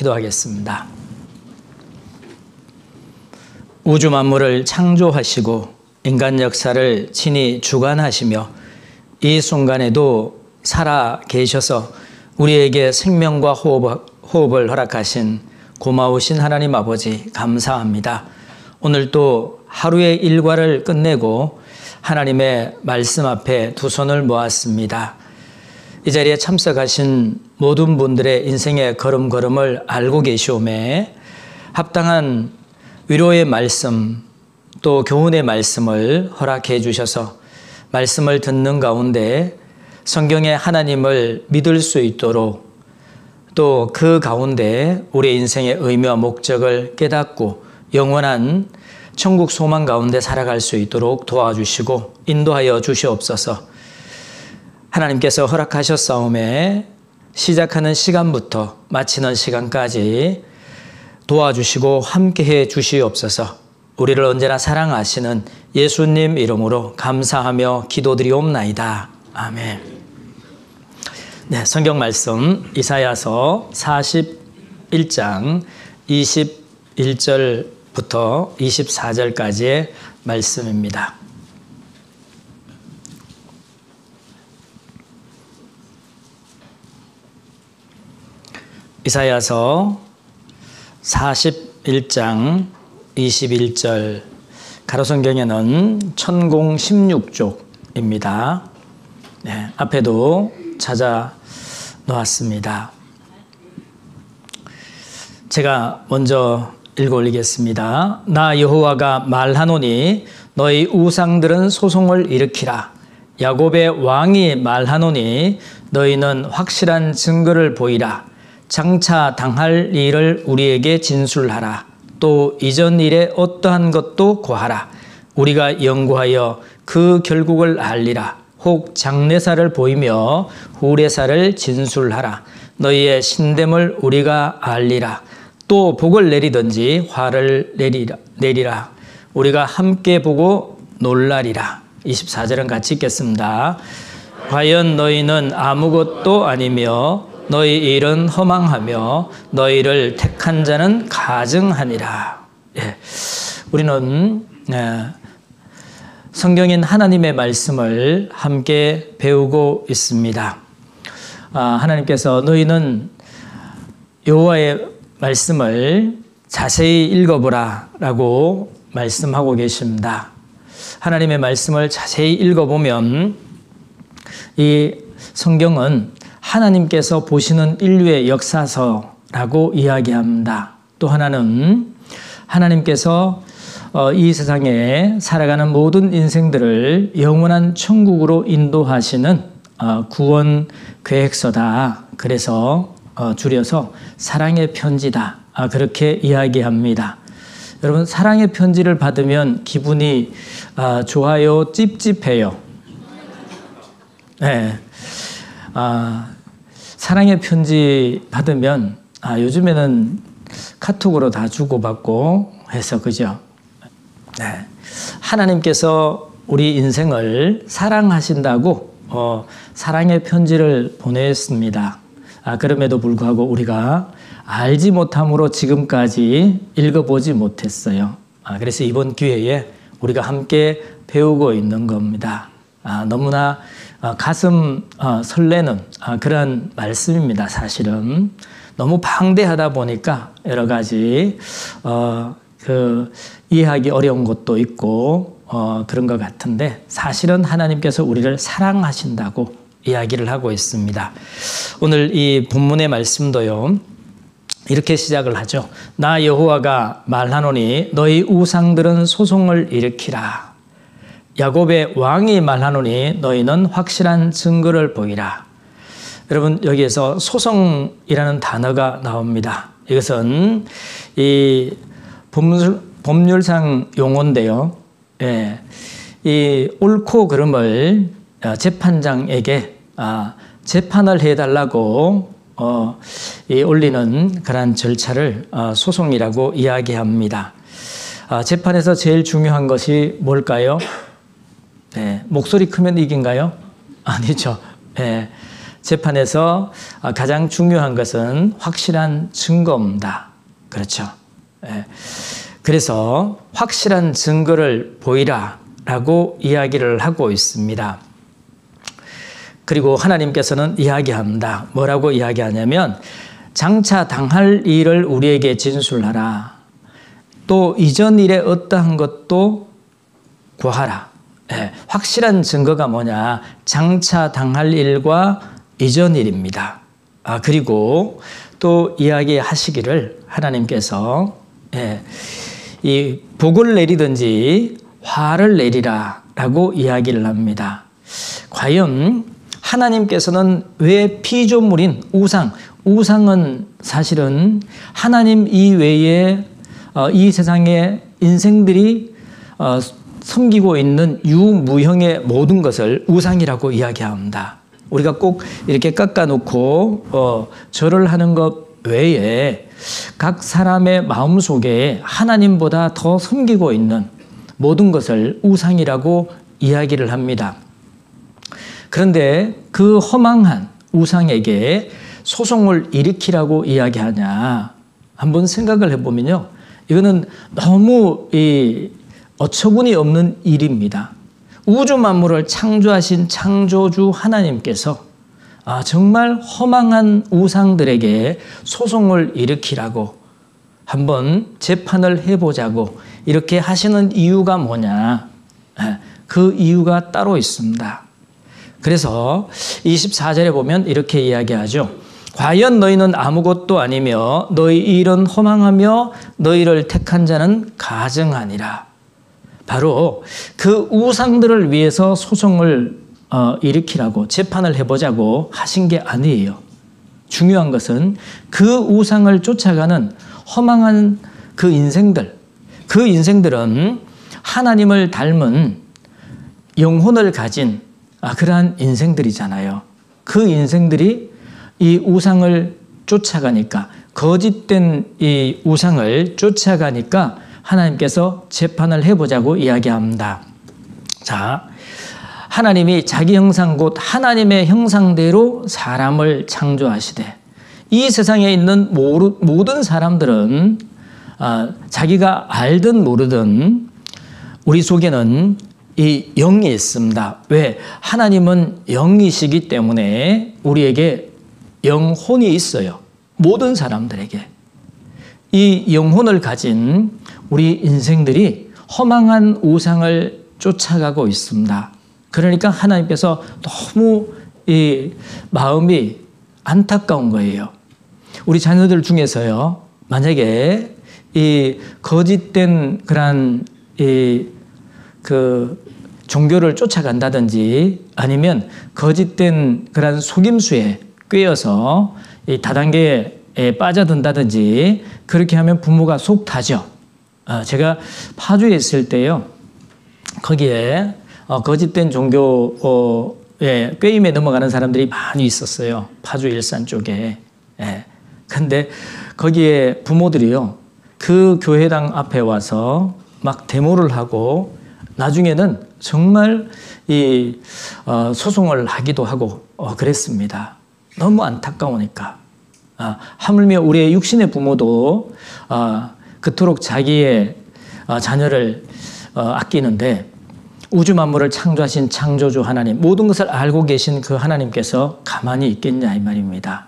기도하겠습니다. 우주 만물을 창조하시고 인간 역사를 친히 주관하시며 이 순간에도 살아 계셔서 우리에게 생명과 호흡을 허락하신 고마우신 하나님 아버지 감사합니다. 오늘 또 하루의 일과를 끝내고 하나님의 말씀 앞에 두 손을 모았습니다. 이 자리에 참석하신 모든 분들의 인생의 걸음걸음을 알고 계시오매 합당한 위로의 말씀 또 교훈의 말씀을 허락해 주셔서 말씀을 듣는 가운데 성경의 하나님을 믿을 수 있도록 또 그 가운데 우리의 인생의 의미와 목적을 깨닫고 영원한 천국 소망 가운데 살아갈 수 있도록 도와주시고 인도하여 주시옵소서. 하나님께서 허락하셨사오매 시작하는 시간부터 마치는 시간까지 도와주시고 함께해 주시옵소서. 우리를 언제나 사랑하시는 예수님 이름으로 감사하며 기도드리옵나이다. 아멘. 네, 성경 말씀 이사야서 41장 21절부터 24절까지의 말씀입니다. 이사야서 41장 21절 가로성경에는 천공 16쪽입니다. 네, 앞에도 찾아 놓았습니다. 제가 먼저 읽어 올리겠습니다. 나 여호와가 말하노니 너희 우상들은 소송을 일으키라. 야곱의 왕이 말하노니 너희는 확실한 증거를 보이라. 장차 당할 일을 우리에게 진술하라. 또 이전 일에 어떠한 것도 고하라. 우리가 연구하여 그 결국을 알리라. 혹 장래사를 보이며 후래사를 진술하라. 너희의 신됨을 우리가 알리라. 또 복을 내리든지 화를 내리라. 우리가 함께 보고 놀라리라. 24절은 같이 읽겠습니다. 과연 너희는 아무것도 아니며 너희 일은 허망하며 너희를 택한 자는 가증하니라. 예. 우리는 성경인 하나님의 말씀을 함께 배우고 있습니다. 하나님께서 너희는 여호와의 말씀을 자세히 읽어보라 라고 말씀하고 계십니다. 하나님의 말씀을 자세히 읽어보면 이 성경은 하나님께서 보시는 인류의 역사서라고 이야기합니다. 또 하나는 하나님께서 이 세상에 살아가는 모든 인생들을 영원한 천국으로 인도하시는 구원 계획서다. 그래서 줄여서 사랑의 편지다. 그렇게 이야기합니다. 여러분, 사랑의 편지를 받으면 기분이 좋아요, 찝찝해요? 네. 사랑의 편지 받으면 요즘에는 카톡으로 다 주고받고 해서 그죠? 네. 하나님께서 우리 인생을 사랑하신다고 사랑의 편지를 보냈습니다. 그럼에도 불구하고 우리가 알지 못함으로 지금까지 읽어보지 못했어요. 그래서 이번 기회에 우리가 함께 배우고 있는 겁니다. 너무나 가슴 설레는 그런 말씀입니다. 사실은 너무 방대하다 보니까 여러 가지 이해하기 어려운 것도 있고 그런 것 같은데 사실은 하나님께서 우리를 사랑하신다고 이야기를 하고 있습니다. 오늘 이 본문의 말씀도요. 이렇게 시작을 하죠. 나 여호와가 말하노니 너희 우상들은 소송을 일으키라. 야곱의 왕이 말하노니 너희는 확실한 증거를 보이라. 여러분, 여기에서 소송이라는 단어가 나옵니다. 이것은 이 법률상 용어인데요. 예, 이 옳고 그름을 재판장에게 재판을 해달라고 올리는 그런 절차를 소송이라고 이야기합니다. 재판에서 제일 중요한 것이 뭘까요? 네, 목소리 크면 이긴가요? 아니죠. 네, 재판에서 가장 중요한 것은 확실한 증거입니다. 그렇죠. 예. 그래서 확실한 증거를 보이라 라고 이야기를 하고 있습니다. 그리고 하나님께서는 이야기합니다. 뭐라고 이야기하냐면 장차 당할 일을 우리에게 진술하라. 또 이전 일에 어떠한 것도 구하라. 예, 확실한 증거가 뭐냐? 장차 당할 일과 이전 일입니다. 그리고 또 이야기하시기를 하나님께서 이 복을 내리든지 화를 내리라 라고 이야기를 합니다. 과연 하나님께서는 왜 피조물인 우상은 사실은 하나님 이외에 이 세상의 인생들이 섬기고 있는 유무형의 모든 것을 우상이라고 이야기합니다. 우리가 꼭 이렇게 깎아놓고 절을 하는 것 외에 각 사람의 마음속에 하나님보다 더 섬기고 있는 모든 것을 우상이라고 이야기를 합니다. 그런데 그 허망한 우상에게 소송을 일으키라고 이야기하냐? 한번 생각을 해보면요. 이거는 너무 어처구니 없는 일입니다. 우주 만물을 창조하신 창조주 하나님께서 정말 허망한 우상들에게 소송을 일으키라고 한번 재판을 해보자고 이렇게 하시는 이유가 뭐냐? 그 이유가 따로 있습니다. 그래서 24절에 보면 이렇게 이야기하죠. 과연 너희는 아무것도 아니며 너희 일은 허망하며 너희를 택한 자는 가증하니라. 바로 그 우상들을 위해서 소송을 일으키라고 재판을 해보자고 하신 게 아니에요. 중요한 것은 그 우상을 쫓아가는 허망한 그 인생들은 하나님을 닮은 영혼을 가진 그러한 인생들이잖아요. 그 인생들이 이 우상을 쫓아가니까, 거짓된 이 우상을 쫓아가니까 하나님께서 재판을 해보자고 이야기합니다. 자, 하나님이 자기 형상 곧 하나님의 형상대로 사람을 창조하시되 이 세상에 있는 모든 사람들은 자기가 알든 모르든 우리 속에는 이 영이 있습니다. 왜? 하나님은 영이시기 때문에 우리에게 영혼이 있어요. 모든 사람들에게. 이 영혼을 가진 우리 인생들이 허망한 우상을 쫓아가고 있습니다. 그러니까 하나님께서 너무 이 마음이 안타까운 거예요. 우리 자녀들 중에서요, 만약에 이 거짓된 그런 그 종교를 쫓아간다든지 아니면 거짓된 그런 속임수에 꿰어서 이 다단계에 빠져든다든지 그렇게 하면 부모가 속 타죠. 제가 파주에 있을 때요, 거기에 거짓된 종교에 꿰임에 넘어가는 사람들이 많이 있었어요. 파주 일산 쪽에. 근데 거기에 부모들이요, 그 교회당 앞에 와서 막 데모를 하고 나중에는 정말 소송을 하기도 하고 그랬습니다. 너무 안타까우니까. 하물며 우리의 육신의 부모도 그토록 자기의 자녀를 아끼는데 우주 만물을 창조하신 창조주 하나님, 모든 것을 알고 계신 그 하나님께서 가만히 있겠냐 이 말입니다.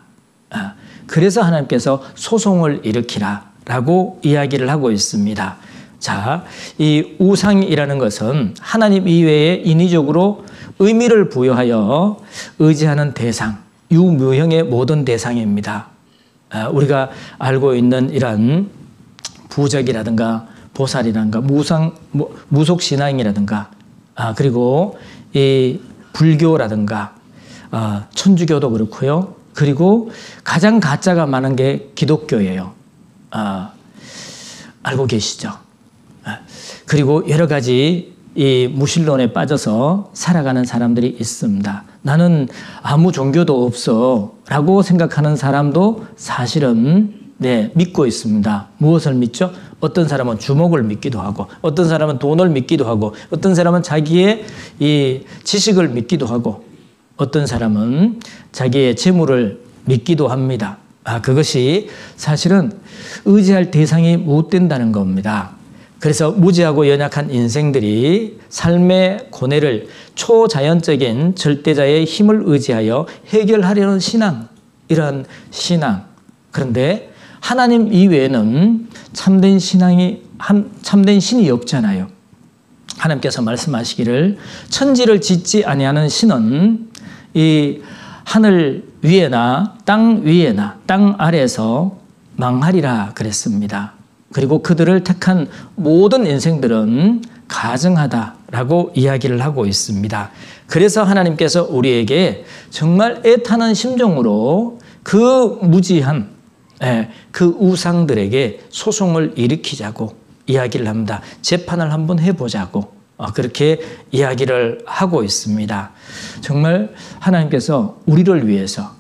그래서 하나님께서 소송을 일으키라 라고 이야기를 하고 있습니다. 자, 이 우상이라는 것은 하나님 이외에 인위적으로 의미를 부여하여 의지하는 대상, 유무형의 모든 대상입니다. 우리가 알고 있는 이런 부적이라든가 보살이라든가 무속신앙이라든가 그리고 이 불교라든가 천주교도 그렇고요. 그리고 가장 가짜가 많은 게 기독교예요. 알고 계시죠? 그리고 여러 가지 이 무신론에 빠져서 살아가는 사람들이 있습니다. 나는 아무 종교도 없어 라고 생각하는 사람도 사실은 믿고 있습니다. 무엇을 믿죠? 어떤 사람은 주목을 믿기도 하고, 어떤 사람은 돈을 믿기도 하고, 어떤 사람은 자기의 이 지식을 믿기도 하고, 어떤 사람은 자기의 재물을 믿기도 합니다. 그것이 사실은 의지할 대상이 못 된다는 겁니다. 그래서 무지하고 연약한 인생들이 삶의 고뇌를 초자연적인 절대자의 힘을 의지하여 해결하려는 신앙, 이런 신앙. 그런데 하나님 이외에는 참된 신이 없잖아요. 하나님께서 말씀하시기를 천지를 짓지 아니하는 신은 이 하늘 위에나 땅 위에나 땅 아래에서 망하리라 그랬습니다. 그리고 그들을 택한 모든 인생들은 가증하다라고 이야기를 하고 있습니다. 그래서 하나님께서 우리에게 정말 애타는 심정으로 그 무지한 그 우상들에게 소송을 일으키자고 이야기를 합니다. 재판을 한번 해보자고 그렇게 이야기를 하고 있습니다. 정말 하나님께서 우리를 위해서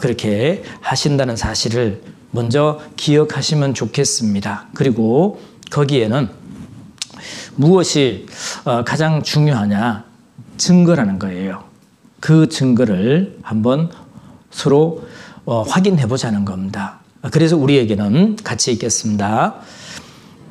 그렇게 하신다는 사실을 먼저 기억하시면 좋겠습니다. 그리고 거기에는 무엇이 가장 중요하냐? 증거라는 거예요. 그 증거를 한번 서로 확인해 보자는 겁니다. 그래서 우리에게는 같이 읽겠습니다.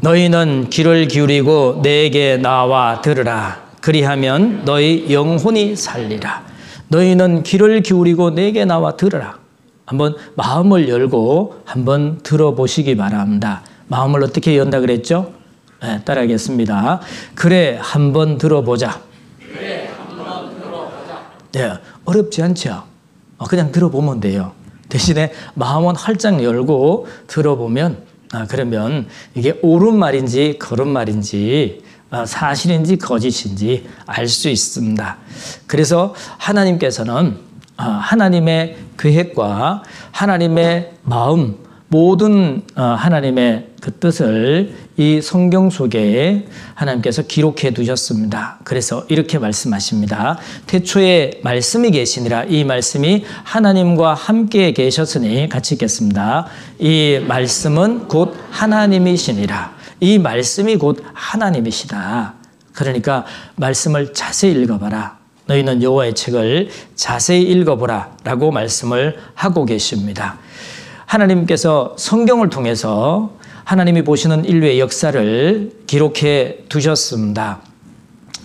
너희는 귀를 기울이고 내게 나와 들으라. 그리하면 너희 영혼이 살리라. 너희는 귀를 기울이고 내게 나와 들으라. 한번 마음을 열고 한번 들어보시기 바랍니다. 마음을 어떻게 연다 그랬죠? 네, 따라하겠습니다. 그래, 한번 들어보자. 그래, 한번 들어보자. 네, 어렵지 않죠? 그냥 들어보면 돼요. 대신에 마음은 활짝 열고 들어보면 그러면 이게 옳은 말인지 거른 말인지 사실인지 거짓인지 알 수 있습니다. 그래서 하나님께서는 하나님의 계획과 하나님의 마음, 모든 하나님의 그 뜻을 이 성경 속에 하나님께서 기록해 두셨습니다. 그래서 이렇게 말씀하십니다. 태초에 말씀이 계시니라. 이 말씀이 하나님과 함께 계셨으니 같이 읽겠습니다. 이 말씀은 곧 하나님이시니라. 이 말씀이 곧 하나님이시다. 그러니까 말씀을 자세히 읽어봐라. 너희는 여호와의 책을 자세히 읽어보라 라고 말씀을 하고 계십니다. 하나님께서 성경을 통해서 하나님이 보시는 인류의 역사를 기록해 두셨습니다.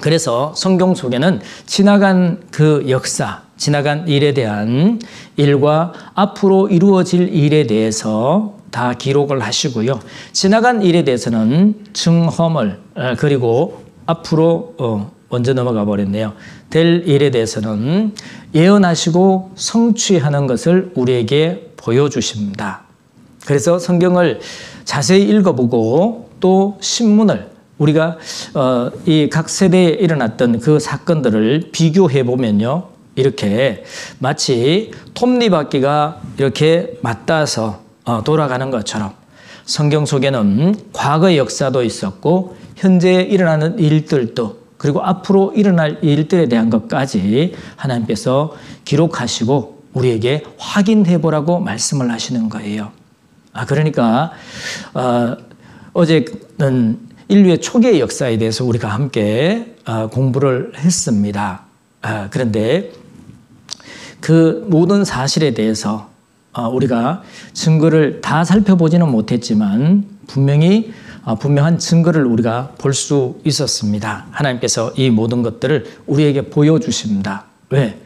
그래서 성경 속에는 지나간 그 역사, 지나간 일에 대한 일과 앞으로 이루어질 일에 대해서 다 기록을 하시고요. 지나간 일에 대해서는 증험을 그리고 앞으로 먼저 넘어가 버렸네요. 될 일에 대해서는 예언하시고 성취하는 것을 우리에게 보여주십니다. 그래서 성경을 자세히 읽어보고 또 신문을 우리가 이 각 세대에 일어났던 그 사건들을 비교해 보면요. 이렇게 마치 톱니바퀴가 이렇게 맞닿아서 돌아가는 것처럼 성경 속에는 과거의 역사도 있었고 현재 일어나는 일들도 그리고 앞으로 일어날 일들에 대한 것까지 하나님께서 기록하시고 우리에게 확인해 보라고 말씀을 하시는 거예요. 그러니까 어제는 인류의 초기의 역사에 대해서 우리가 함께 공부를 했습니다. 그런데 그 모든 사실에 대해서 우리가 증거를 다 살펴보지는 못했지만 분명한 증거를 우리가 볼 수 있었습니다. 하나님께서 이 모든 것들을 우리에게 보여주십니다. 왜?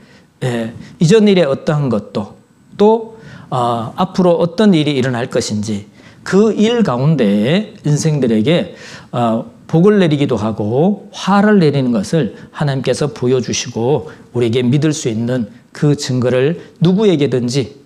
이전 일에 어떠한 것도 또 앞으로 어떤 일이 일어날 것인지 그 일 가운데 인생들에게 복을 내리기도 하고 화를 내리는 것을 하나님께서 보여주시고 우리에게 믿을 수 있는 그 증거를 누구에게든지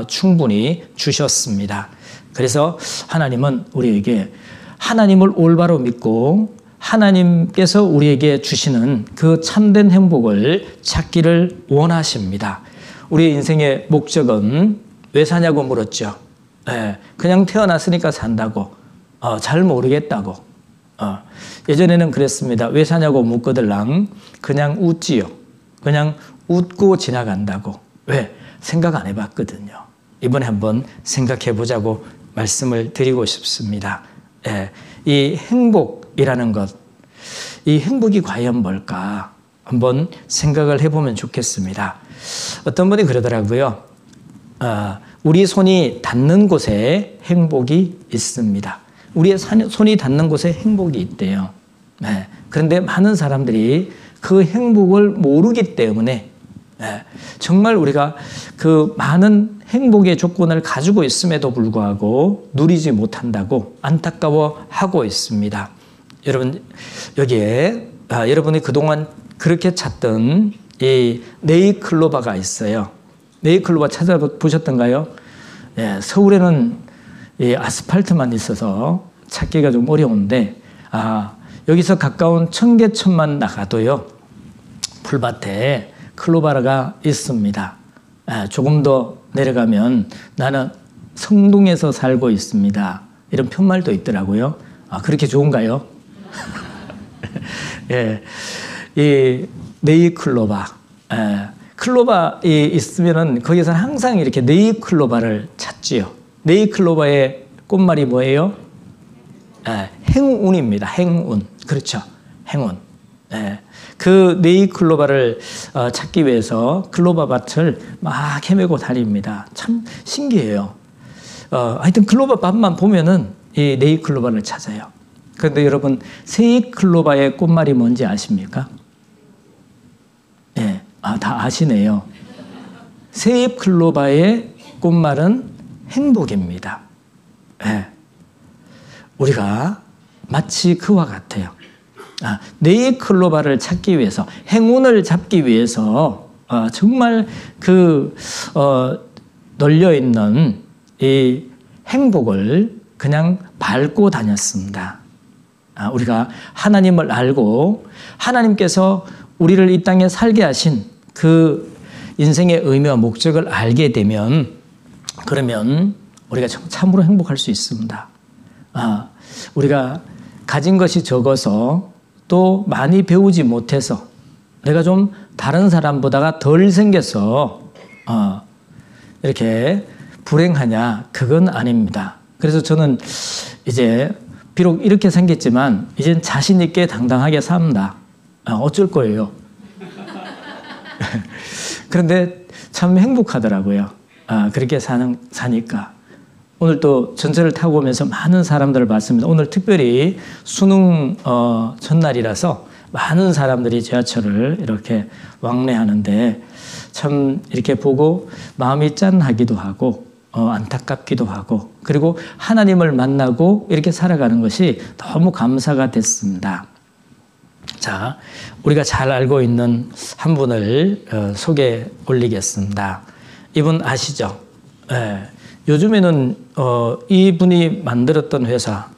충분히 주셨습니다. 그래서 하나님은 우리에게 하나님을 올바로 믿고 하나님께서 우리에게 주시는 그 참된 행복을 찾기를 원하십니다. 우리의 인생의 목적은 왜 사냐고 물었죠. 그냥 태어났으니까 산다고, 잘 모르겠다고. 예전에는 그랬습니다. 왜 사냐고 묻거들랑 그냥 웃지요. 그냥 웃고 지나간다고. 왜? 생각 안 해봤거든요. 이번에 한번 생각해 보자고 말씀을 드리고 싶습니다. 이 행복이라는 것, 이 행복이 과연 뭘까? 한번 생각을 해보면 좋겠습니다. 어떤 분이 그러더라고요. 우리 손이 닿는 곳에 행복이 있습니다. 우리의 손이 닿는 곳에 행복이 있대요. 네. 그런데 많은 사람들이 그 행복을 모르기 때문에 정말 우리가 그 많은 행복의 조건을 가지고 있음에도 불구하고 누리지 못한다고 안타까워하고 있습니다. 여러분, 여기에 여러분이 그동안 그렇게 찾던 이 네잎클로바가 있어요. 네잎클로바 찾아보셨던가요? 서울에는 이 아스팔트만 있어서 찾기가 좀 어려운데 여기서 가까운 청계천만 나가도요, 풀밭에 클로바가 있습니다. 조금 더 내려가면 나는 성동에서 살고 있습니다. 이런 편말도 있더라고요. 그렇게 좋은가요? 예, 이 네잎클로바, 클로바 있으면은 거기서 항상 이렇게 네잎클로바를 찾지요. 네잎클로바의 꽃말이 뭐예요? 행운입니다. 행운. 그렇죠. 행운. 그 네잎클로바를 찾기 위해서 클로바 밭을 막 헤매고 다닙니다. 참 신기해요. 하여튼 클로바 밭만 보면은 이 네잎클로바를 찾아요. 그런데 여러분, 세잎클로바의 꽃말이 뭔지 아십니까? 다 아시네요. 세잎클로바의 꽃말은 행복입니다. 우리가 마치 그와 같아요. 네잎클로바를 찾기 위해서, 행운을 잡기 위해서 정말 널려있는 이 행복을 그냥 밟고 다녔습니다. 우리가 하나님을 알고 하나님께서 우리를 이 땅에 살게 하신 그 인생의 의미와 목적을 알게 되면, 그러면 우리가 참으로 행복할 수 있습니다. 우리가 가진 것이 적어서 또 많이 배우지 못해서 내가 좀 다른 사람보다가 덜 생겨서 이렇게 불행하냐, 그건 아닙니다. 그래서 저는 이제 비록 이렇게 생겼지만 이젠 자신 있게 당당하게 삽니다. 어쩔 거예요. 그런데 참 행복하더라고요. 그렇게 사니까. 오늘 또 전철을 타고 오면서 많은 사람들을 봤습니다. 오늘 특별히 수능 전날이라서 많은 사람들이 지하철을 이렇게 왕래하는데 참 이렇게 보고 마음이 짠하기도 하고 안타깝기도 하고, 그리고 하나님을 만나고 이렇게 살아가는 것이 너무 감사가 됐습니다. 자, 우리가 잘 알고 있는 한 분을 소개 올리겠습니다. 이분 아시죠? 요즘에는 이분이 만들었던 회사,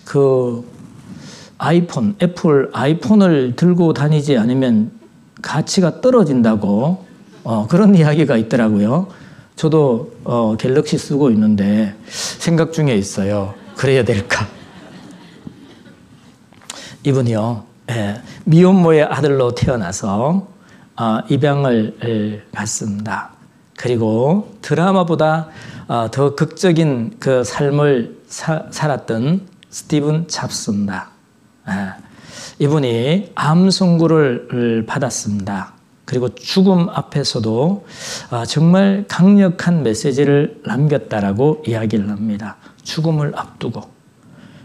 그 아이폰, 애플 아이폰을 들고 다니지 않으면 가치가 떨어진다고 그런 이야기가 있더라고요. 저도 갤럭시 쓰고 있는데 생각 중에 있어요. 그래야 될까? 이분이요, 미혼모의 아들로 태어나서 입양을 갔습니다. 그리고 드라마보다 더 극적인 그 삶을 살았던 스티븐 잡스입니다. 이분이 암 선고를 받았습니다. 그리고 죽음 앞에서도 정말 강력한 메시지를 남겼다라고 이야기를 합니다. 죽음을 앞두고.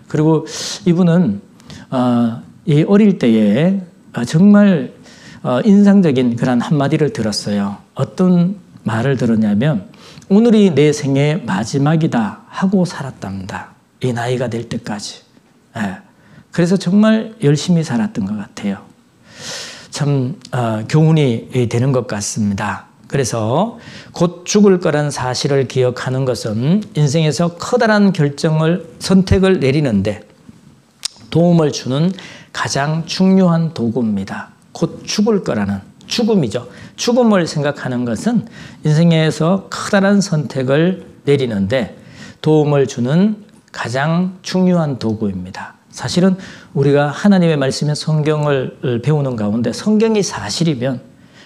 그리고 이분은 이 어릴 때에 정말 인상적인 그런 한마디를 들었어요. 어떤 말을 들었냐면, 오늘이 내 생의 마지막이다 하고 살았답니다. 이 나이가 될 때까지. 그래서 정말 열심히 살았던 것 같아요. 참 교훈이 되는 것 같습니다. 그래서 곧 죽을 거란 사실을 기억하는 것은 인생에서 커다란 선택을 내리는데 도움을 주는 가장 중요한 도구입니다. 곧 죽을 거라는, 죽음이죠. 죽음을 생각하는 것은 인생에서 커다란 선택을 내리는데 도움을 주는 가장 중요한 도구입니다. 사실은 우리가 하나님의 말씀인 성경을 배우는 가운데 성경이 사실이면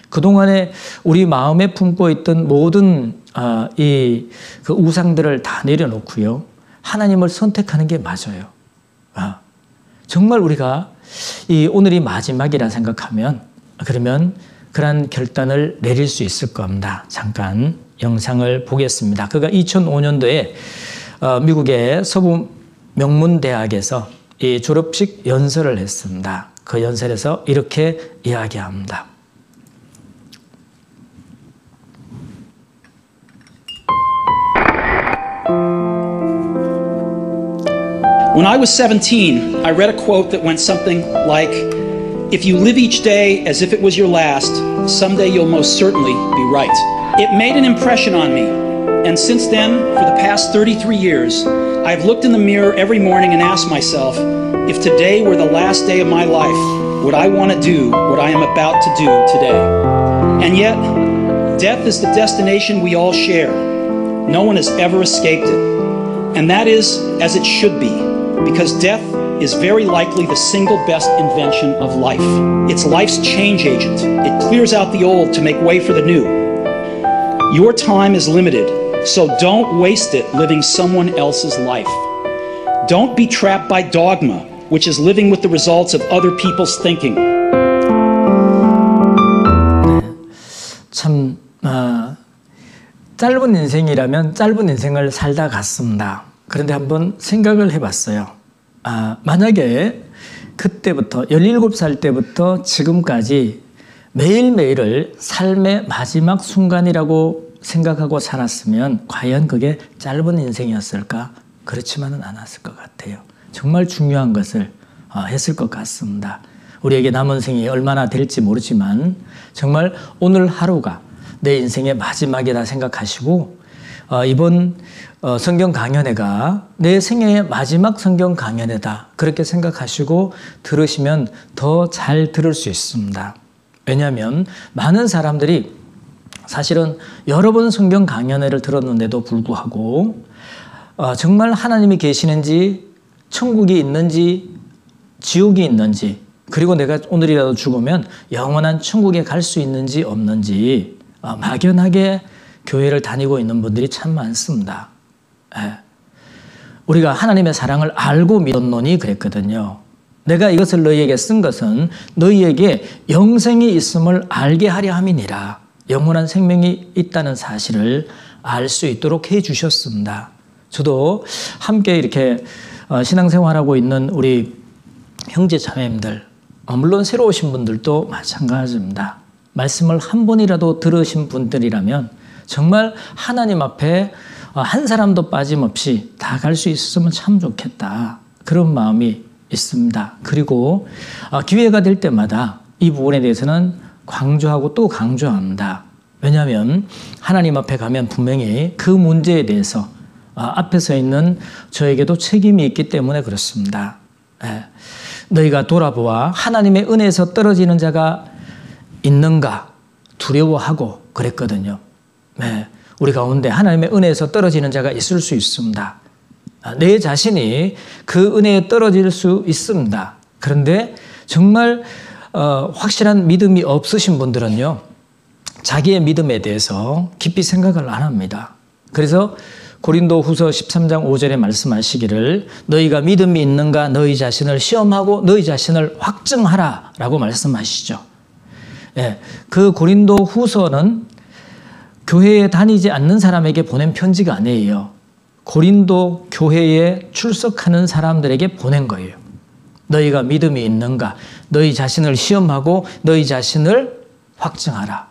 그동안에 우리 마음에 품고 있던 모든 그 우상들을 다 내려놓고요, 하나님을 선택하는 게 맞아요. 정말 우리가 오늘이 마지막이라 생각하면 그러면 그런 결단을 내릴 수 있을 겁니다. 잠깐 영상을 보겠습니다. 그가 2005년도에 미국의 서부 명문대학에서 이 졸업식 연설을 했습니다. 그 연설에서 이렇게 이야기합니다. When I was 17, I read a quote that went something like, "If you live each day as if it was your last, someday you'll most certainly be right." It made an impression on me, and since then, for the past 33 years, I've looked in the mirror every morning and asked myself, if today were the last day of my life, would I want to do what I am about to do today? And yet, death is the destination we all share. No one has ever escaped it. And that is as it should be, because death is very likely the single best invention of life. It's life's change agent. It clears out the old to make way for the new. Your time is limited, so don't waste it living someone else's life. Don't be trapped by dogma, which is living with the results of other people's thinking. 참 짧은 인생이라면 짧은 인생을 살다 갔습니다. 그런데 한번 생각을 해봤어요. 만약에 그때부터 17살 때부터 지금까지 매일매일을 삶의 마지막 순간이라고 생각하고 살았으면 과연 그게 짧은 인생이었을까? 그렇지만은 않았을 것 같아요. 정말 중요한 것을 했을 것 같습니다. 우리에게 남은 생이 얼마나 될지 모르지만 정말 오늘 하루가 내 인생의 마지막이라 생각하시고 이번 성경 강연회가 내 생애의 마지막 성경 강연회다 그렇게 생각하시고 들으시면 더 잘 들을 수 있습니다. 왜냐하면 많은 사람들이 사실은 여러 번 성경 강연회를 들었는데도 불구하고 정말 하나님이 계시는지 천국이 있는지 지옥이 있는지 그리고 내가 오늘이라도 죽으면 영원한 천국에 갈 수 있는지 없는지 막연하게 교회를 다니고 있는 분들이 참 많습니다. 우리가 하나님의 사랑을 알고 믿었노니 그랬거든요. 내가 이것을 너희에게 쓴 것은 너희에게 영생이 있음을 알게 하려 함이니라. 영원한 생명이 있다는 사실을 알 수 있도록 해 주셨습니다. 저도 함께 이렇게 신앙생활하고 있는 우리 형제 자매님들, 물론 새로 오신 분들도 마찬가지입니다. 말씀을 한 번이라도 들으신 분들이라면 정말 하나님 앞에 한 사람도 빠짐없이 다 갈 수 있었으면 참 좋겠다. 그런 마음이 있습니다. 그리고 기회가 될 때마다 이 부분에 대해서는 강조하고 또 강조합니다. 왜냐하면 하나님 앞에 가면 분명히 그 문제에 대해서 앞에 서 있는 저에게도 책임이 있기 때문에 그렇습니다. 너희가 돌아보아 하나님의 은혜에서 떨어지는 자가 있는가 두려워하고 그랬거든요. 우리 가운데 하나님의 은혜에서 떨어지는 자가 있을 수 있습니다. 내 자신이 그 은혜에 떨어질 수 있습니다. 그런데 정말 확실한 믿음이 없으신 분들은요, 자기의 믿음에 대해서 깊이 생각을 안 합니다. 그래서 고린도 후서 13장 5절에 말씀하시기를 너희가 믿음이 있는가 너희 자신을 시험하고 너희 자신을 확증하라 라고 말씀하시죠. 그 고린도 후서는 교회에 다니지 않는 사람에게 보낸 편지가 아니에요. 고린도 교회에 출석하는 사람들에게 보낸 거예요. 너희가 믿음이 있는가 너희 자신을 시험하고 너희 자신을 확증하라.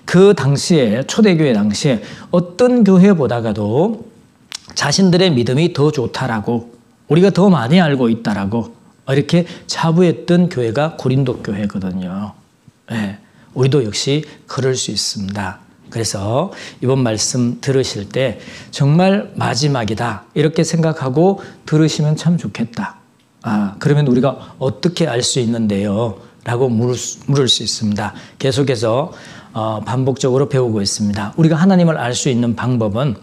그 당시에 초대교회 당시에 어떤 교회보다가도 자신들의 믿음이 더 좋다라고 우리가 더 많이 알고 있다라고 이렇게 자부했던 교회가 고린도 교회거든요. 우리도 역시 그럴 수 있습니다. 그래서 이번 말씀 들으실 때 정말 마지막이다 이렇게 생각하고 들으시면 참 좋겠다. 그러면 우리가 어떻게 알 수 있는데요? 라고 물을 수 있습니다. 계속해서 반복적으로 배우고 있습니다. 우리가 하나님을 알 수 있는 방법은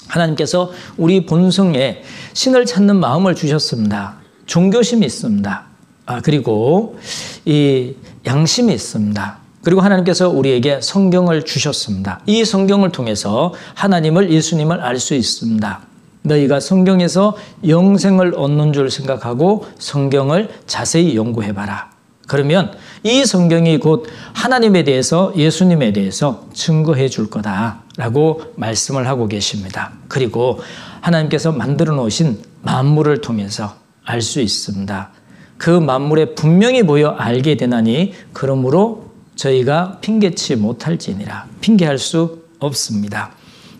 하나님께서 우리 본성에 신을 찾는 마음을 주셨습니다. 종교심이 있습니다. 그리고 이 양심이 있습니다. 그리고 하나님께서 우리에게 성경을 주셨습니다. 이 성경을 통해서 하나님을 예수님을 알 수 있습니다. 너희가 성경에서 영생을 얻는 줄 생각하고 성경을 자세히 연구해봐라. 그러면 이 성경이 곧 하나님에 대해서 예수님에 대해서 증거해 줄 거다라고 말씀을 하고 계십니다. 그리고 하나님께서 만들어 놓으신 만물을 통해서 알 수 있습니다. 그 만물에 분명히 보여 알게 되나니 그러므로 저희가 핑계치 못할지니라. 핑계할 수 없습니다.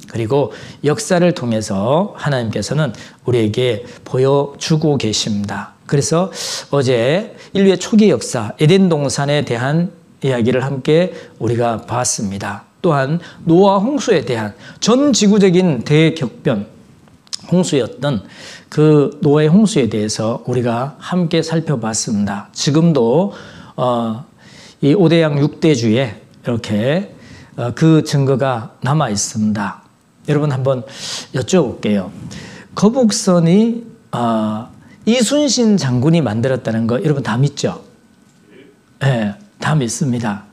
그리고 역사를 통해서 하나님께서는 우리에게 보여주고 계십니다. 그래서 어제 인류의 초기 역사 에덴 동산에 대한 이야기를 함께 우리가 봤습니다. 또한 노아 홍수에 대한 전 지구적인 대격변 홍수였던 그 노아의 홍수에 대해서 우리가 함께 살펴봤습니다. 지금도 이 5대양 6대주에 이렇게 그 증거가 남아 있습니다. 여러분 한번 여쭤볼게요. 거북선이 이순신 장군이 만들었다는 거 여러분 다 믿죠? 네, 다 믿습니다.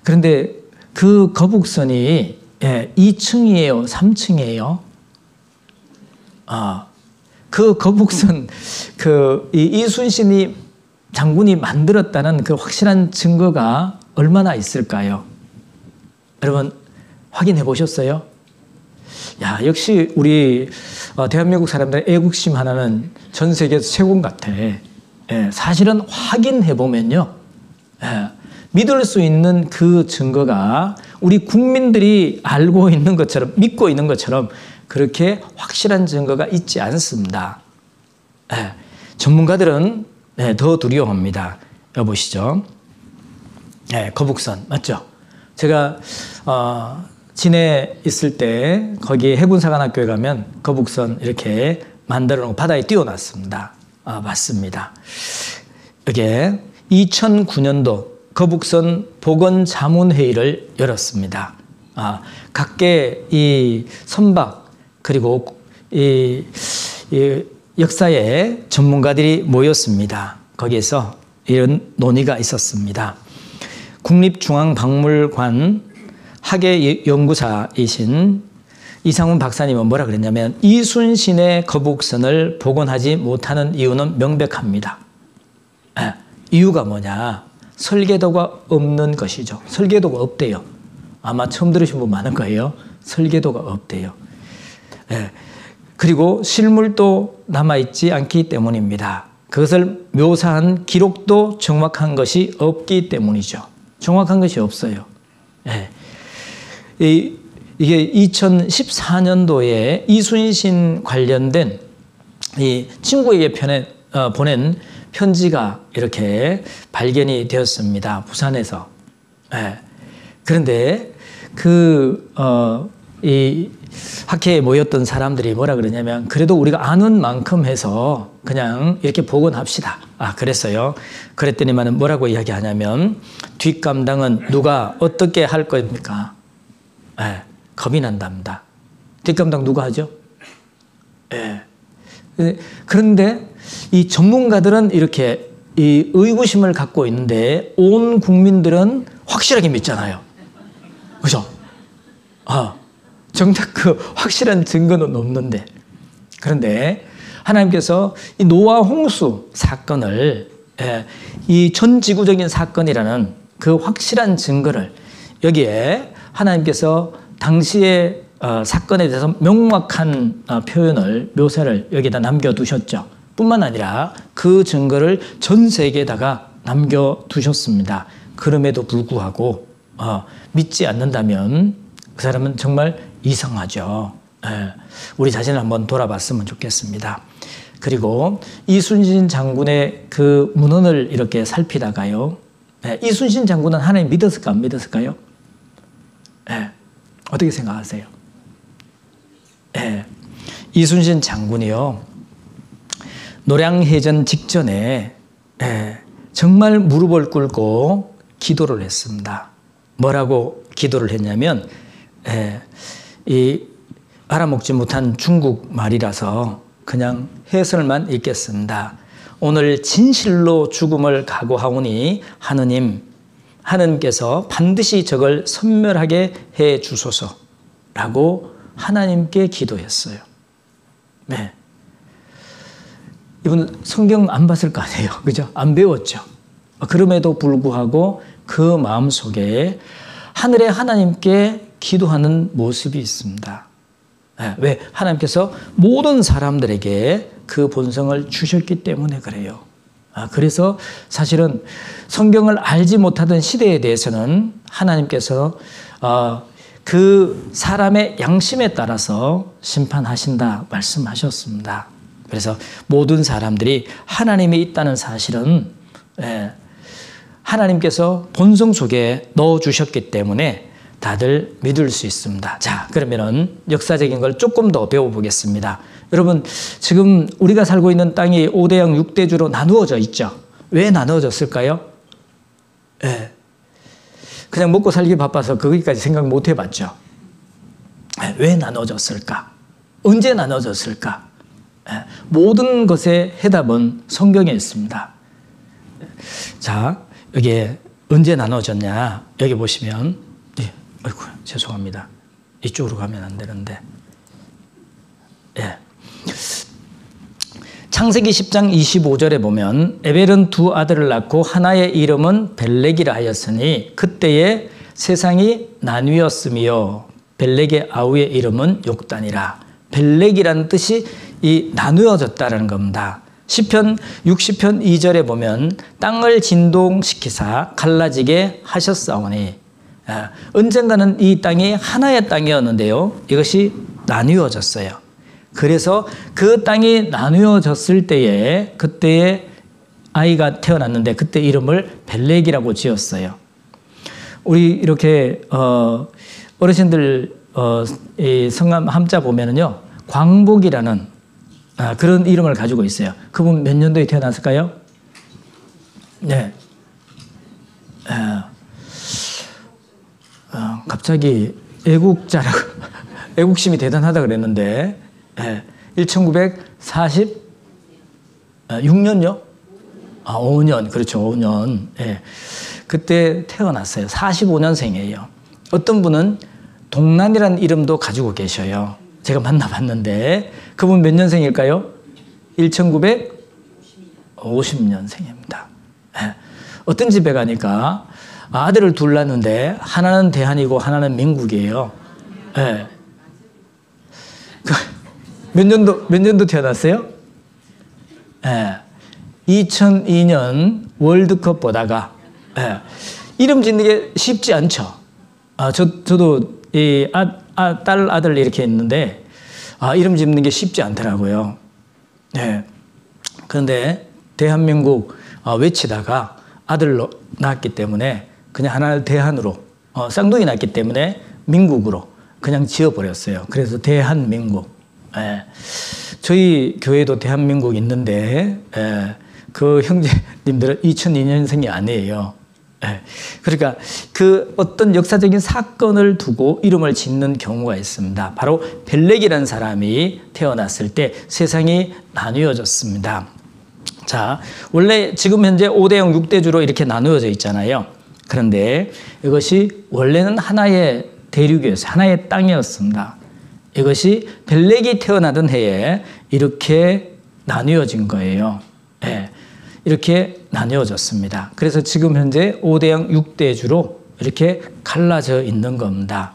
그런데 그 거북선이 2층이에요? 3층이에요? 그 거북선, 이순신이 장군이 만들었다는 그 확실한 증거가 얼마나 있을까요? 여러분, 확인해 보셨어요? 야, 역시 우리 대한민국 사람들의 애국심 하나는 전 세계에서 최고 같아. 사실은 확인해 보면요. 믿을 수 있는 그 증거가 우리 국민들이 알고 있는 것처럼, 믿고 있는 것처럼 그렇게 확실한 증거가 있지 않습니다. 전문가들은 더 두려워합니다. 여보시죠? 거북선 맞죠? 제가 진해 있을 때 거기 해군사관학교에 가면 거북선 이렇게 만들어 놓고 바다에 띄워놨습니다. 맞습니다. 이게 2009년도 거북선 보건자문회의를 열었습니다. 각계 이 선박 그리고 이 역사의 전문가들이 모였습니다. 거기에서 이런 논의가 있었습니다. 국립중앙박물관 학예연구사이신 이상훈 박사님은 뭐라 그랬냐면 이순신의 거북선을 복원하지 못하는 이유는 명백합니다. 이유가 뭐냐? 설계도가 없는 것이죠. 설계도가 없대요. 아마 처음 들으신 분 많을 거예요. 설계도가 없대요. 그리고 실물도 남아있지 않기 때문입니다. 그것을 묘사한 기록도 정확한 것이 없기 때문이죠. 정확한 것이 없어요. 이게 2014년도에 이순신 관련된 이 친구에게 보낸 편지가 이렇게 발견이 되었습니다. 부산에서. 그런데 이 학회에 모였던 사람들이 뭐라 그러냐면 그래도 우리가 아는 만큼 해서 그냥 이렇게 복원합시다. 그랬어요. 그랬더니만 뭐라고 이야기하냐면 뒷감당은 누가 어떻게 할 겁니까? 겁이 난답니다. 뒷감당 누가 하죠? 그런데 이 전문가들은 이렇게 이 의구심을 갖고 있는데 온 국민들은 확실하게 믿잖아요. 그죠? 정작 그 확실한 증거는 없는데. 그런데 하나님께서 이 노아 홍수 사건을 이 전 지구적인 사건이라는 그 확실한 증거를 여기에 하나님께서 당시의 사건에 대해서 명확한 표현을 묘사를 여기다 남겨두셨죠. 뿐만 아니라 그 증거를 전 세계에다가 남겨두셨습니다. 그럼에도 불구하고 믿지 않는다면 그 사람은 정말 이상하죠. 우리 자신을 한번 돌아봤으면 좋겠습니다. 그리고 이순신 장군의 그 문헌을 이렇게 살피다가요. 이순신 장군은 하나님 믿었을까 안 믿었을까요? 어떻게 생각하세요? 이순신 장군이요. 노량해전 직전에 정말 무릎을 꿇고 기도를 했습니다. 뭐라고 기도를 했냐면 이 알아먹지 못한 중국 말이라서 그냥 해설만 읽겠습니다. 오늘 진실로 죽음을 각오하오니 하느님께서 반드시 저걸 선멸하게 해 주소서라고 하나님께 기도했어요. 이분 성경 안 봤을 거 아니에요. 그죠? 안 배웠죠? 그럼에도 불구하고 그 마음속에 하늘의 하나님께 기도하는 모습이 있습니다. 왜? 하나님께서 모든 사람들에게 그 본성을 주셨기 때문에 그래요. 그래서 사실은 성경을 알지 못하던 시대에 대해서는 하나님께서 그 사람의 양심에 따라서 심판하신다 말씀하셨습니다. 그래서 모든 사람들이 하나님이 있다는 사실은 하나님께서 본성 속에 넣어주셨기 때문에 다들 믿을 수 있습니다. 자, 그러면은 역사적인 걸 조금 더 배워보겠습니다. 여러분, 지금 우리가 살고 있는 땅이 5대양 6대주로 나누어져 있죠. 왜 나누어졌을까요? 그냥 먹고 살기 바빠서 거기까지 생각 못 해봤죠. 왜 나눠졌을까? 언제 나눠졌을까? 모든 것의 해답은 성경에 있습니다. 자, 여기에 언제 나눠졌냐? 여기 보시면, 아이고, 죄송합니다. 이쪽으로 가면 안 되는데. 창세기 10장 25절에 보면 에벨은 두 아들을 낳고 하나의 이름은 벨렉이라 하였으니 그때에 세상이 나뉘었으며 벨렉의 아우의 이름은 욕단이라. 벨렉이라는 뜻이 이 나누어졌다는 겁니다. 시편 60편 2절에 보면 땅을 진동시키사 갈라지게 하셨사오니 언젠가는 이 땅이 하나의 땅이었는데요. 이것이 나누어졌어요. 그래서 그 땅이 나누어졌을 때에 그때에 아이가 태어났는데 그때 이름을 벨렉이라고 지었어요. 우리 이렇게 어르신들 이 성함 함자 보면은요 광복이라는 그런 이름을 가지고 있어요. 그분 몇 년도에 태어났을까요? 네. 갑자기 애국자라고 애국심이 대단하다 그랬는데 1946년요? 5년, 그렇죠, 5년. 그때 태어났어요. 45년생이에요. 어떤 분은 동란이라는 이름도 가지고 계셔요. 제가 만나봤는데 그분 몇 년생일까요? 1950년생입니다. 어떤 집에 가니까 아들을 둘 낳았는데 하나는 대한이고 하나는 민국이에요. 몇 년도 태어났어요? 2002년 월드컵 보다가 이름 짓는 게 쉽지 않죠. 저도 이 딸 아들 이렇게 있는데 이름 짓는 게 쉽지 않더라고요. 그런데 대한민국 외치다가 아들로 낳았기 때문에 그냥 하나를 대한으로 쌍둥이 낳았기 때문에 민국으로 그냥 지어버렸어요. 그래서 대한민국. 저희 교회도 대한민국 있는데 그 형제님들은 2002년생이 아니에요. 그러니까 그 어떤 역사적인 사건을 두고 이름을 짓는 경우가 있습니다. 바로 벨렉이라는 사람이 태어났을 때 세상이 나누어졌습니다. 자, 원래 지금 현재 5대양 6대주로 이렇게 나누어져 있잖아요. 그런데 이것이 원래는 하나의 대륙이었어요. 하나의 땅이었습니다. 이것이 벨렉이 태어나던 해에 이렇게 나뉘어진 거예요. 이렇게 나뉘어졌습니다. 그래서 지금 현재 5대양 6대주로 이렇게 갈라져 있는 겁니다.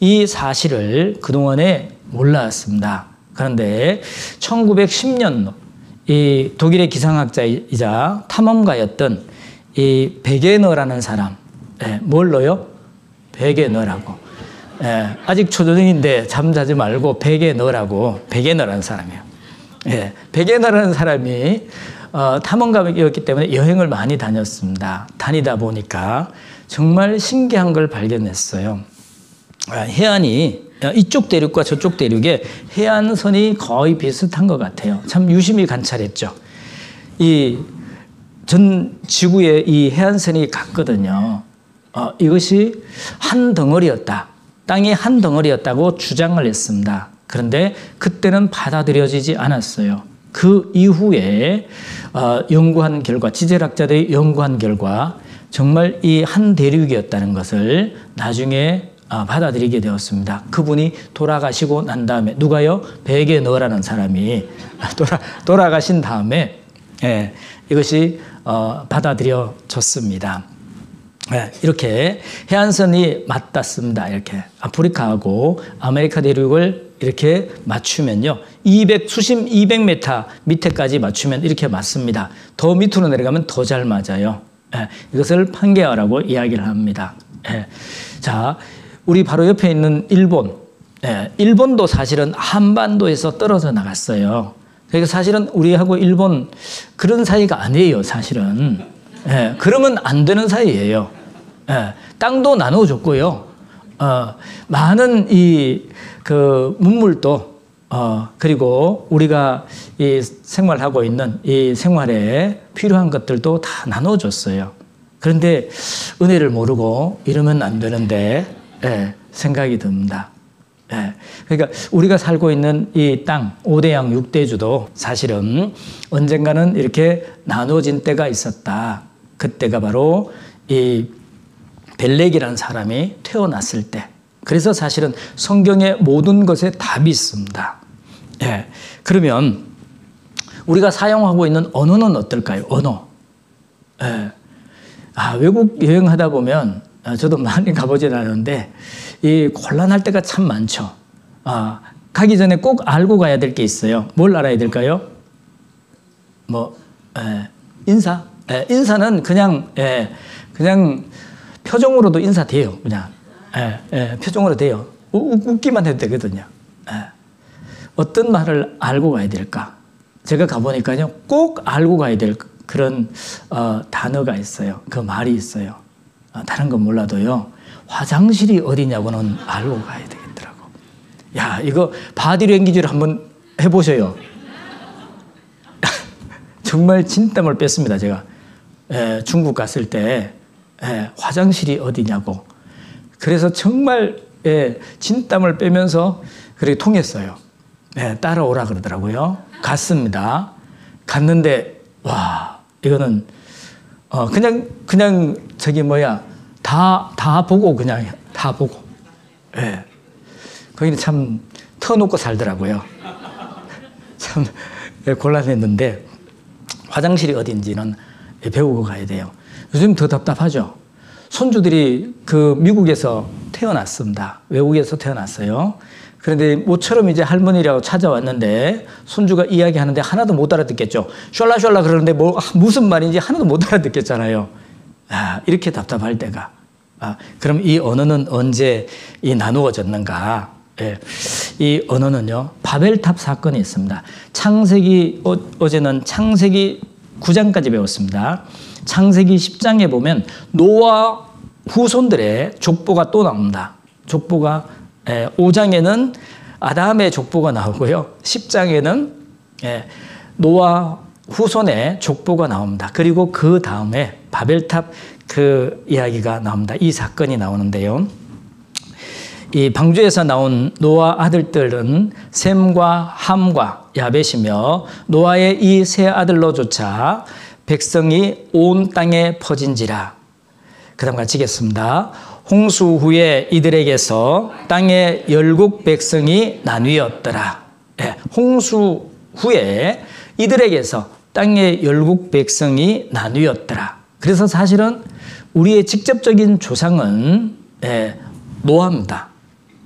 이 사실을 그동안에 몰랐습니다. 그런데 1910년도 이 독일의 기상학자이자 탐험가였던 이 베게너라는 사람, 뭘로요? 베게너라고. 아직 초등인데 잠자지 말고 베게너라는 사람이에요. 베게너라는 사람이 탐험가였기 때문에 여행을 많이 다녔습니다. 다니다 보니까 정말 신기한 걸 발견했어요. 해안이 이쪽 대륙과 저쪽 대륙의 해안선이 거의 비슷한 것 같아요. 참 유심히 관찰했죠. 이 전 지구의 이 해안선이 같거든요. 이것이 한 덩어리였다. 땅이 한 덩어리였다고 주장을 했습니다. 그런데 그때는 받아들여지지 않았어요. 그 이후에 연구한 결과, 지질학자들이 연구한 결과 정말 이 한 대륙이었다는 것을 나중에 받아들이게 되었습니다. 그분이 돌아가시고 난 다음에 누가요? 베게너라는 사람이 돌아가신 다음에 이것이 받아들여졌습니다. 이렇게 해안선이 맞닿습니다. 이렇게 아프리카하고 아메리카 대륙을 이렇게 맞추면요, 200m 밑에까지 맞추면 이렇게 맞습니다. 더 밑으로 내려가면 더 잘 맞아요. 이것을 판게아라고 이야기를 합니다. 자, 우리 바로 옆에 있는 일본. 일본도 사실은 한반도에서 떨어져 나갔어요. 그러니까 사실은 우리하고 일본 그런 사이가 아니에요, 사실은. 그러면 안 되는 사이예요. 땅도 나눠줬고요. 많은 그 문물도 그리고 우리가 이 생활하고 있는 이 생활에 필요한 것들도 다 나눠줬어요. 그런데 은혜를 모르고 이러면 안 되는데 생각이 듭니다. 그러니까 우리가 살고 있는 이 땅 5대양 6대주도 사실은 언젠가는 이렇게 나눠진 때가 있었다. 그때가 바로 이 벨렉이라는 사람이 태어났을 때. 그래서 사실은 성경의 모든 것에 답이 있습니다. 그러면 우리가 사용하고 있는 언어는 어떨까요? 언어. 외국 여행하다 보면 저도 많이 가보진 않았는데 이 곤란할 때가 참 많죠. 가기 전에 꼭 알고 가야 될 게 있어요. 뭘 알아야 될까요? 인사. 인사는 그냥 표정으로도 인사돼요. 그냥 표정으로 돼요. 웃기만 해도 되거든요. 어떤 말을 알고 가야 될까? 제가 가보니까요, 꼭 알고 가야 될 그런 단어가 있어요. 그 말이 있어요. 다른 건 몰라도요, 화장실이 어디냐고는 알고 가야 되겠더라고. 야, 이거 바디랭귀지를 한번 해보셔요. 정말 진땀을 뺐습니다, 제가. 중국 갔을 때 화장실이 어디냐고. 그래서 정말 진땀을 빼면서 그렇게 통했어요. 따라오라 그러더라고요. 갔습니다. 갔는데 와, 이거는 그냥 저기 다 보고 그냥 다 보고. 거기는 참 터놓고 살더라고요. 참 곤란했는데 화장실이 어딘지는 배우고 가야 돼요. 요즘 더 답답하죠. 손주들이 그 미국에서 태어났습니다. 외국에서 태어났어요. 그런데 모처럼 이제 할머니라고 찾아왔는데 손주가 이야기하는데 하나도 못 알아듣겠죠. 숄라숄라 그러는데 무슨 말인지 하나도 못 알아듣겠잖아요. 이렇게 답답할 때가. 그럼 이 언어는 언제 나누어졌는가? 이 언어는요, 바벨탑 사건이 있습니다. 어제는 창세기 9장까지 배웠습니다. 창세기 10장에 보면 노아 후손들의 족보가 또 나옵니다. 족보가 5장에는 아담의 족보가 나오고요. 10장에는 노아 후손의 족보가 나옵니다. 그리고 그 다음에 바벨탑 그 이야기가 나옵니다. 이 사건이 나오는데요. 이 방주에서 나온 노아 아들들은 셈과 함과 야벳이며 노아의 이 세 아들로조차 백성이 온 땅에 퍼진지라. 그 다음 같이 읽겠습니다. 홍수 후에 이들에게서 땅의 열국 백성이 나뉘었더라. 홍수 후에 이들에게서 땅의 열국 백성이 나뉘었더라. 그래서 사실은 우리의 직접적인 조상은 노아입니다.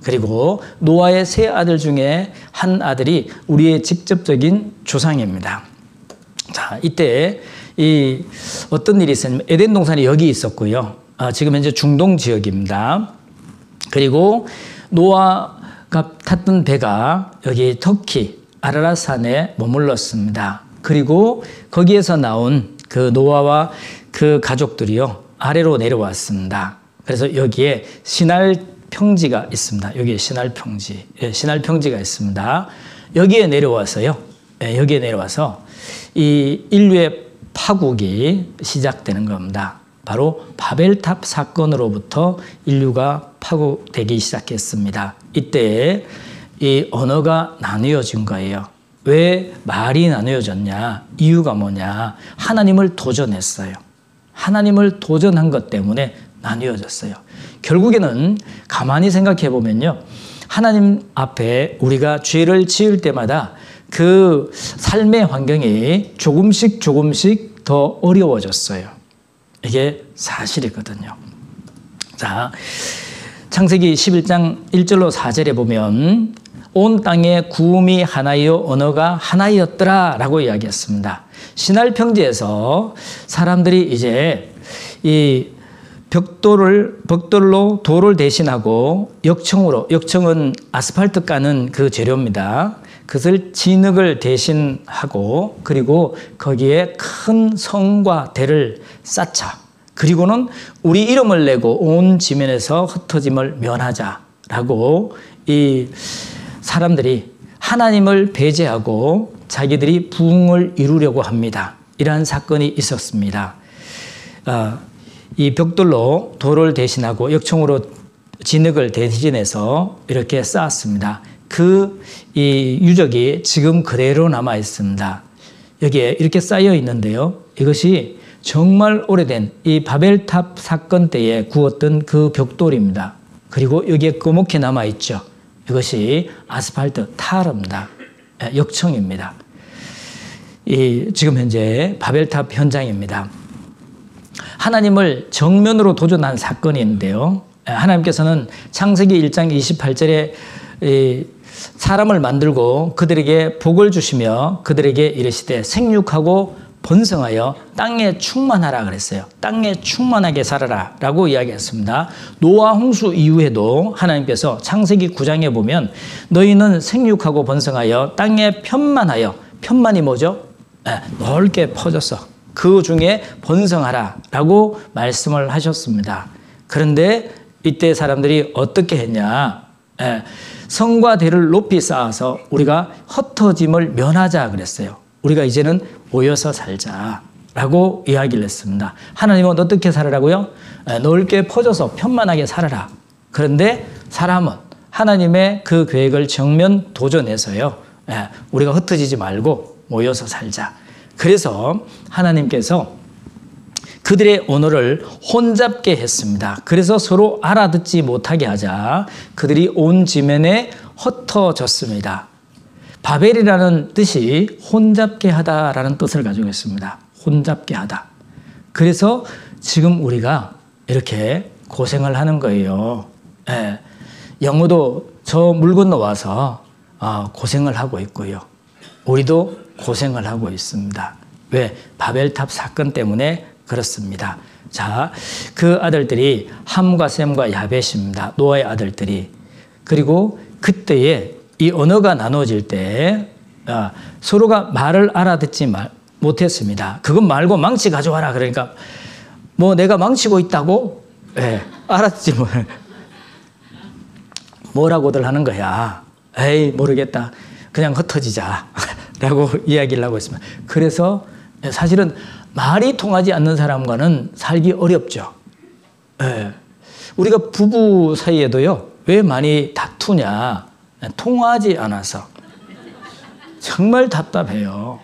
그리고 노아의 세 아들 중에 한 아들이 우리의 직접적인 조상입니다. 자, 이때 어떤 일이 있었냐면 에덴 동산이 여기 있었고요. 지금 현재 중동 지역입니다. 그리고 노아가 탔던 배가 여기 터키 아라랏산에 머물렀습니다. 그리고 거기에서 나온 그 노아와 그 가족들이요, 아래로 내려왔습니다. 그래서 여기에 시날 평지가 있습니다. 여기에 시날 평지가 있습니다. 여기에 내려와서요. 여기에 내려와서 이 인류의 파국이 시작되는 겁니다. 바로 바벨탑 사건으로부터 인류가 파국되기 시작했습니다. 이때 이 언어가 나뉘어진 거예요. 왜 말이 나뉘어졌냐? 이유가 뭐냐? 하나님을 도전했어요. 하나님을 도전한 것 때문에 나뉘어졌어요. 결국에는 가만히 생각해 보면요, 하나님 앞에 우리가 죄를 지을 때마다 그 삶의 환경이 조금씩 더 어려워졌어요. 이게 사실이거든요. 자, 창세기 11장 1절로 4절에 보면 온 땅에 구음이 하나이요 언어가 하나이었더라 라고 이야기했습니다. 신할 평지에서 사람들이 이제 이 벽돌로 돌을 대신하고 역청은 아스팔트 까는 그 재료입니다. 그것을 진흙을 대신하고 그리고 거기에 큰 성과 대를 쌓자. 그리고는 우리 이름을 내고 온 지면에서 흩어짐을 면하자라고 이 사람들이 하나님을 배제하고 자기들이 부흥을 이루려고 합니다. 이러한 사건이 있었습니다. 이 벽돌로 돌을 대신하고 역청으로 진흙을 대신해서 이렇게 쌓았습니다. 이 유적이 지금 그대로 남아 있습니다. 여기에 이렇게 쌓여 있는데요. 이것이 정말 오래된 이 바벨탑 사건 때에 구웠던 그 벽돌입니다. 그리고 여기에 꺼멓게 남아 있죠. 이것이 아스팔트 타르입니다. 역청입니다. 지금 현재 바벨탑 현장입니다. 하나님을 정면으로 도전한 사건이 있는데요. 하나님께서는 창세기 1장 28절에 사람을 만들고 그들에게 복을 주시며 그들에게 이르시되 생육하고 번성하여 땅에 충만하라 그랬어요. 땅에 충만하게 살아라 라고 이야기했습니다. 노아 홍수 이후에도 하나님께서 창세기 9장에 보면 너희는 생육하고 번성하여 땅에 편만하여, 편만이 뭐죠? 넓게 퍼져서 그 중에 번성하라 라고 말씀을 하셨습니다. 그런데 이때 사람들이 어떻게 했냐? 성과 대를 높이 쌓아서 우리가 흩어짐을 면하자 그랬어요. 우리가 이제는 모여서 살자라고 이야기를 했습니다. 하나님은 어떻게 살으라고요? 넓게 퍼져서 편만하게 살아라. 그런데 사람은 하나님의 그 계획을 정면 도전해서요. 우리가 흩어지지 말고 모여서 살자. 그래서 하나님께서 그들의 언어를 혼잡게 했습니다. 그래서 서로 알아듣지 못하게 하자 그들이 온 지면에 흩어졌습니다. 바벨이라는 뜻이 혼잡게 하다라는 뜻을 가지고 있습니다. 혼잡게 하다. 그래서 지금 우리가 이렇게 고생을 하는 거예요. 영어도 저 물 건너와서 고생을 하고 있고요. 우리도 고생을 하고 있습니다. 왜? 바벨탑 사건 때문에 그렇습니다. 자, 그 아들들이 함과 셈과 야벳입니다. 노아의 아들들이. 그리고 그때에 이 언어가 나눠질 때 서로가 말을 알아듣지 못했습니다. 그것 말고 망치 가져와라. 그러니까 뭐 내가 망치고 있다고? 알아듣지 뭐라고들 하는 거야. 에이 모르겠다. 그냥 흩어지자 라고 이야기를 하고 있습니다. 그래서 사실은 말이 통하지 않는 사람과는 살기 어렵죠. 우리가 부부 사이에도요. 왜 많이 다투냐. 통하지 않아서. 정말 답답해요.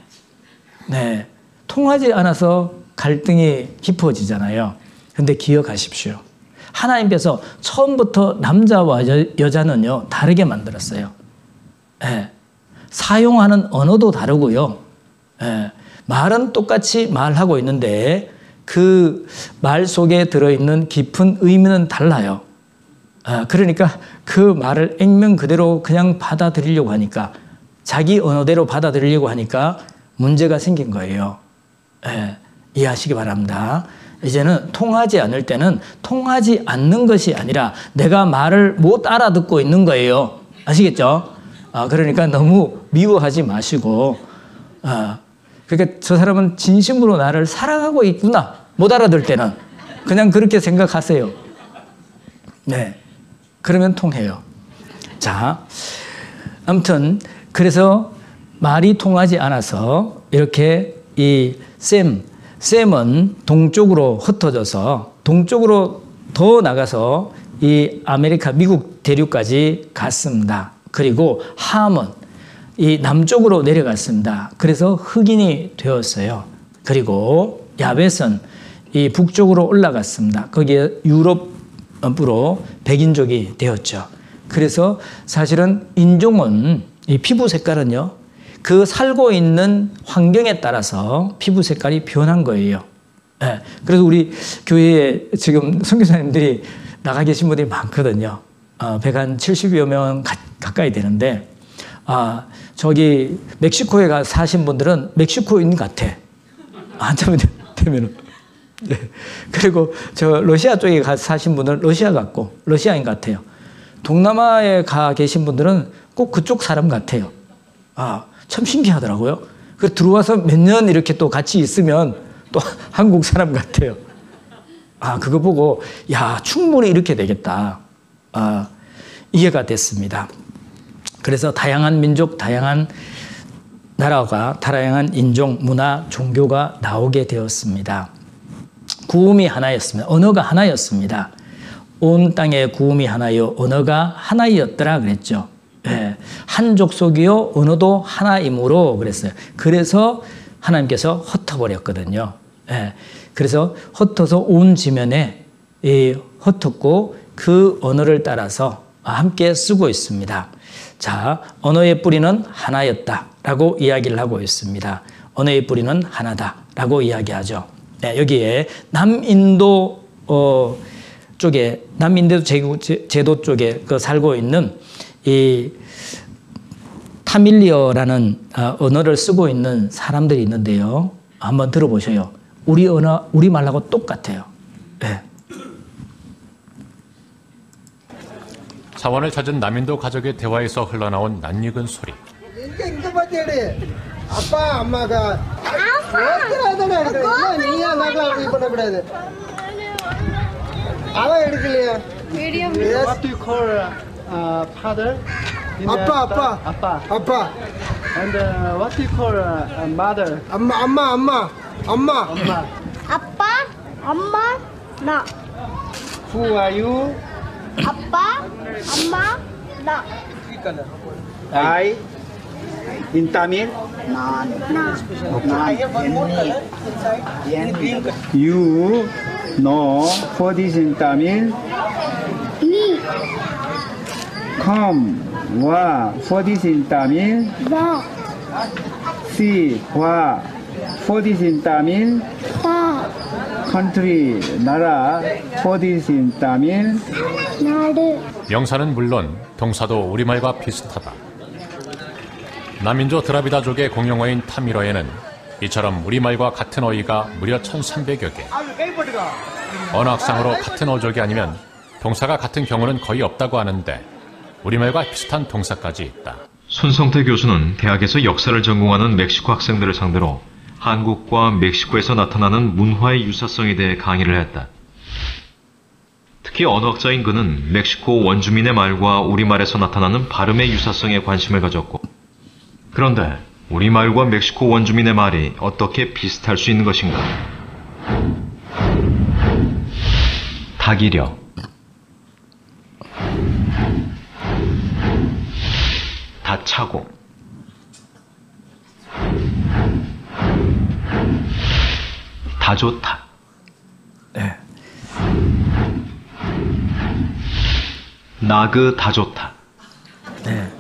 네, 통하지 않아서 갈등이 깊어지잖아요. 근데 기억하십시오. 하나님께서 처음부터 남자와 여자는요. 다르게 만들었어요. 사용하는 언어도 다르고요. 말은 똑같이 말하고 있는데 그 말 속에 들어있는 깊은 의미는 달라요. 그러니까 그 말을 액면 그대로 그냥 받아들이려고 하니까 자기 언어대로 받아들이려고 하니까 문제가 생긴 거예요. 이해하시기 바랍니다. 이제는 통하지 않을 때는 통하지 않는 것이 아니라 내가 말을 못 알아듣고 있는 거예요. 아시겠죠? 그러니까 너무 미워하지 마시고 그러니까 저 사람은 진심으로 나를 사랑하고 있구나. 못 알아들 때는 그냥 그렇게 생각하세요. 네, 그러면 통해요. 자, 아무튼 그래서 말이 통하지 않아서 이렇게 이 셈은 동쪽으로 흩어져서 동쪽으로 더 나가서 이 아메리카 미국 대륙까지 갔습니다. 그리고 함은 이 남쪽으로 내려갔습니다. 그래서 흑인이 되었어요. 그리고 야벳은 이 북쪽으로 올라갔습니다. 거기에 유럽으로 백인족이 되었죠. 그래서 사실은 인종은 이 피부 색깔은요 그 살고 있는 환경에 따라서 피부 색깔이 변한 거예요. 예. 그래서 우리 교회에 지금 선교사님들이 나가 계신 분들이 많거든요. 170여 명 가까이 되는데, 저기 멕시코에 가 사신 분들은 멕시코인 같아. 한참 되면은. 네. 그리고 저 러시아 쪽에 가 사신 분들은 러시아 같고, 러시아인 같아요. 동남아에 가 계신 분들은 꼭 그쪽 사람 같아요. 참 신기하더라고요. 그 들어와서 몇 년 이렇게 또 같이 있으면 또 한국 사람 같아요. 그거 보고, 야, 충분히 이렇게 되겠다. 이해가 됐습니다. 그래서 다양한 민족, 다양한 나라가, 다양한 인종, 문화, 종교가 나오게 되었습니다. 구음이 하나였습니다. 언어가 하나였습니다. 온 땅의 구음이 하나요, 언어가 하나였더라 그랬죠. 예. 한 족속이요, 언어도 하나이므로 그랬어요. 그래서 하나님께서 흩어버렸거든요. 예. 그래서 흩어서 온 지면에 흩었고 그 언어를 따라서 함께 쓰고 있습니다. 자, 언어의 뿌리는 하나였다라고 이야기를 하고 있습니다. 언어의 뿌리는 하나다라고 이야기하죠. 네, 여기에 남인도 쪽에, 남인도 제도 쪽에 살고 있는 이 타밀리어라는 언어를 쓰고 있는 사람들이 있는데요. 한번 들어보셔요. 우리 언어, 우리 말하고 똑같아요. 네. 사원을 찾은 남인도 가족의 대화에서 흘러나온 낯익은 소리. அப்பா அம்மாக்கா ஒருத்தராதானே எடுக்கிறேன் நீ ஏன் நாக்கெல்லாம் அப்படி பண்ணக்கூடாது அவன் எடுக்கலையா What do you call father? அப்பா அப்பா Appa. அப்பா And what do you call mother? அம்மா அம்மா அம்மா அம்மா Amma. Appa, Amma, Na. Who are you? Appa, Amma, Na. I. In Tamil? Na. You know what is in Tamil? Ni. Come. What is in Tamil? Va. See. What is in Tamil? Ta. Country. 나라. What is in Tamil? Nadu. 명사는 물론 동사도 우리말과 비슷하다. 남인조 드라비다족의 공용어인 타밀어에는 이처럼 우리말과 같은 어휘가 무려 1,300여 개. 언어학상으로 같은 어족이 아니면 동사가 같은 경우는 거의 없다고 하는데 우리말과 비슷한 동사까지 있다. 손성태 교수는 대학에서 역사를 전공하는 멕시코 학생들을 상대로 한국과 멕시코에서 나타나는 문화의 유사성에 대해 강의를 했다. 특히 언어학자인 그는 멕시코 원주민의 말과 우리말에서 나타나는 발음의 유사성에 관심을 가졌고, 그런데 우리말과 멕시코 원주민의 말이 어떻게 비슷할 수 있는 것인가? 닭이려, 다차고, 다 좋다. 네. 나그 다 좋다. 네.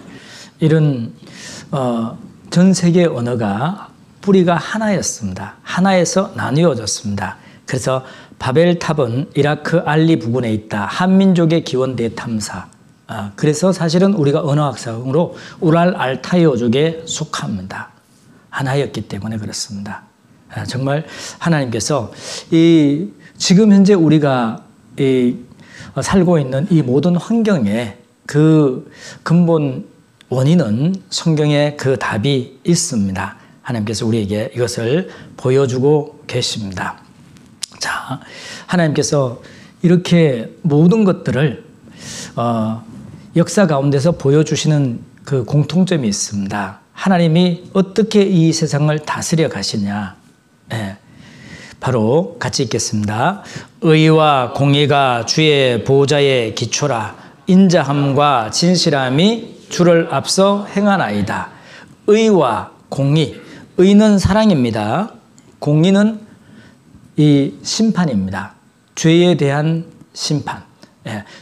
이런 전 세계 언어가 뿌리가 하나였습니다. 하나에서 나뉘어졌습니다. 그래서 바벨탑은 이라크 알리 부근에 있다. 한민족의 기원대 탐사. 그래서 사실은 우리가 언어학상으로 우랄 알타이어족에 속합니다. 하나였기 때문에 그렇습니다. 정말 하나님께서 지금 현재 우리가 살고 있는 이 모든 환경에 그 근본 원인은 성경에 그 답이 있습니다. 하나님께서 우리에게 이것을 보여주고 계십니다. 자, 하나님께서 이렇게 모든 것들을 역사 가운데서 보여주시는 그 공통점이 있습니다. 하나님이 어떻게 이 세상을 다스려 가시냐. 네, 바로 같이 읽겠습니다. 의와 공의가 주의 보호자의 기초라. 인자함과 진실함이 주를 앞서 행하나이다. 의와 공의. 의는 사랑입니다. 공의는 이 심판입니다. 죄에 대한 심판.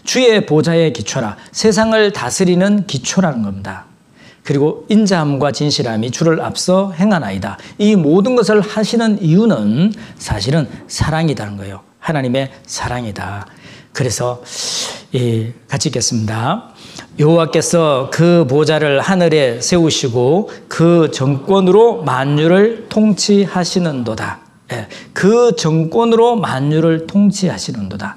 주의 보좌의 기초라. 세상을 다스리는 기초라는 겁니다. 그리고 인자함과 진실함이 주를 앞서 행하나이다. 이 모든 것을 하시는 이유는 사실은 사랑이라는 거예요. 하나님의 사랑이다. 그래서 같이 읽겠습니다. 여호와께서 그 보좌를 하늘에 세우시고 그 정권으로 만유를 통치하시는도다. 그 정권으로 만유를 통치하시는도다.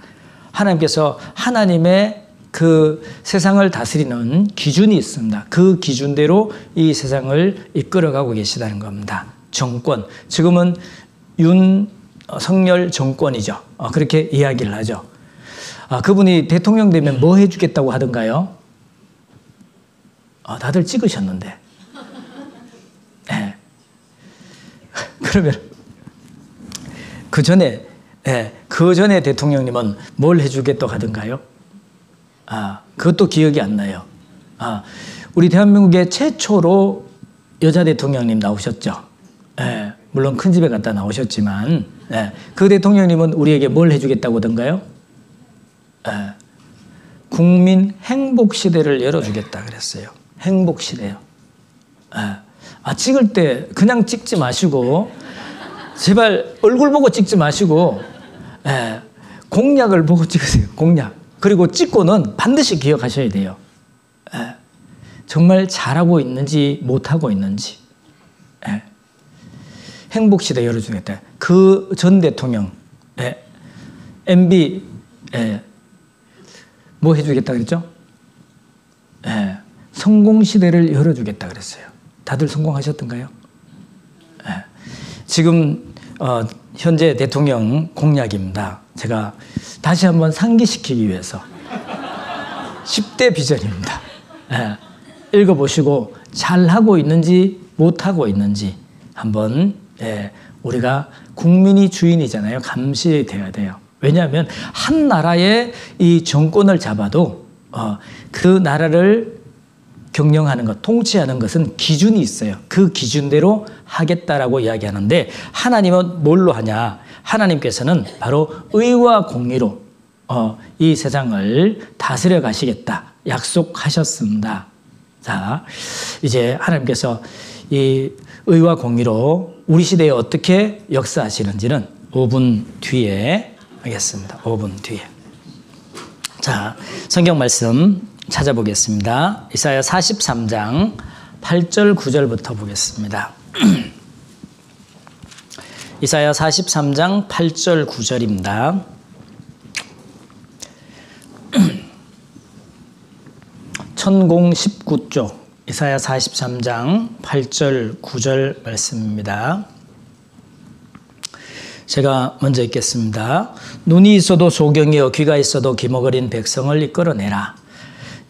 하나님께서 하나님의 그 세상을 다스리는 기준이 있습니다. 그 기준대로 이 세상을 이끌어가고 계시다는 겁니다. 정권. 지금은 윤석열 정권이죠. 그렇게 이야기를 하죠. 그분이 대통령 되면 뭐 해주겠다고 하던가요? 다들 찍으셨는데. 네. 그러면 그 전에 대통령님은 뭘 해주겠다고 하던가요? 그것도 기억이 안 나요. 우리 대한민국의 최초로 여자 대통령님 나오셨죠. 물론 큰 집에 갔다 나오셨지만, 그 대통령님은 우리에게 뭘 해주겠다고 하던가요? 국민 행복시대를 열어주겠다 그랬어요. 행복시대요. 찍을 때 그냥 찍지 마시고, 제발 얼굴 보고 찍지 마시고, 공약을 보고 찍으세요. 공약. 그리고 찍고는 반드시 기억하셔야 돼요. 정말 잘하고 있는지 못하고 있는지. 행복시대 열어주겠다. 그 전 대통령 MB 뭐 해주겠다 그랬죠? 성공시대를 열어주겠다 그랬어요. 다들 성공하셨던가요? 지금 현재 대통령 공약입니다. 제가 다시 한번 상기시키기 위해서 10대 비전입니다. 읽어보시고 잘하고 있는지 못하고 있는지 한번 우리가 국민이 주인이잖아요. 감시돼야 돼요. 왜냐하면 한 나라의 이 정권을 잡아도 그 나라를 경영하는 것, 통치하는 것은 기준이 있어요. 그 기준대로 하겠다라고 이야기하는데 하나님은 뭘로 하냐? 하나님께서는 바로 의와 공의로 이 세상을 다스려 가시겠다 약속하셨습니다. 자, 이제 하나님께서 이 의와 공의로 우리 시대에 어떻게 역사하시는지는 5분 뒤에 하겠습니다. 5분 뒤에. 자, 성경 말씀 찾아보겠습니다. 이사야 43장 8절 9절부터 보겠습니다. 이사야 43장 8절 9절입니다. 천공 19조 이사야 43장 8절 9절 말씀입니다. 제가 먼저 읽겠습니다. 눈이 있어도 소경이요 귀가 있어도 기먹어린 백성을 이끌어내라.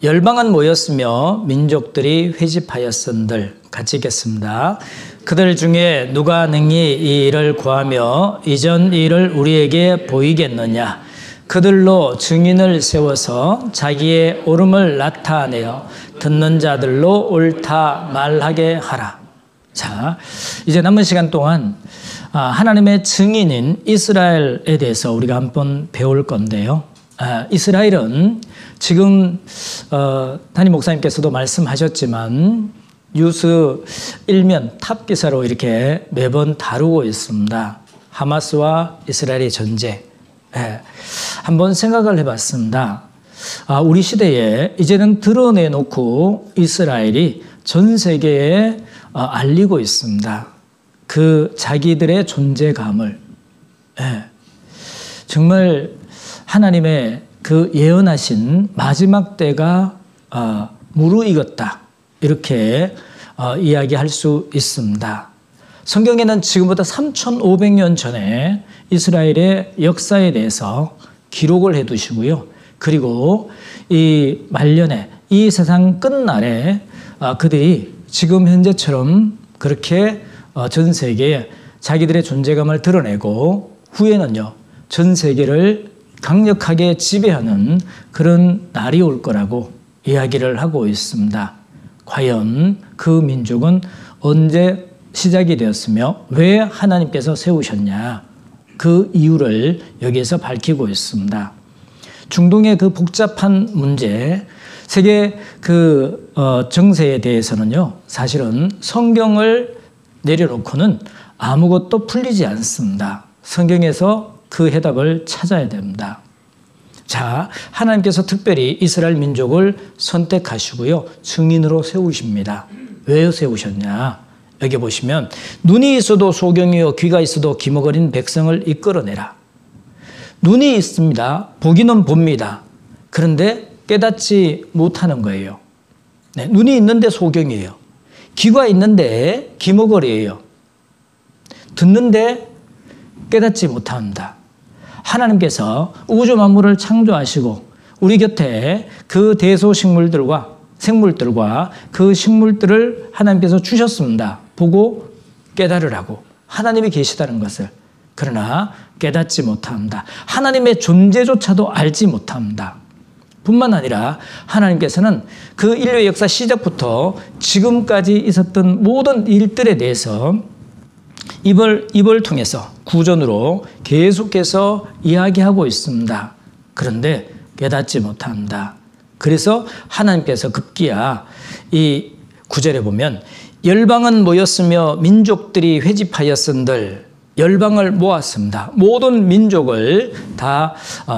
열방은 모였으며 민족들이 회집하였은들. 같이 읽겠습니다. 그들 중에 누가 능히 이 일을 구하며 이전 일을 우리에게 보이겠느냐. 그들로 증인을 세워서 자기의 옳음을 나타내어 듣는 자들로 옳다 말하게 하라. 자, 이제 남은 시간 동안 하나님의 증인인 이스라엘에 대해서 우리가 한번 배울 건데요. 이스라엘은 지금 담임 목사님께서도 말씀하셨지만 뉴스 일면 탑 기사로 이렇게 매번 다루고 있습니다. 하마스와 이스라엘의 전쟁. 한번 생각을 해봤습니다. 우리 시대에 이제는 드러내놓고 이스라엘이 전 세계에 알리고 있습니다. 그 자기들의 존재감을. 정말 하나님의 그 예언하신 마지막 때가 무르익었다. 이렇게 이야기할 수 있습니다. 성경에는 지금부터 3,500년 전에 이스라엘의 역사에 대해서 기록을 해두시고요. 그리고 이 말년에 이 세상 끝날에 그들이 지금 현재처럼 그렇게 전 세계에 자기들의 존재감을 드러내고 후에는요 전 세계를 강력하게 지배하는 그런 날이 올 거라고 이야기를 하고 있습니다. 과연 그 민족은 언제 시작이 되었으며 왜 하나님께서 세우셨냐? 그 이유를 여기에서 밝히고 있습니다. 중동의 그 복잡한 문제, 세계 정세에 대해서는요, 사실은 성경을 내려놓고는 아무것도 풀리지 않습니다. 성경에서 그 해답을 찾아야 됩니다. 자, 하나님께서 특별히 이스라엘 민족을 선택하시고요, 증인으로 세우십니다. 왜 세우셨냐? 여기 보시면 눈이 있어도 소경이요 귀가 있어도 기머거린 백성을 이끌어내라. 눈이 있습니다. 보기는 봅니다. 그런데 깨닫지 못하는 거예요. 네, 눈이 있는데 소경이에요. 귀가 있는데 기머거리예요. 듣는데 깨닫지 못합니다. 하나님께서 우주 만물을 창조하시고 우리 곁에 그 대소식물들과 생물들과 그 식물들을 하나님께서 주셨습니다. 보고 깨달으라고. 하나님이 계시다는 것을. 그러나 깨닫지 못합니다. 하나님의 존재조차도 알지 못합니다. 뿐만 아니라 하나님께서는 그 인류의 역사 시작부터 지금까지 있었던 모든 일들에 대해서 입을 통해서 구전으로 계속해서 이야기하고 있습니다. 그런데 깨닫지 못합니다. 그래서 하나님께서 급기야 이 9절에 보면 열방은 모였으며 민족들이 회집하였은들, 열방을 모았습니다. 모든 민족을 다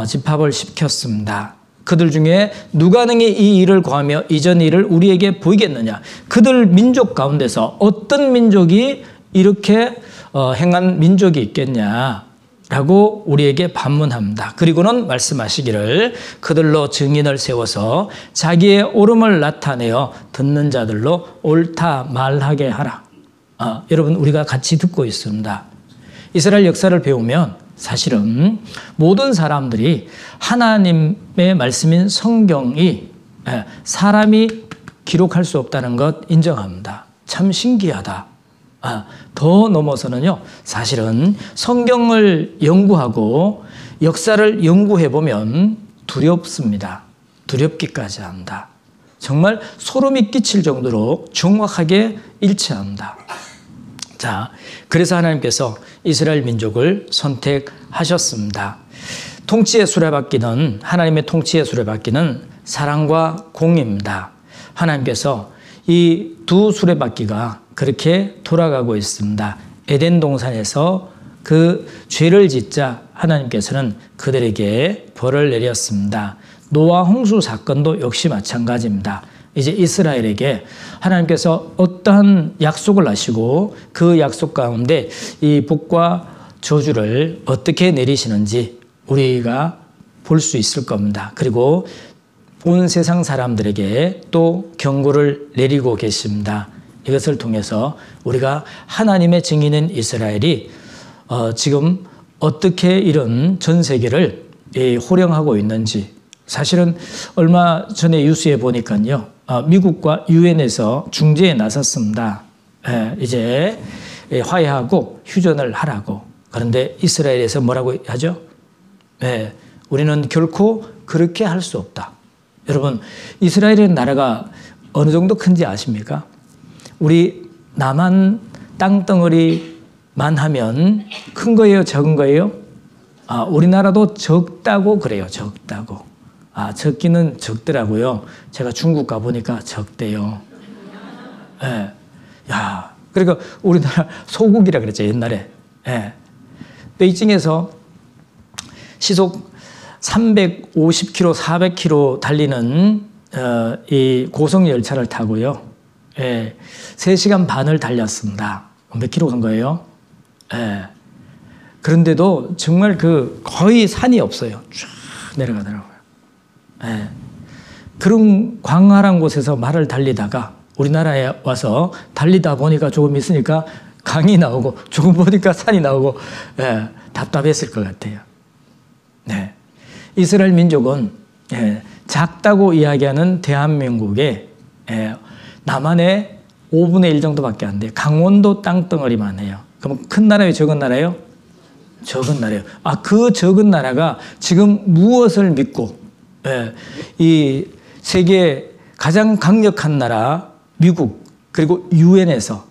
집합을 시켰습니다. 그들 중에 누가 능히 이 일을 고하며 이전 일을 우리에게 보이겠느냐. 그들 민족 가운데서 어떤 민족이 이렇게 행한 민족이 있겠냐라고 우리에게 반문합니다. 그리고는 말씀하시기를 그들로 증인을 세워서 자기의 옳음을 나타내어 듣는 자들로 옳다 말하게 하라. 여러분, 우리가 같이 듣고 있습니다. 이스라엘 역사를 배우면 사실은 모든 사람들이 하나님의 말씀인 성경이 사람이 기록할 수 없다는 것 인정합니다. 참 신기하다. 더 넘어서는요, 사실은 성경을 연구하고 역사를 연구해 보면 두렵습니다. 두렵기까지 합니다. 정말 소름이 끼칠 정도로 정확하게 일치합니다. 자, 그래서 하나님께서 이스라엘 민족을 선택하셨습니다. 통치의 수레바퀴는, 하나님의 통치의 수레바퀴는 사랑과 공입니다. 하나님께서 이 두 수레바퀴가 그렇게 돌아가고 있습니다. 에덴 동산에서 그 죄를 짓자 하나님께서는 그들에게 벌을 내렸습니다. 노아 홍수 사건도 역시 마찬가지입니다. 이제 이스라엘에게 하나님께서 어떠한 약속을 하시고 그 약속 가운데 이 복과 저주를 어떻게 내리시는지 우리가 볼 수 있을 겁니다. 그리고 온 세상 사람들에게 또 경고를 내리고 계십니다. 이것을 통해서 우리가 하나님의 증인인 이스라엘이 지금 어떻게 이런 전 세계를 호령하고 있는지, 사실은 얼마 전에 뉴스에 보니까요, 미국과 유엔에서 중재에 나섰습니다. 이제 화해하고 휴전을 하라고. 그런데 이스라엘에서 뭐라고 하죠? 우리는 결코 그렇게 할 수 없다. 여러분, 이스라엘의 나라가 어느 정도 큰지 아십니까? 우리 남한 땅덩어리만 하면 큰 거예요, 적은 거예요? 우리나라도 적다고 그래요. 적다고. 적기는 적더라고요. 제가 중국 가보니까 적대요. 그러니까 우리나라 소국이라 그랬죠, 옛날에. 베이징에서 시속 350km, 400km 달리는 이 고속 열차를 타고요. 3시간 반을 달렸습니다. 몇 킬로 간 거예요? 그런데도 정말 거의 산이 없어요. 쫙 내려가더라고요. 그런 광활한 곳에서 말을 달리다가 우리나라에 와서 달리다 보니까 조금 있으니까 강이 나오고 조금 보니까 산이 나오고 답답했을 것 같아요. 이스라엘 민족은 작다고 이야기하는 대한민국에 남한의 5분의 1 정도밖에 안 돼요. 강원도 땅덩어리만 해요. 그럼 큰 나라예요? 적은 나라예요? 적은 나라예요. 그 적은 나라가 지금 무엇을 믿고 이 세계 가장 강력한 나라 미국 그리고 유엔에서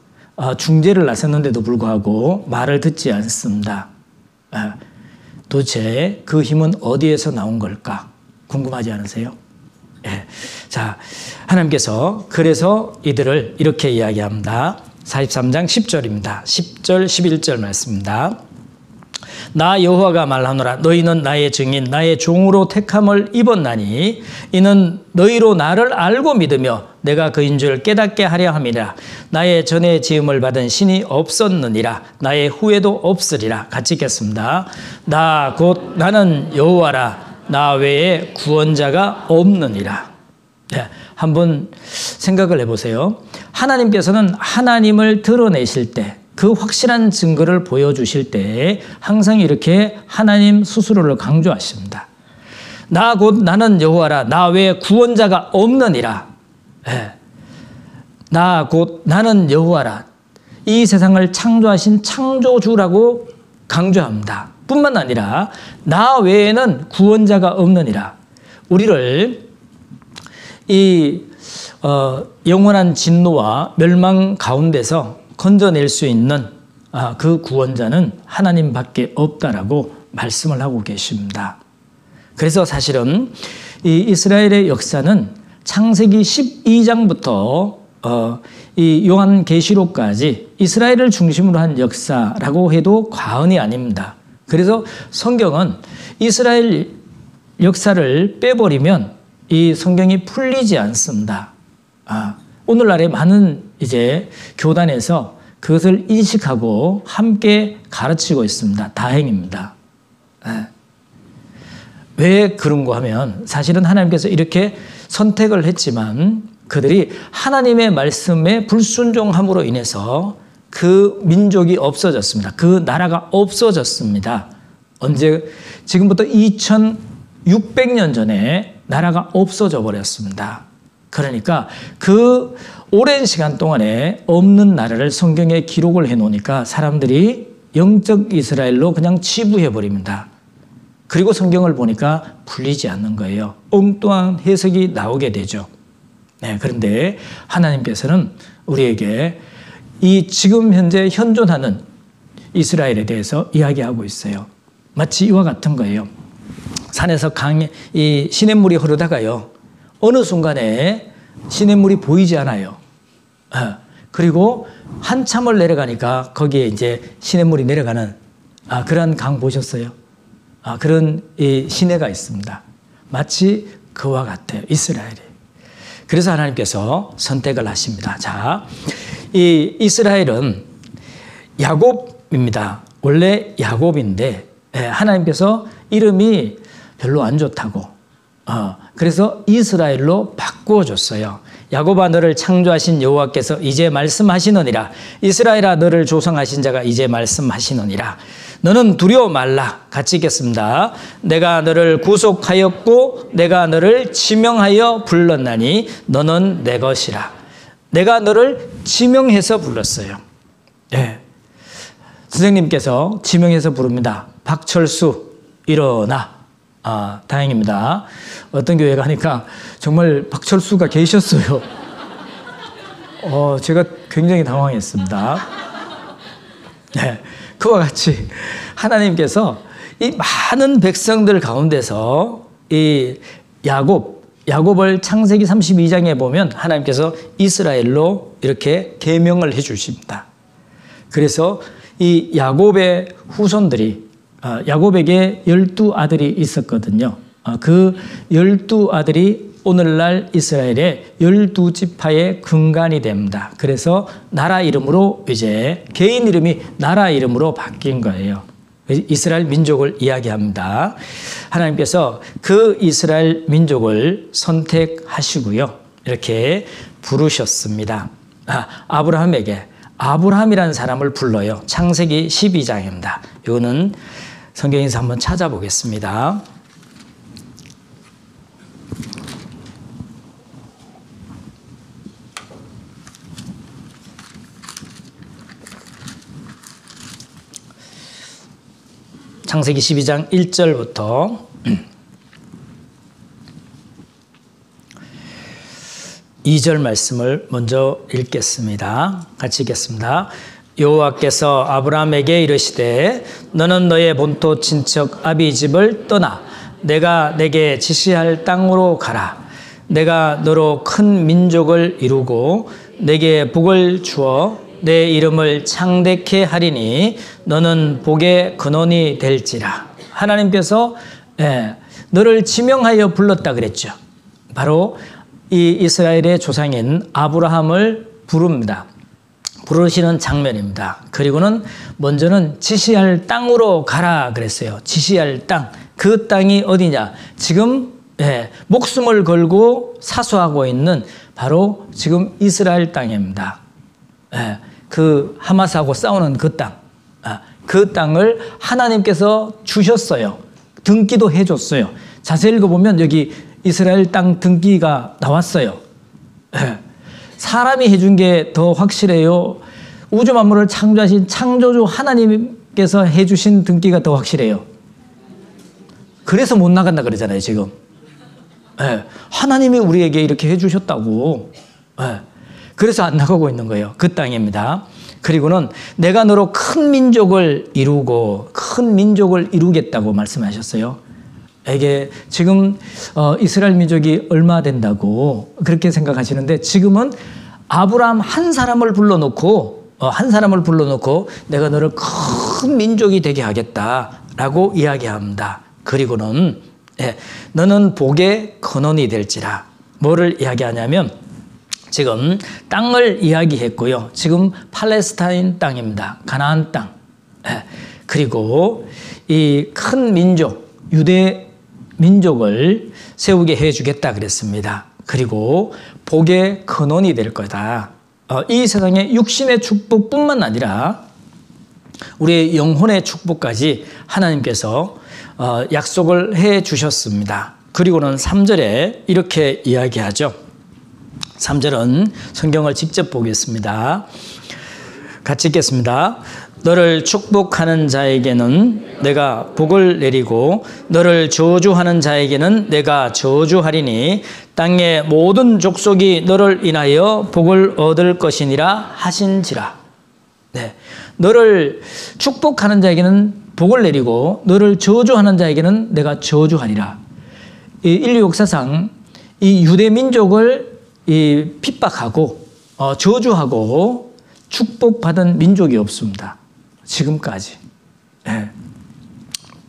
중재를 나섰는데도 불구하고 말을 듣지 않습니다. 도대체 그 힘은 어디에서 나온 걸까? 궁금하지 않으세요? 예. 자, 하나님께서 그래서 이들을 이렇게 이야기합니다. 43장 10절입니다. 10절, 11절 말씀입니다. 나 여호와가 말하노라. 너희는 나의 증인, 나의 종으로 택함을 입었나니 이는 너희로 나를 알고 믿으며 내가 그인 줄 깨닫게 하려 함이라. 나의 전에 지음을 받은 신이 없었느니라. 나의 후에도 없으리라. 같이 읽겠습니다. 나 곧 나는 여호와라. 나 외에 구원자가 없느니라. 네, 한번 생각을 해보세요. 하나님께서는 하나님을 드러내실 때, 그 확실한 증거를 보여주실 때 항상 이렇게 하나님 스스로를 강조하십니다. 나 곧 나는 여호와라. 나 외에 구원자가 없느니라. 네. 나 곧 나는 여호와라. 이 세상을 창조하신 창조주라고 강조합니다. 뿐만 아니라 나 외에는 구원자가 없느니라. 우리를 이 영원한 진노와 멸망 가운데서 건져낼 수 있는 그 구원자는 하나님밖에 없다라고 말씀을 하고 계십니다. 그래서 사실은 이 이스라엘의 역사는 창세기 12장부터 이 요한계시록까지 이스라엘을 중심으로 한 역사라고 해도 과언이 아닙니다. 그래서 성경은 이스라엘 역사를 빼버리면 이 성경이 풀리지 않습니다. 오늘날의 많은 이제 교단에서 그것을 인식하고 함께 가르치고 있습니다. 다행입니다. 왜 그런가 하면 사실은 하나님께서 이렇게 선택을 했지만 그들이 하나님의 말씀에 불순종함으로 인해서 그 민족이 없어졌습니다. 그 나라가 없어졌습니다. 언제? 지금부터 2600년 전에 나라가 없어져 버렸습니다. 그러니까 그 오랜 시간 동안에 없는 나라를 성경에 기록을 해놓으니까 사람들이 영적 이스라엘로 그냥 치부해 버립니다. 그리고 성경을 보니까 풀리지 않는 거예요. 엉뚱한 해석이 나오게 되죠. 네, 그런데 하나님께서는 우리에게 이 지금 현재 현존하는 이스라엘에 대해서 이야기하고 있어요. 마치 이와 같은 거예요. 산에서 이 시냇물이 흐르다가요. 어느 순간에 시냇물이 보이지 않아요. 그리고 한참을 내려가니까 거기에 이제 시냇물이 내려가는 그런 강 보셨어요? 그런 이 시내가 있습니다. 마치 그와 같아요. 이스라엘이. 그래서 하나님께서 선택을 하십니다. 자, 이 이스라엘은 야곱입니다. 원래 야곱인데 하나님께서 이름이 별로 안 좋다고 그래서 이스라엘로 바꾸어줬어요. 야곱아 너를 창조하신 여호와께서 이제 말씀하시느니라. 이스라엘아 너를 조성하신 자가 이제 말씀하시느니라. 너는 두려워 말라. 같이 읽겠습니다. 내가 너를 구속하였고 내가 너를 지명하여 불렀나니 너는 내 것이라. 내가 너를 지명해서 불렀어요. 네. 선생님께서 지명해서 부릅니다. 박철수 일어나. 다행입니다. 어떤 교회 가니까 정말 박철수가 계셨어요. 제가 굉장히 당황했습니다. 네, 그와 같이 하나님께서 이 많은 백성들 가운데서 이 야곱을 창세기 32장에 보면 하나님께서 이스라엘로 이렇게 계명을 해 주십니다. 그래서 이 야곱의 후손들이 야곱에게 12아들이 있었거든요. 그 12아들이 오늘날 이스라엘의 12지파의 근간이 됩니다. 그래서 나라 이름으로 이제 개인 이름이 나라 이름으로 바뀐 거예요. 이스라엘 민족을 이야기합니다. 하나님께서 그 이스라엘 민족을 선택하시고요. 이렇게 부르셨습니다. 아브라함에게 아브라함이라는 사람을 불러요. 창세기 12장입니다. 이거는 성경에서 한번 찾아보겠습니다. 창세기 12장 1절부터 2절 말씀을 먼저 읽겠습니다. 같이 읽겠습니다. 여호와께서 아브라함에게 이르시되 너는 너의 본토 친척 아비 집을 떠나 내가 내게 지시할 땅으로 가라. 내가 너로 큰 민족을 이루고 내게 복을 주어 내 이름을 창대케 하리니 너는 복의 근원이 될지라. 하나님께서 너를 지명하여 불렀다 그랬죠. 바로 이 이스라엘의 조상인 아브라함을 부릅니다. 부르시는 장면입니다. 그리고는 먼저는 지시할 땅으로 가라 그랬어요. 지시할 땅. 그 땅이 어디냐? 지금 목숨을 걸고 사수하고 있는 바로 지금 이스라엘 땅입니다. 그 하마스하고 싸우는 그 땅. 그 땅을 하나님께서 주셨어요. 등기도 해줬어요. 자세히 읽어보면 여기 이스라엘 땅 등기가 나왔어요. 사람이 해준 게 더 확실해요? 우주 만물을 창조하신 창조주 하나님께서 해주신 등기가 더 확실해요? 그래서 못 나간다 그러잖아요, 지금. 하나님이 우리에게 이렇게 해주셨다고. 그래서 안 나가고 있는 거예요. 그 땅입니다. 그리고는 내가 너로 큰 민족을 이루고 큰 민족을 이루겠다고 말씀하셨어요. 이게 지금 이스라엘 민족이 얼마 된다고 그렇게 생각하시는데 지금은 아브라함 한 사람을 불러놓고 내가 너를 큰 민족이 되게 하겠다라고 이야기합니다. 그리고는 너는 복의 근원이 될지라. 뭐를 이야기하냐면 지금 땅을 이야기했고요. 지금 팔레스타인 땅입니다. 가나안 땅. 그리고 이 큰 민족, 유대 민족을 세우게 해주겠다 그랬습니다. 그리고 복의 근원이 될 거다. 이 세상의 육신의 축복뿐만 아니라 우리의 영혼의 축복까지 하나님께서 약속을 해 주셨습니다. 그리고는 3절에 이렇게 이야기하죠. 3절은 성경을 직접 보겠습니다. 같이 읽겠습니다. 너를 축복하는 자에게는 내가 복을 내리고 너를 저주하는 자에게는 내가 저주하리니 땅의 모든 족속이 너를 인하여 복을 얻을 것이니라 하신지라. 너를 축복하는 자에게는 복을 내리고 너를 저주하는 자에게는 내가 저주하리라. 이 인류 역사상 이 유대 민족을 핍박하고 저주하고 축복받은 민족이 없습니다. 지금까지.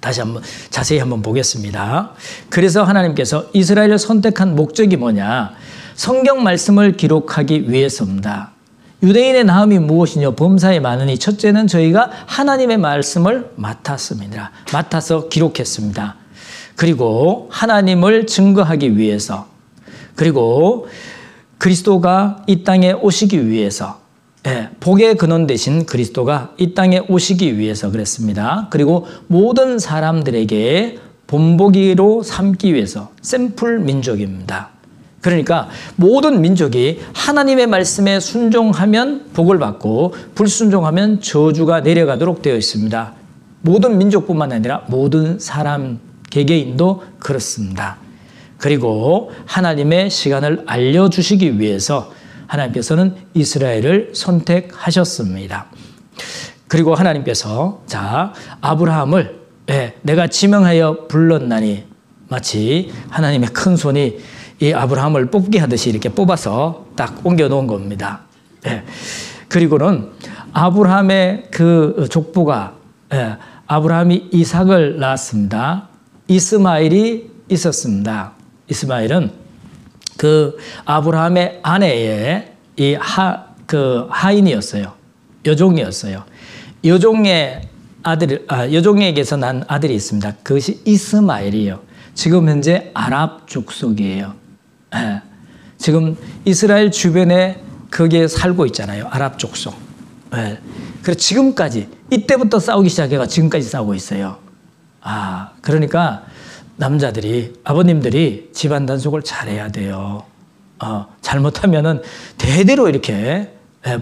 다시 한번 자세히 한번 보겠습니다. 그래서 하나님께서 이스라엘을 선택한 목적이 뭐냐? 성경 말씀을 기록하기 위해서입니다. 유대인의 나음이 무엇이냐? 범사에 많으니 첫째는 저희가 하나님의 말씀을 맡았습니다. 맡아서 기록했습니다. 그리고 하나님을 증거하기 위해서, 그리고 그리스도가 이 땅에 오시기 위해서, 복의 근원 되신 그리스도가 이 땅에 오시기 위해서 그랬습니다. 그리고 모든 사람들에게 본보기로 삼기 위해서 샘플 민족입니다. 그러니까 모든 민족이 하나님의 말씀에 순종하면 복을 받고 불순종하면 저주가 내려가도록 되어 있습니다. 모든 민족뿐만 아니라 모든 사람, 개개인도 그렇습니다. 그리고 하나님의 시간을 알려주시기 위해서 하나님께서는 이스라엘을 선택하셨습니다. 그리고 하나님께서 아브라함을 내가 지명하여 불렀나니, 마치 하나님의 큰 손이 이 아브라함을 뽑기 하듯이 이렇게 뽑아서 딱 옮겨 놓은 겁니다. 그리고는 아브라함의 그 족보가, 아브라함이 이삭을 낳았습니다. 이스마엘이 있었습니다. 이스마엘은 그 아브라함의 아내의 하인이었어요. 여종이었어요. 여종에게서 난 아들이 있습니다. 그것이 이스마엘이에요. 지금 현재 아랍 족속이에요. 지금 이스라엘 주변에 거기에 살고 있잖아요. 아랍 족속. 그래서 지금까지, 이때부터 싸우기 시작해가 지금까지 싸우고 있어요. 그러니까 남자들이, 아버님들이 집안 단속을 잘해야 돼요. 잘못하면은 대대로 이렇게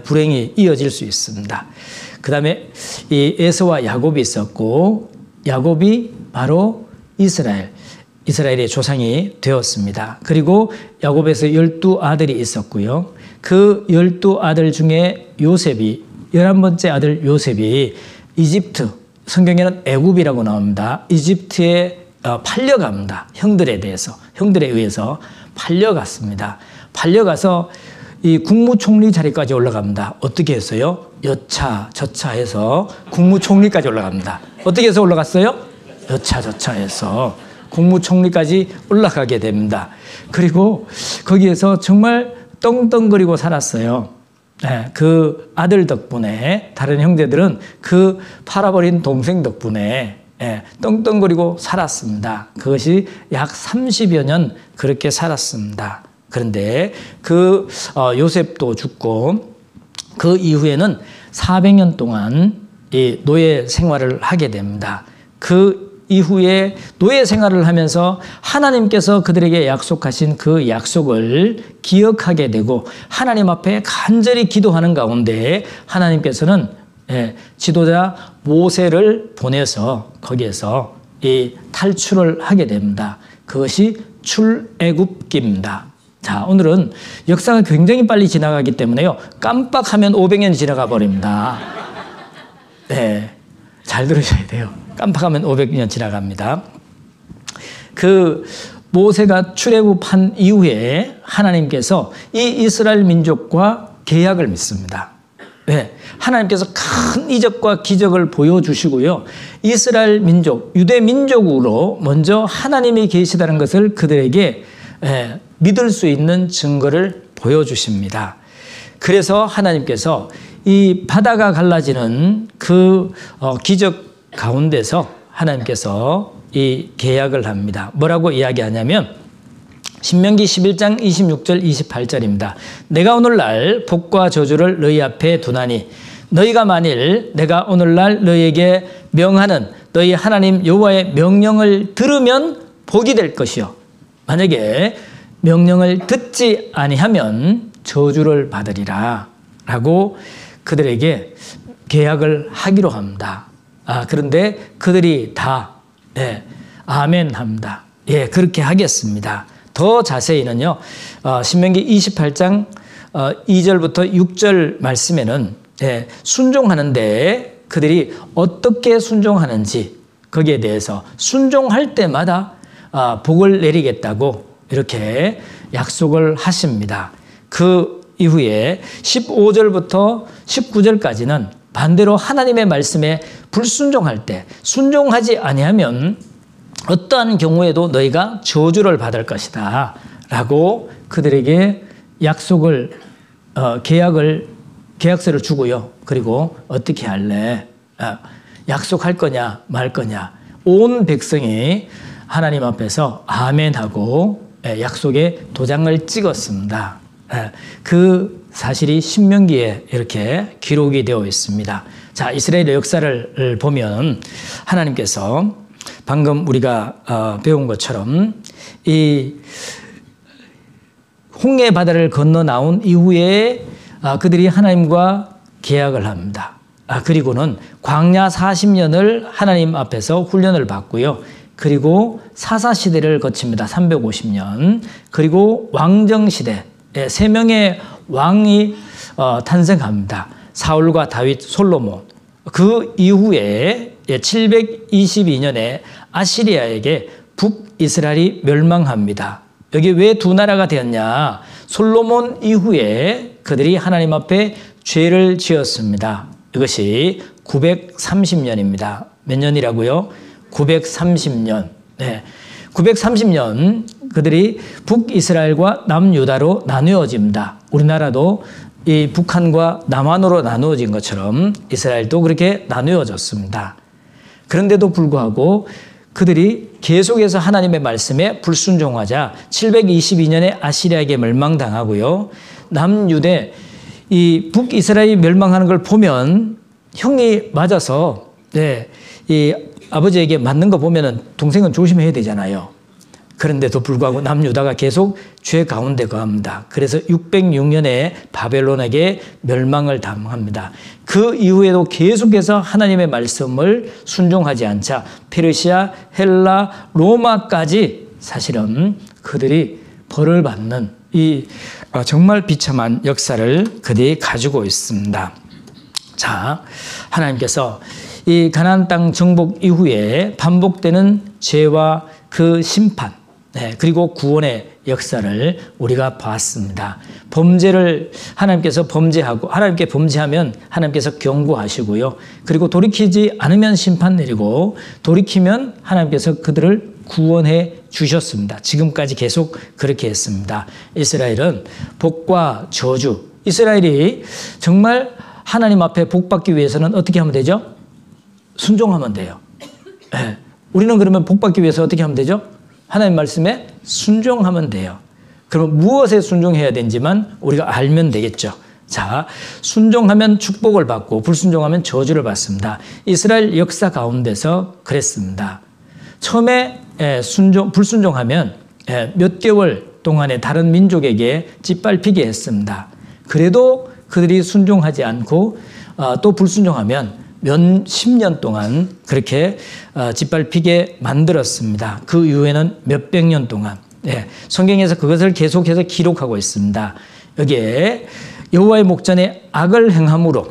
불행이 이어질 수 있습니다. 그 다음에 이 에서와 야곱이 있었고, 야곱이 바로 이스라엘의 조상이 되었습니다. 그리고 야곱에서 12아들이 있었고요. 그 12아들 중에 요셉이, 11번째 아들 요셉이 이집트, 성경에는 애굽이라고 나옵니다. 이집트에 팔려갑니다. 형들에 의해서 팔려갔습니다. 팔려가서 이 국무총리 자리까지 올라갑니다. 어떻게 했어요? 여차저차해서 국무총리까지 올라갑니다. 어떻게 해서 올라갔어요? 여차저차해서 국무총리까지 올라가게 됩니다. 그리고 거기에서 정말 떵떵거리고 살았어요. 네, 그 아들 덕분에, 다른 형제들은 그 팔아버린 동생 덕분에 떵떵거리고 살았습니다. 그것이 약 30여 년 그렇게 살았습니다. 그런데 그 요셉도 죽고 그 이후에는 400년 동안 이 노예 생활을 하게 됩니다. 그 이후에 노예 생활을 하면서 하나님께서 그들에게 약속하신 그 약속을 기억하게 되고 하나님 앞에 간절히 기도하는 가운데 하나님께서는 지도자 모세를 보내서 거기에서 이 탈출을 하게 됩니다. 그것이 출애굽기입니다. 자, 오늘은 역사가 굉장히 빨리 지나가기 때문에요. 깜빡하면 500년이 지나가 버립니다. 네, 잘 들으셔야 돼요. 깜빡하면 500년 지나갑니다. 그 모세가 출애굽한 이후에 하나님께서 이 이스라엘 민족과 계약을 맺습니다. 네, 하나님께서 큰 이적과 기적을 보여주시고요. 이스라엘 민족, 유대 민족으로 먼저 하나님이 계시다는 것을 그들에게 믿을 수 있는 증거를 보여주십니다. 그래서 하나님께서 이 바다가 갈라지는 그 기적 가운데서 하나님께서 이 계약을 합니다. 뭐라고 이야기하냐면 신명기 11장 26절 28절입니다. 내가 오늘날 복과 저주를 너희 앞에 두나니 너희가 만일 내가 오늘날 너희에게 명하는 너희 하나님 여호와의 명령을 들으면 복이 될 것이요 만약에 명령을 듣지 아니하면 저주를 받으리라 라고 그들에게 계약을 하기로 합니다. 그런데 그들이 다 아멘 합니다. 그렇게 하겠습니다. 더 자세히는요, 신명기 28장 2절부터 6절 말씀에는 순종하는데 그들이 어떻게 순종하는지 거기에 대해서 순종할 때마다 복을 내리겠다고 이렇게 약속을 하십니다. 그 이후에 15절부터 19절까지는 반대로 하나님의 말씀에 불순종할 때 순종하지 아니하면 어떠한 경우에도 너희가 저주를 받을 것이다 라고 그들에게 약속을 계약서를 주고요. 그리고 어떻게 할래? 약속할 거냐 말 거냐. 온 백성이 하나님 앞에서 아멘하고 약속의 도장을 찍었습니다. 그 사실이 신명기에 이렇게 기록이 되어 있습니다. 자, 이스라엘의 역사를 보면 하나님께서 방금 우리가 배운 것처럼 이 홍해 바다를 건너 나온 이후에 그들이 하나님과 계약을 합니다. 그리고는 광야 40년을 하나님 앞에서 훈련을 받고요. 그리고 사사시대를 거칩니다. 350년. 그리고 왕정시대 3명의 왕이 탄생합니다. 사울과 다윗, 솔로몬. 그 이후에 722년에 아시리아에게 북이스라엘이 멸망합니다. 여기 왜 두 나라가 되었냐? 솔로몬 이후에 그들이 하나님 앞에 죄를 지었습니다. 이것이 930년입니다. 몇 년이라고요? 930년. 930년 그들이 북이스라엘과 남유다로 나누어집니다. 우리나라도 이 북한과 남한으로 나누어진 것처럼 이스라엘도 그렇게 나누어졌습니다. 그런데도 불구하고 그들이 계속해서 하나님의 말씀에 불순종하자 722년에 아시리아에게 멸망당하고요. 남유대 이 북이스라엘이 멸망하는 걸 보면 형이 맞아서 이 아버지에게 맞는 거 보면은 동생은 조심해야 되잖아요. 그런데도 불구하고 남유다가 계속 죄 가운데 거합니다. 그래서 606년에 바벨론에게 멸망을 당합니다. 그 이후에도 계속해서 하나님의 말씀을 순종하지 않자 페르시아, 헬라, 로마까지 사실은 그들이 벌을 받는 이 정말 비참한 역사를 그들이 가지고 있습니다. 자, 하나님께서 이 가나안 땅 정복 이후에 반복되는 죄와 그 심판, 네, 그리고 구원의 역사를 우리가 봤습니다. 범죄를 하나님께서 하나님께 범죄하면 하나님께서 경고하시고요. 그리고 돌이키지 않으면 심판 내리고 돌이키면 하나님께서 그들을 구원해 주셨습니다. 지금까지 계속 그렇게 했습니다. 이스라엘은 복과 저주, 이스라엘이 정말 하나님 앞에 복받기 위해서는 어떻게 하면 되죠? 순종하면 돼요. 네. 우리는 그러면 복받기 위해서 어떻게 하면 되죠? 하나님 말씀에 순종하면 돼요. 그럼 무엇에 순종해야 되는지만 우리가 알면 되겠죠. 자, 순종하면 축복을 받고 불순종하면 저주를 받습니다. 이스라엘 역사 가운데서 그랬습니다. 처음에 불순종하면 몇 개월 동안에 다른 민족에게 짓밟히게 했습니다. 그래도 그들이 순종하지 않고 또 불순종하면 몇 10년 동안 그렇게 짓밟히게 만들었습니다. 그 이후에는 몇백 년 동안. 성경에서 그것을 계속해서 기록하고 있습니다. 여기에 여호와의 목전에 악을 행함으로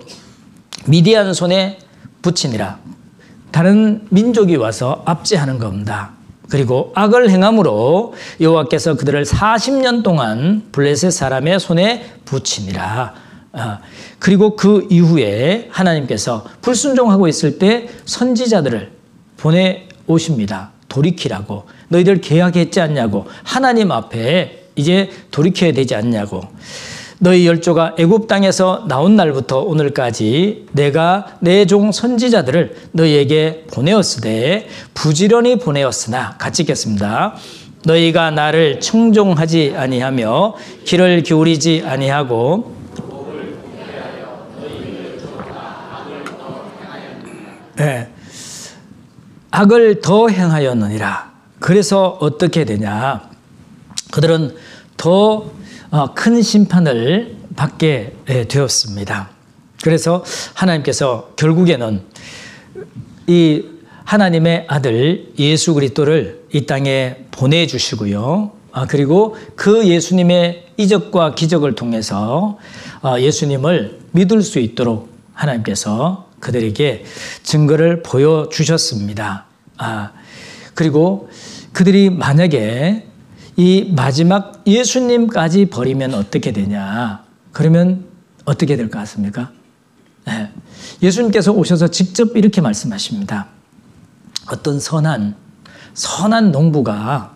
미디안 손에 붙이니라. 다른 민족이 와서 압제하는 겁니다. 그리고 악을 행함으로 여호와께서 그들을 40년 동안 블레셋 사람의 손에 붙이니라. 그리고 그 이후에 하나님께서 불순종하고 있을 때 선지자들을 보내오십니다. 돌이키라고. 너희들 계약했지 않냐고. 하나님 앞에 이제 돌이켜야 되지 않냐고. 너희 열조가 애굽 땅에서 나온 날부터 오늘까지 내가 내 종 선지자들을 너희에게 보내었으되 부지런히 보내었으나 같이 읽겠습니다. 너희가 나를 청종하지 아니하며 귀를 기울이지 아니하고 악을 더 행하였느니라. 그래서 어떻게 되냐? 그들은 더 큰 심판을 받게 되었습니다. 그래서 하나님께서 결국에는 이 하나님의 아들 예수 그리스도를 이 땅에 보내주시고요. 그리고 그 예수님의 이적과 기적을 통해서 예수님을 믿을 수 있도록 하나님께서 그들에게 증거를 보여주셨습니다. 그리고 그들이 만약에 이 마지막 예수님까지 버리면 어떻게 되냐? 그러면 어떻게 될 것 같습니까? 예수님께서 오셔서 직접 이렇게 말씀하십니다. 어떤 선한 농부가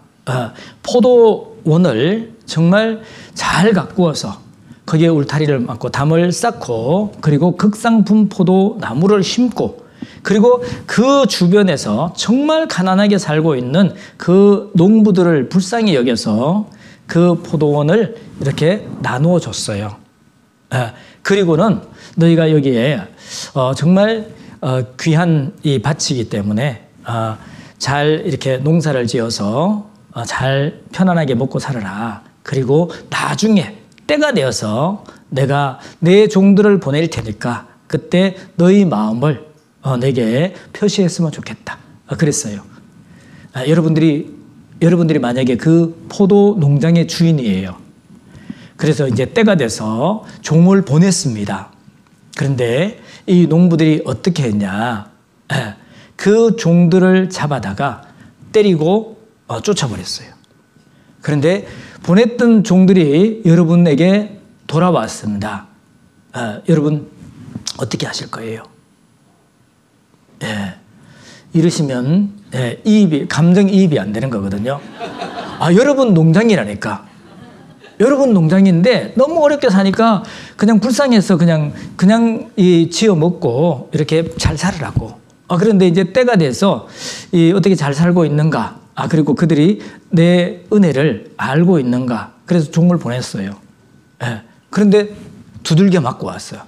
포도원을 정말 잘 가꾸어서 거기에 울타리를 막고 담을 쌓고 그리고 극상품 포도나무를 심고 그리고 그 주변에서 정말 가난하게 살고 있는 그 농부들을 불쌍히 여겨서 그 포도원을 이렇게 나누어 줬어요. 그리고는 너희가 여기에 정말 귀한 이 밭이기 때문에 잘 이렇게 농사를 지어서 잘 편안하게 먹고 살아라. 그리고 나중에 때가 되어서 내가 내 종들을 보낼 테니까 그때 너희 마음을 내게 표시했으면 좋겠다. 그랬어요. 여러분들이 만약에 그 포도 농장의 주인이에요. 그래서 이제 때가 돼서 종을 보냈습니다. 그런데 이 농부들이 어떻게 했냐? 그 종들을 잡아다가 때리고 쫓아버렸어요. 그런데 보냈던 종들이 여러분에게 돌아왔습니다. 여러분 어떻게 하실 거예요? 이러시면 감정이입이 안 되는 거거든요. 여러분 농장이라니까. 여러분 농장인데 너무 어렵게 사니까 그냥 불쌍해서 그냥 지어 먹고 이렇게 잘 살으라고. 그런데 이제 때가 돼서 어떻게 잘 살고 있는가. 그리고 그들이 내 은혜를 알고 있는가. 그래서 종을 보냈어요. 그런데 두들겨 맞고 왔어요.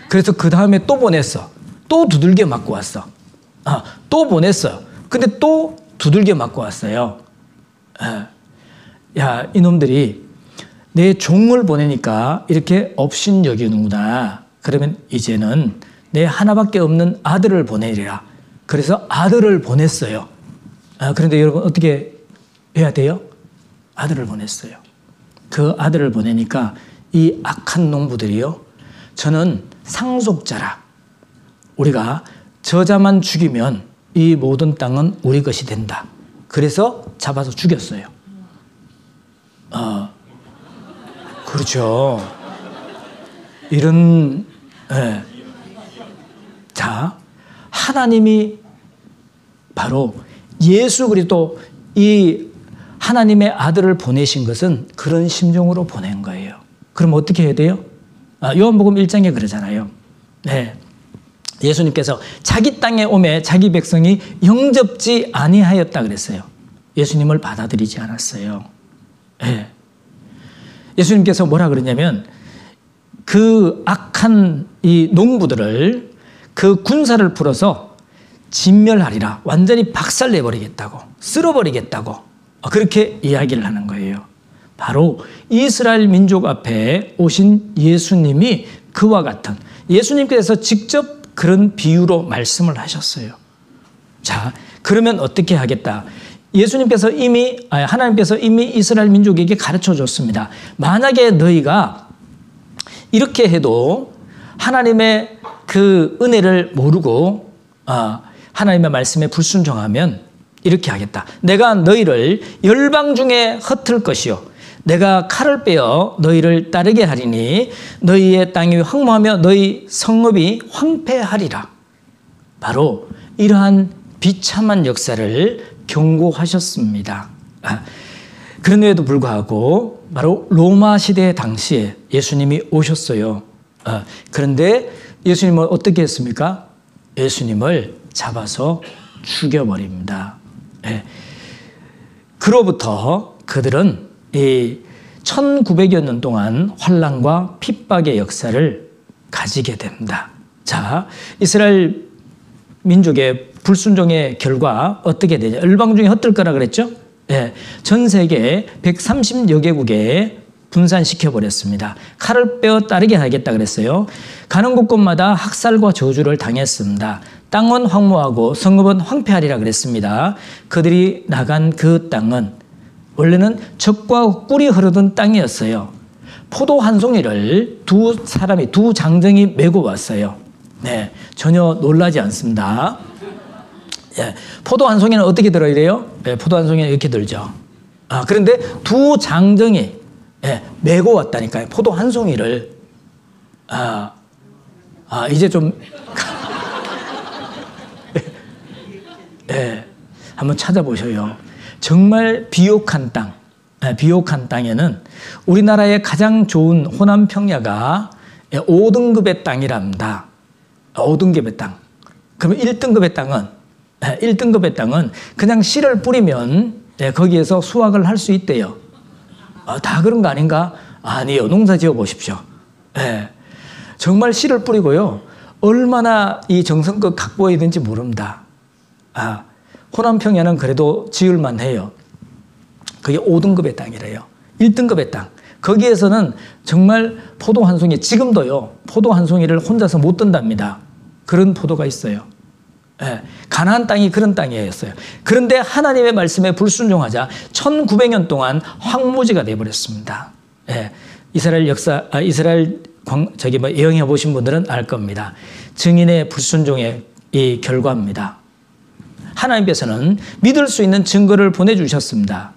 그래서 그 다음에 또 보냈어. 또 두들겨 맞고 왔어. 또 보냈어요. 근데 또 두들겨 맞고 왔어요. 야, 이놈들이 내 종을 보내니까 이렇게 업신여기는구나. 그러면 이제는 내 하나밖에 없는 아들을 보내리라. 그래서 아들을 보냈어요. 그런데 여러분 어떻게 해야 돼요? 아들을 보냈어요. 그 아들을 보내니까 이 악한 농부들이요. 저는 상속자라. 우리가 저자만 죽이면 이 모든 땅은 우리 것이 된다. 그래서 잡아서 죽였어요. 그렇죠. 이런, 예. 자, 하나님이 바로 예수 그리스도 이 하나님의 아들을 보내신 것은 그런 심정으로 보낸 거예요. 그럼 어떻게 해야 돼요? 요한복음 1장에 그러잖아요. 네. 예수님께서 자기 땅에 오매 자기 백성이 영접지 아니하였다 그랬어요. 예수님을 받아들이지 않았어요. 네. 예수님께서 뭐라 그러냐면 그 악한 이 농부들을 그 군사를 풀어서 진멸하리라. 완전히 박살내버리겠다고, 쓸어버리겠다고 그렇게 이야기를 하는 거예요. 바로 이스라엘 민족 앞에 오신 예수님이 그와 같은, 예수님께서 직접 그런 비유로 말씀을 하셨어요. 자, 그러면 어떻게 하겠다? 예수님께서 하나님께서 이미 이스라엘 민족에게 가르쳐 줬습니다. 만약에 너희가 이렇게 해도 하나님의 그 은혜를 모르고 하나님의 말씀에 불순종하면 이렇게 하겠다. 내가 너희를 열방 중에 흩을 것이요, 내가 칼을 빼어 너희를 따르게 하리니 너희의 땅이 황무하며 너희 성읍이 황폐하리라. 바로 이러한 비참한 역사를 경고하셨습니다. 그런데도 불구하고 바로 로마 시대 당시에 예수님이 오셨어요. 그런데 예수님은 어떻게 했습니까? 예수님을 잡아서 죽여버립니다. 그로부터 그들은 이 1900여 년 동안 환난과 핍박의 역사를 가지게 됩니다. 자, 이스라엘 민족의 불순종의 결과 어떻게 되냐? 열방 중에 흩을 거라 그랬죠? 전 세계 130여 개국에 분산시켜버렸습니다. 칼을 빼어 따르게 하겠다 그랬어요. 가는 곳곳마다 학살과 저주를 당했습니다. 땅은 황무하고 성읍은 황폐하리라 그랬습니다. 그들이 나간 그 땅은 원래는 젖과 꿀이 흐르던 땅이었어요. 포도 한 송이를 두 장정이 메고 왔어요. 네, 전혀 놀라지 않습니다. 포도 한 송이는 어떻게 들어야 돼요? 포도 한 송이는 이렇게 들죠. 그런데 두 장정이 메고 왔다니까요. 포도 한 송이를. 이제 좀 한번 찾아보셔요. 정말 비옥한 땅, 비옥한 땅에는 우리나라의 가장 좋은 호남 평야가 5등급의 땅이랍니다. 5등급의 땅. 그러면 1등급의 땅은 그냥 씨를 뿌리면 거기에서 수확을 할 수 있대요. 다 그런 거 아닌가? 아니요. 농사 지어 보십시오. 정말 씨를 뿌리고요. 얼마나 이 정성껏 갖고야 되는지 모릅니다. 호남 평야는 그래도 지을만 해요. 그게 5등급의 땅이래요. 1등급의 땅. 거기에서는 정말 포도 한 송이, 지금도요, 포도 한 송이를 혼자서 못 든답니다. 그런 포도가 있어요. 가나안 땅이 그런 땅이었어요. 그런데 하나님의 말씀에 불순종하자 1900년 동안 황무지가 되어버렸습니다. 이스라엘 여행해 보신 분들은 알 겁니다. 증인의 불순종의 이 결과입니다. 하나님께서는 믿을 수 있는 증거를 보내주셨습니다.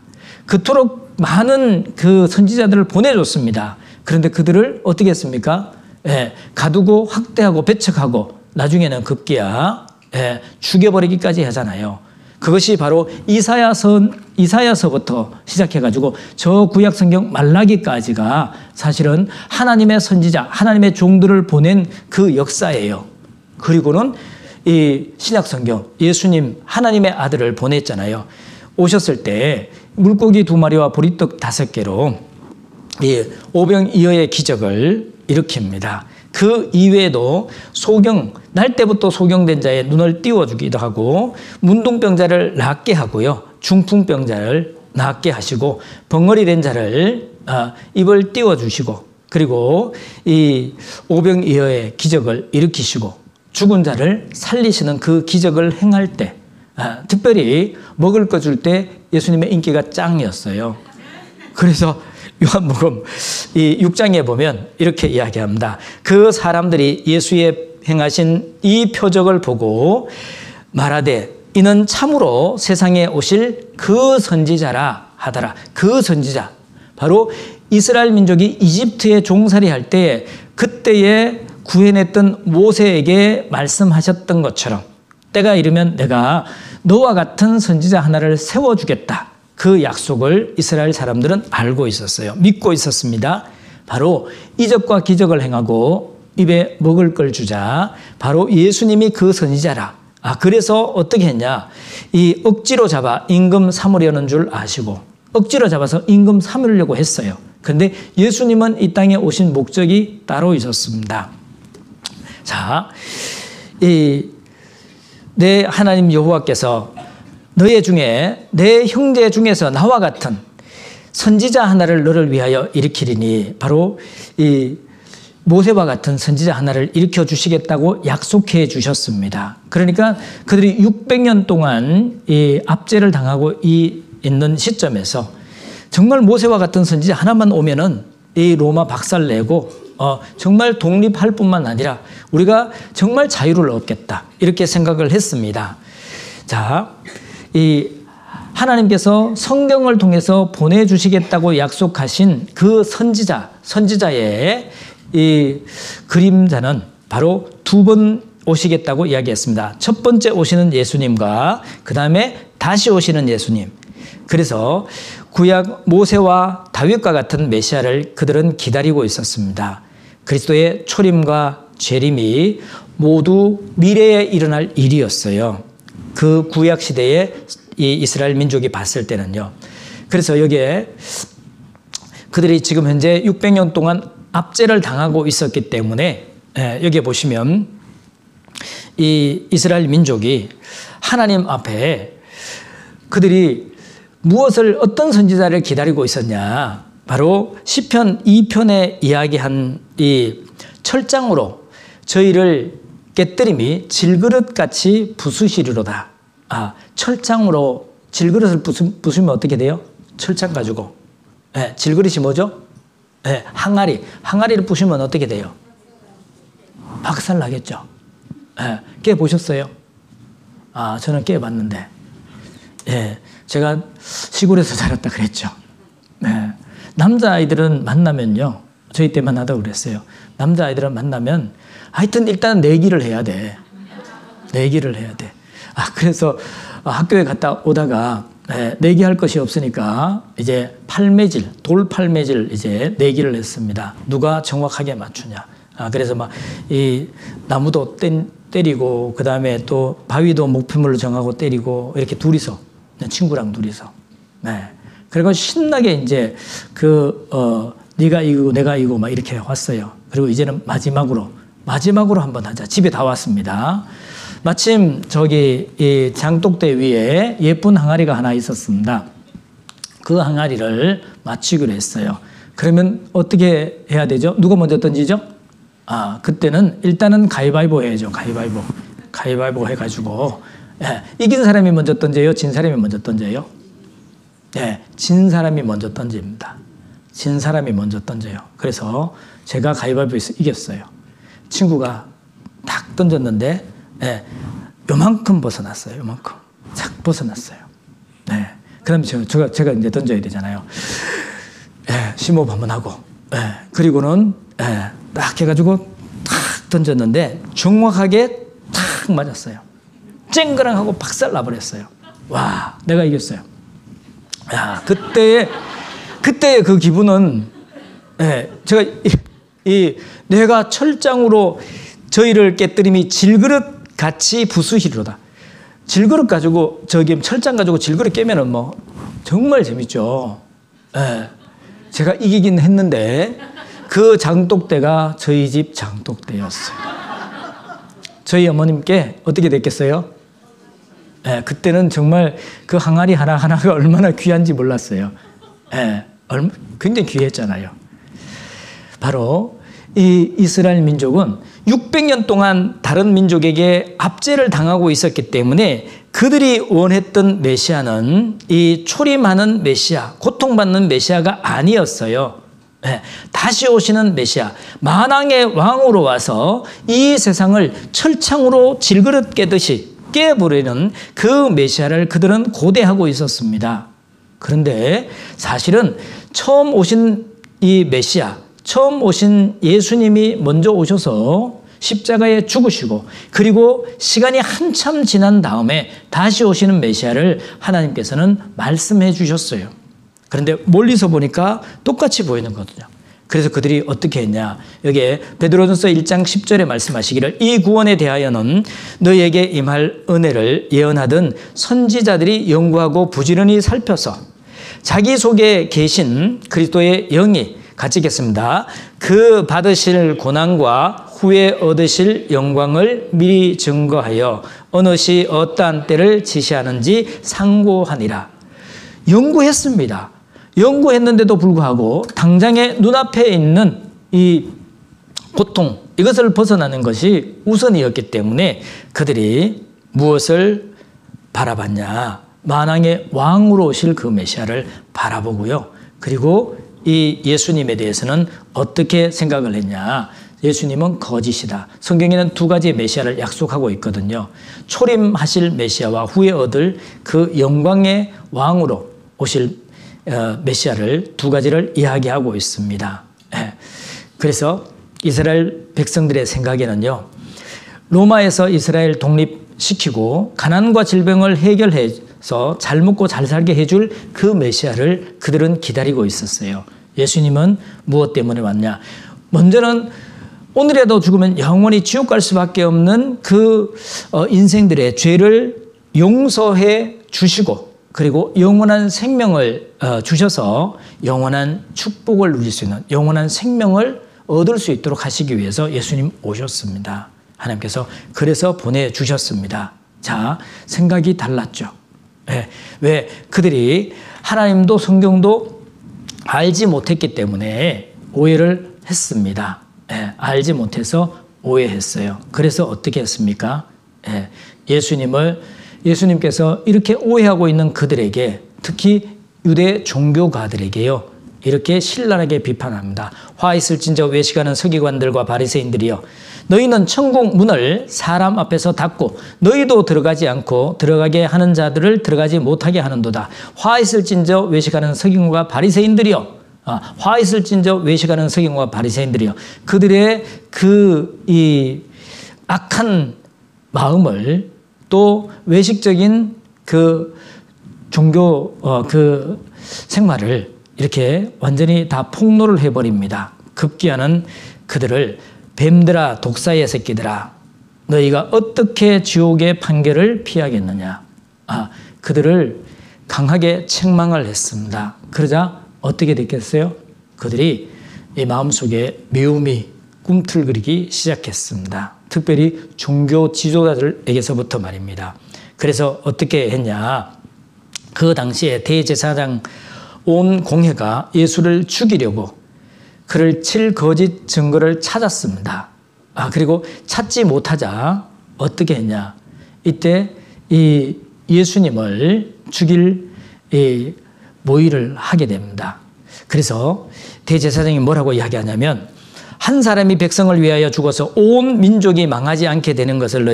그토록 많은 그 선지자들을 보내줬습니다. 그런데 그들을 어떻게 했습니까? 가두고 학대하고 배척하고 나중에는 급기야 죽여버리기까지 하잖아요. 그것이 바로 이사야서부터 시작해가지고 저 구약성경 말라기까지가 사실은 하나님의 선지자, 하나님의 종들을 보낸 그 역사예요. 그리고는 이 신약성경, 예수님 하나님의 아들을 보냈잖아요. 오셨을 때 물고기 2마리와 보리떡 5개로 이 오병이어의 기적을 일으킵니다. 그 이외에도 날 때부터 소경된 자의 눈을 띄워주기도 하고 문둥병자를 낫게 하고요. 중풍병자를 낫게 하시고 벙어리 된 자를 입을 띄워주시고 그리고 이 오병이어의 기적을 일으키시고 죽은 자를 살리시는 그 기적을 행할 때 특별히 먹을 거 줄 때 예수님의 인기가 짱이었어요. 그래서 요한복음 이 6장에 보면 이렇게 이야기합니다. 그 사람들이 예수의 행하신 이 표적을 보고 말하되 이는 참으로 세상에 오실 그 선지자라 하더라. 그 선지자, 바로 이스라엘 민족이 이집트에 종살이할 때 그때에 구해냈던 모세에게 말씀하셨던 것처럼 때가 이르면 내가 너와 같은 선지자 하나를 세워주겠다. 그 약속을 이스라엘 사람들은 알고 있었어요. 믿고 있었습니다. 바로 이적과 기적을 행하고 입에 먹을 걸 주자. 바로 예수님이 그 선지자라. 그래서 어떻게 했냐. 이 억지로 잡아 임금 삼으려는 줄 아시고 억지로 잡아서 임금 삼으려고 했어요. 그런데 예수님은 이 땅에 오신 목적이 따로 있었습니다. 자, 내 하나님 여호와께서 너의 중에 내 형제 중에서 나와 같은 선지자 하나를 너를 위하여 일으키리니 바로 이 모세와 같은 선지자 하나를 일으켜 주시겠다고 약속해 주셨습니다. 그러니까 그들이 600년 동안 이 압제를 당하고 있는 시점에서 정말 모세와 같은 선지자 하나만 오면은 이 로마 박살내고 정말 독립할 뿐만 아니라 우리가 정말 자유를 얻겠다 이렇게 생각을 했습니다. 자, 이 하나님께서 성경을 통해서 보내주시겠다고 약속하신 그 선지자의 이 그림자는 바로 두 번 오시겠다고 이야기했습니다. 첫 번째 오시는 예수님과 그 다음에 다시 오시는 예수님. 그래서 구약 모세와 다윗과 같은 메시아를 그들은 기다리고 있었습니다. 그리스도의 초림과 재림이 모두 미래에 일어날 일이었어요. 그 구약 시대에 이 이스라엘 민족이 봤을 때는요. 그래서 여기에 그들이 지금 현재 600년 동안 압제를 당하고 있었기 때문에 여기에 보시면 이 이스라엘 민족이 하나님 앞에 그들이 무엇을 어떤 선지자를 기다리고 있었냐. 바로 시편 2편에 이야기한 이 철장으로 저희를 깨뜨림이 질그릇같이 부수시리로다. 철장으로 질그릇을 부수면 어떻게 돼요? 철장 가지고. 질그릇이 뭐죠? 항아리를 부수면 어떻게 돼요? 박살 나겠죠. 깨보셨어요? 저는 깨봤는데. 제가 시골에서 자랐다 그랬죠. 남자아이들은 만나면요. 저희 때만 하다고 그랬어요. 남자아이들은 만나면 하여튼 일단 내기를 해야 돼. 내기를 해야 돼. 그래서 학교에 갔다 오다가 내기할 것이 없으니까 이제 돌팔매질 이제 내기를 했습니다. 누가 정확하게 맞추냐. 그래서 막 이 나무도 때리고 그 다음에 또 바위도 목표물로 정하고 때리고 이렇게 둘이서 친구랑 둘이서. 그리고 신나게 이제 네가 이기고 내가 이기고 막 이렇게 왔어요. 그리고 이제는 마지막으로 한번 하자. 집에 다 왔습니다. 마침 저기 이 장독대 위에 예쁜 항아리가 하나 있었습니다. 그 항아리를 맞추기로 했어요. 그러면 어떻게 해야 되죠? 누가 먼저 던지죠? 그때는 일단은 가위바위보 해야죠. 가위바위보 해가지고 이긴 사람이 먼저 던져요? 진 사람이 먼저 던져요? 진 사람이 먼저 던집니다. 진 사람이 먼저 던져요. 그래서 제가 가위바위보에서 이겼어요. 친구가 딱 던졌는데 요만큼 벗어났어요. 요만큼. 착 벗어났어요. 그다음에 제가 이제 던져야 되잖아요. 심호흡 한번 하고. 그리고는 딱 해가지고 탁 던졌는데 정확하게 탁 맞았어요. 쨍그랑 하고 박살 나버렸어요. 와, 내가 이겼어요. 그때의 그 기분은 제가 내가 철장으로 저희를 깨뜨림이 질그릇 같이 부수시리로다. 질그릇 가지고 철장 가지고 질그릇 깨면은 뭐 정말 재밌죠. 제가 이기긴 했는데 그 장독대가 저희 집 장독대였어요. 저희 어머님께 어떻게 됐겠어요? 그때는 정말 그 항아리 하나하나가 얼마나 귀한지 몰랐어요. 굉장히 귀했잖아요. 바로 이 이스라엘 민족은 600년 동안 다른 민족에게 압제를 당하고 있었기 때문에 그들이 원했던 메시아는 이 초림하는 메시아, 고통받는 메시아가 아니었어요. 다시 오시는 메시아, 만왕의 왕으로 와서 이 세상을 철창으로 질그릇 깨듯이 깨버리는 그 메시아를 그들은 고대하고 있었습니다. 그런데 사실은 처음 오신 이 메시아, 처음 오신 예수님이 먼저 오셔서 십자가에 죽으시고 그리고 시간이 한참 지난 다음에 다시 오시는 메시아를 하나님께서는 말씀해 주셨어요. 그런데 멀리서 보니까 똑같이 보이는 거거든요. 그래서 그들이 어떻게 했냐. 여기에 베드로전서 1장 10절에 말씀하시기를 이 구원에 대하여는 너희에게 임할 은혜를 예언하던 선지자들이 연구하고 부지런히 살펴서 자기 속에 계신 그리스도의 영이 같이 읽겠습니다. 그 받으실 고난과 후에 얻으실 영광을 미리 증거하여 어느 시 어떠한 때를 지시하는지 상고하니라. 연구했습니다. 연구했는데도 불구하고 당장의 눈앞에 있는 이 고통, 이것을 벗어나는 것이 우선이었기 때문에 그들이 무엇을 바라봤냐. 만왕의 왕으로 오실 그 메시아를 바라보고요. 그리고 이 예수님에 대해서는 어떻게 생각을 했냐. 예수님은 거짓이다. 성경에는 두 가지의 메시아를 약속하고 있거든요. 초림하실 메시아와 후에 얻을 그 영광의 왕으로 오실 메시아를 두 가지를 이야기하고 있습니다. 그래서 이스라엘 백성들의 생각에는요. 로마에서 이스라엘 독립시키고 가난과 질병을 해결해서 잘 먹고 잘 살게 해줄 그 메시아를 그들은 기다리고 있었어요. 예수님은 무엇 때문에 왔냐. 먼저는 오늘이라도 죽으면 영원히 지옥 갈 수밖에 없는 그 인생들의 죄를 용서해 주시고 그리고 영원한 생명을 주셔서 영원한 축복을 누릴 수 있는 영원한 생명을 얻을 수 있도록 하시기 위해서 예수님 오셨습니다. 하나님께서 그래서 보내주셨습니다. 자, 생각이 달랐죠. 왜? 그들이 하나님도 성경도 알지 못했기 때문에 오해를 했습니다. 알지 못해서 오해했어요. 그래서 어떻게 했습니까? 예수님께서 이렇게 오해하고 있는 그들에게 특히 유대 종교가들에게요. 이렇게 신랄하게 비판합니다. 화 있을진저 외식하는 서기관들과 바리새인들이여 너희는 천국 문을 사람 앞에서 닫고 너희도 들어가지 않고 들어가게 하는 자들을 들어가지 못하게 하는도다. 화 있을진저 외식하는 서기관과 바리새인들이여 화 있을진저 외식하는 서기관과 바리새인들이여 그들의 이 악한 마음을 또 외식적인 그 종교 그 생활을 이렇게 완전히 다 폭로를 해버립니다. 급기야는 그들을 뱀들아 독사의 새끼들아 너희가 어떻게 지옥의 판결을 피하겠느냐. 그들을 강하게 책망을 했습니다. 그러자 어떻게 됐겠어요? 그들이 이 마음속에 미움이 꿈틀거리기 시작했습니다. 특별히 종교 지도자들에게서부터 말입니다. 그래서 어떻게 했냐. 그 당시에 대제사장 온 공회가 예수를 죽이려고 그를 칠 거짓 증거를 찾았습니다. 그리고 찾지 못하자 어떻게 했냐. 이때 이 예수님을 죽일 이 모의를 하게 됩니다. 그래서 대제사장이 뭐라고 이야기하냐면 한 사람이 백성을 위하여 죽어서 온 민족이 망하지 않게 되는 것을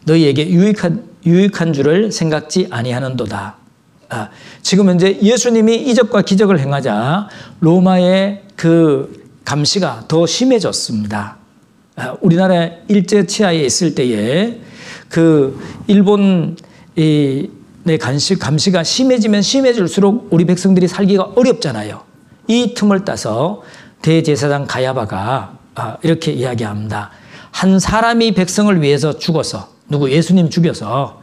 너희에게 유익한 줄을 생각지 아니하는도다. 지금 현재 예수님이 이적과 기적을 행하자 로마의 그 감시가 더 심해졌습니다. 우리나라 일제 치하에 있을 때에 그 일본 감시가 심해지면 심해질수록 우리 백성들이 살기가 어렵잖아요. 이 틈을 따서 대제사장 가야바가 이렇게 이야기합니다. 한 사람이 백성을 위해서 죽어서 예수님 죽여서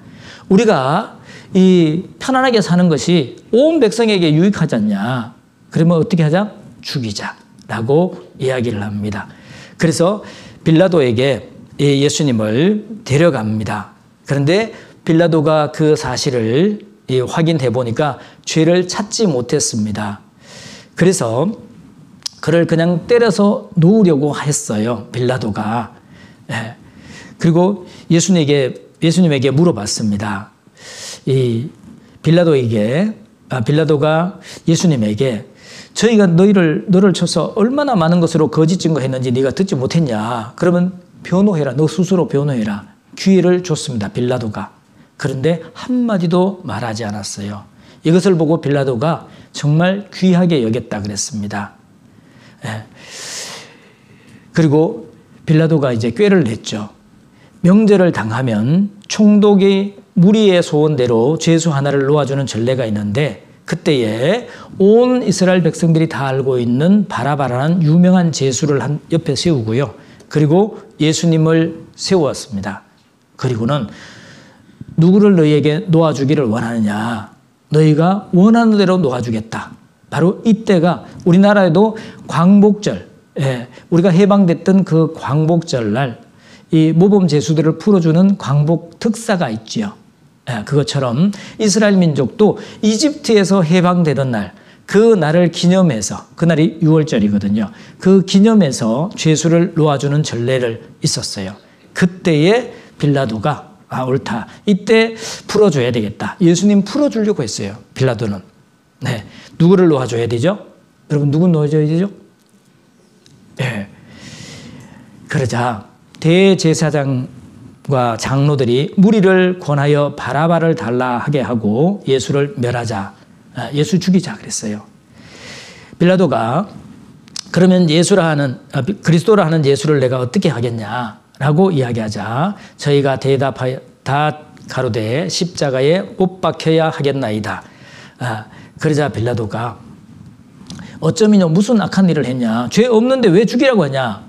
우리가 이 편안하게 사는 것이 온 백성에게 유익하지 않냐. 그러면 어떻게 하자? 죽이자라고 이야기를 합니다. 그래서 빌라도에게 예수님을 데려갑니다. 그런데 빌라도가 그 사실을 확인해 보니까 죄를 찾지 못했습니다. 그래서 그를 그냥 때려서 놓으려고 했어요. 빌라도가. 그리고 예수님에게 물어봤습니다. 이 빌라도가 예수님에게 저희가 너를 쳐서 얼마나 많은 것으로 거짓 증거했는지 네가 듣지 못했냐. 그러면 변호해라. 너 스스로 변호해라. 기회를 줬습니다. 빌라도가. 그런데 한마디도 말하지 않았어요. 이것을 보고 빌라도가 정말 귀하게 여겼다 그랬습니다. 예. 그리고 빌라도가 이제 꾀를 냈죠. 명절을 당하면 총독이 무리의 소원대로 죄수 하나를 놓아주는 전례가 있는데 그때에 온 이스라엘 백성들이 다 알고 있는 바라바라는 유명한 죄수를 한 옆에 세우고요. 그리고 예수님을 세웠습니다. 그리고는 누구를 너희에게 놓아주기를 원하느냐? 너희가 원하는 대로 놓아주겠다. 바로 이때가 우리나라에도 광복절, 우리가 해방됐던 그 광복절날 이 모범 죄수들을 풀어주는 광복 특사가 있지요. 그것처럼 이스라엘 민족도 이집트에서 해방되던 날, 그 날을 기념해서, 그날이 6월절이거든요. 그 기념해서 죄수를 놓아주는 전례를 있었어요. 그때에 빌라도가 옳다. 이때 풀어줘야 되겠다. 예수님 풀어주려고 했어요. 빌라도는. 네. 누구를 놓아줘야 되죠? 여러분 누구 놓아줘야 되죠? 네. 그러자 대제사장과 장로들이 무리를 권하여 바라바를 달라 하게 하고 예수를 멸하자. 예수 죽이자 그랬어요. 빌라도가 그러면 그리스도라 하는 예수를 내가 어떻게 하겠냐라고 이야기하자 저희가 대답하여 다 가로되 십자가에 못 박혀야 하겠나이다. 그러자 빌라도가 어쩌면요 무슨 악한 일을 했냐, 죄 없는데 왜 죽이라고 하냐.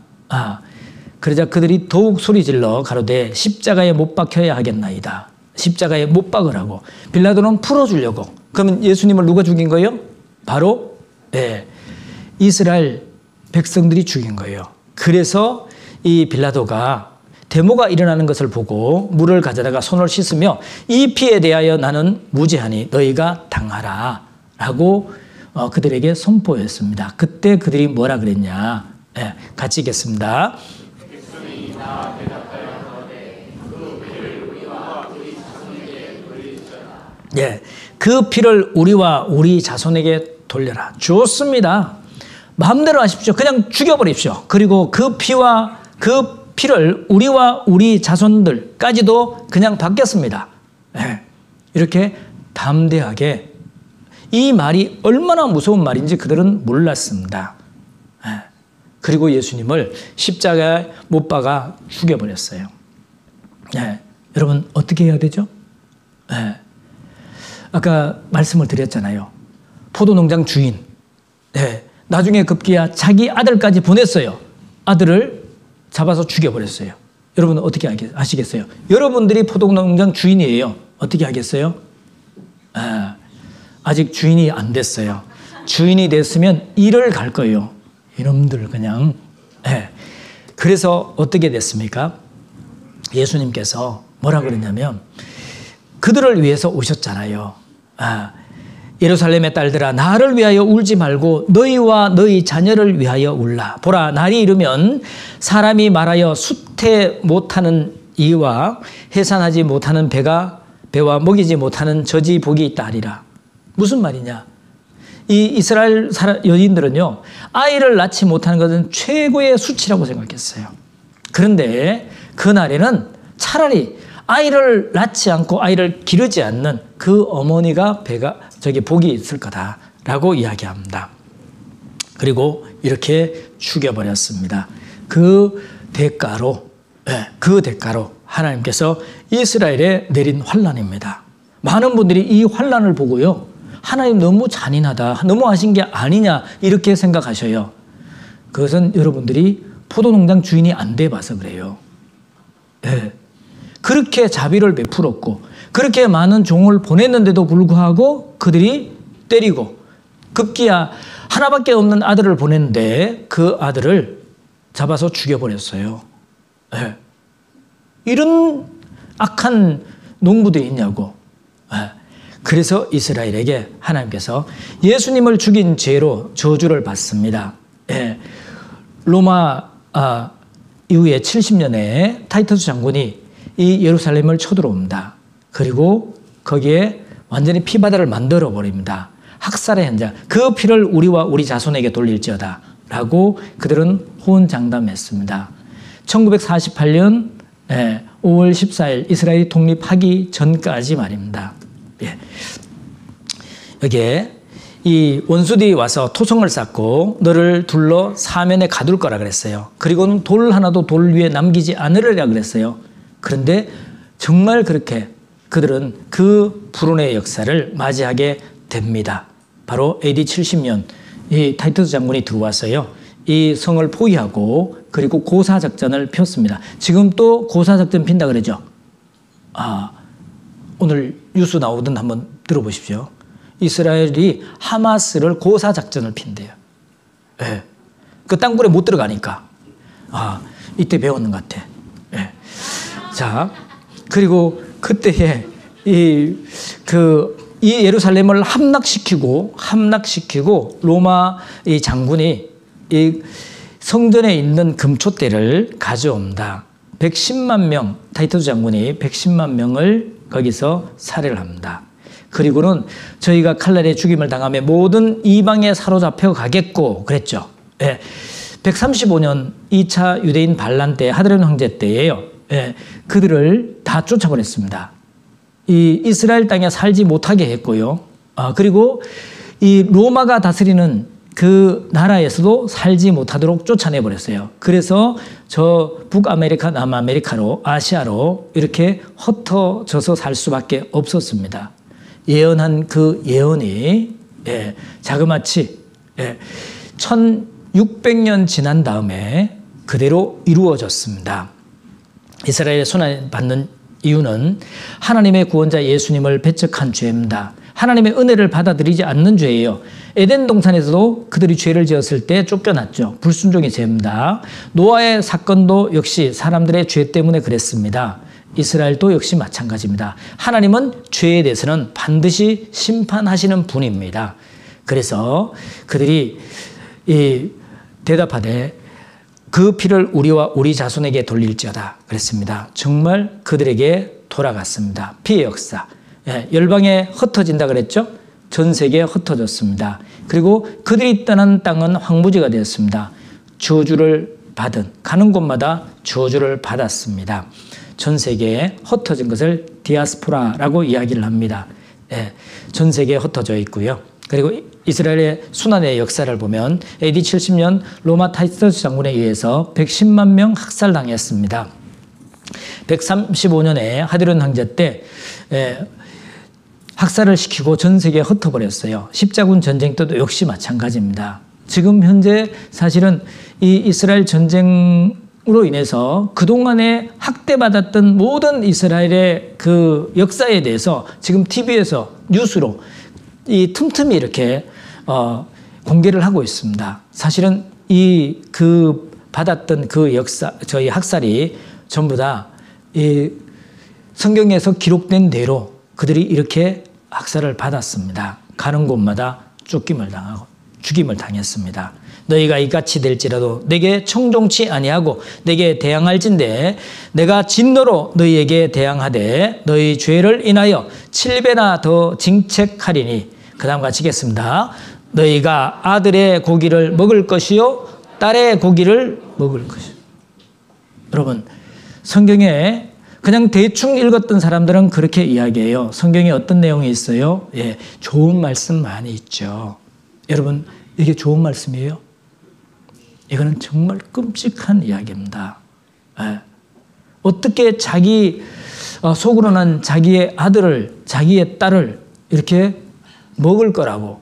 그러자 그들이 더욱 소리질러 가로되 십자가에 못 박혀야 하겠나이다. 십자가에 못 박으라고. 빌라도는 풀어주려고. 그러면 예수님을 누가 죽인 거예요? 바로 이스라엘 백성들이 죽인 거예요. 그래서 이 빌라도가 데모가 일어나는 것을 보고 물을 가져다가 손을 씻으며 이 피에 대하여 나는 무죄하니 너희가 당하라 라고 그들에게 선포했습니다. 그때 그들이 뭐라 그랬냐. 같이 읽겠습니다. 그 피를 우리와 우리 자손에게 돌려라. 좋습니다. 마음대로 하십시오. 그냥 죽여버립시오. 그리고 그 피와 그 피를 우리와 우리 자손들까지도 그냥 받겠습니다. 이렇게 담대하게 이 말이 얼마나 무서운 말인지 그들은 몰랐습니다. 그리고 예수님을 십자가에 못 박아 죽여버렸어요. 여러분 어떻게 해야 되죠? 아까 말씀을 드렸잖아요. 포도농장 주인. 나중에 급기야 자기 아들까지 보냈어요. 아들을 잡아서 죽여버렸어요. 여러분 어떻게 하시겠어요? 여러분들이 포도농장 주인이에요. 어떻게 하겠어요? 아직 주인이 안 됐어요. 주인이 됐으면 일을 갈 거예요. 이놈들 그냥. 그래서 어떻게 됐습니까? 예수님께서 뭐라 그랬냐면 그들을 위해서 오셨잖아요. 예루살렘의 딸들아 나를 위하여 울지 말고 너희와 너희 자녀를 위하여 울라. 보라 날이 이르면 사람이 말하여 수태 못하는 이와 해산하지 못하는 배와 먹이지 못하는 저지 복이 있다 하리라. 무슨 말이냐. 이 이스라엘 여인들은요 아이를 낳지 못하는 것은 최고의 수치라고 생각했어요. 그런데 그날에는 차라리 아이를 낳지 않고 아이를 기르지 않는 그 어머니가 복이 있을 거다라고 이야기합니다. 그리고 이렇게 죽여버렸습니다. 그 대가로 하나님께서 이스라엘에 내린 환난입니다. 많은 분들이 이 환난을 보고요 하나님 너무 잔인하다, 너무 하신 게 아니냐 이렇게 생각하셔요. 그것은 여러분들이 포도농장 주인이 안 돼봐서 그래요. 그렇게 자비를 베풀었고 그렇게 많은 종을 보냈는데도 불구하고 그들이 때리고 급기야 하나밖에 없는 아들을 보냈는데 그 아들을 잡아서 죽여버렸어요. 이런 악한 농부들이 있냐고. 그래서 이스라엘에게 하나님께서 예수님을 죽인 죄로 저주를 받습니다. 로마 이후에 70년에 타이터스 장군이 이 예루살렘을 쳐들어옵니다. 그리고 거기에 완전히 피바다를 만들어 버립니다. 학살의 현장. 그 피를 우리와 우리 자손에게 돌릴지어다 라고 그들은 호언장담했습니다. 1948년 5월 14일 이스라엘이 독립하기 전까지 말입니다. 여기에 이 원수들이 와서 토성을 쌓고 너를 둘러 사면에 가둘 거라 그랬어요. 그리고는 돌 하나도 돌 위에 남기지 않으리라 그랬어요. 그런데 정말 그렇게 그들은 그 불운의 역사를 맞이하게 됩니다. 바로 AD 70년 이 타이투스 장군이 들어와서요. 이 성을 포위하고 그리고 고사작전을 폈습니다. 지금 또 고사작전 핀다 그러죠. 오늘 뉴스 나오던 한번 들어보십시오. 이스라엘이 하마스를 고사작전을 핀대요. 예. 그 땅굴에 못 들어가니까. 이때 배웠는 것 같아. 예. 자, 그리고 그때에 이 예루살렘을 함락시키고 로마 이 장군이 이 성전에 있는 금촛대를 가져옵니다. 110만 명, 타이투스 장군이 110만 명을 거기서 살해를 합니다. 그리고는 저희가 칼날에 죽임을 당하며 모든 이방에 사로잡혀 가겠고 그랬죠. 예. 135년 2차 유대인 반란 때 하드론 황제 때예요. 예. 그들을 다 쫓아보냈습니다. 이 이스라엘 땅에 살지 못하게 했고요. 그리고 이 로마가 다스리는 그 나라에서도 살지 못하도록 쫓아내버렸어요. 그래서 저 북아메리카, 남아메리카로, 아시아로 이렇게 흩어져서 살 수밖에 없었습니다. 예언한 그 예언이 자그마치 1600년 지난 다음에 그대로 이루어졌습니다. 이스라엘의 손안에 받는 이유는 하나님의 구원자 예수님을 배척한 죄입니다. 하나님의 은혜를 받아들이지 않는 죄예요. 에덴 동산에서도 그들이 죄를 지었을 때 쫓겨났죠. 불순종의 죄입니다. 노아의 사건도 역시 사람들의 죄 때문에 그랬습니다. 이스라엘도 역시 마찬가지입니다. 하나님은 죄에 대해서는 반드시 심판하시는 분입니다. 그래서 그들이 대답하되 그 피를 우리와 우리 자손에게 돌릴지어다 그랬습니다. 정말 그들에게 돌아갔습니다. 피의 역사. 열방에 흩어진다 그랬죠? 전 세계에 흩어졌습니다. 그리고 그들이 떠난 땅은 황무지가 되었습니다. 저주를 받은, 가는 곳마다 저주를 받았습니다. 전 세계에 흩어진 것을 디아스포라라고 이야기를 합니다. 전 세계에 흩어져 있고요. 그리고 이스라엘의 순환의 역사를 보면 AD 70년 로마 타이투스 장군에 의해서 110만 명 학살당했습니다. 135년에 하드론 황제 때 학살을 시키고 전 세계에 흩어버렸어요. 십자군 전쟁 때도 역시 마찬가지입니다. 지금 현재 사실은 이 이스라엘 전쟁으로 인해서 그동안에 학대받았던 모든 이스라엘의 그 역사에 대해서 지금 TV에서 뉴스로 이 틈틈이 이렇게 공개를 하고 있습니다. 사실은 받았던 그 역사, 저희 학살이 전부 다 이 성경에서 기록된 대로 그들이 이렇게 학살을 받았습니다. 가는 곳마다 쫓김을 당하고 죽임을 당했습니다. 너희가 이같이 될지라도 내게 청종치 아니하고 내게 대항할진대 내가 진노로 너희에게 대항하되 너희 죄를 인하여 7배나 더 징책하리니 그 다음 같이 읽겠습니다. 너희가 아들의 고기를 먹을 것이요 딸의 고기를 먹을 것이요. 여러분 성경에 그냥 대충 읽었던 사람들은 그렇게 이야기해요. 성경에 어떤 내용이 있어요? 좋은 말씀 많이 있죠. 여러분 이게 좋은 말씀이에요? 이거는 정말 끔찍한 이야기입니다. 어떻게 자기 속으로는 자기의 아들을 자기의 딸을 이렇게 먹을 거라고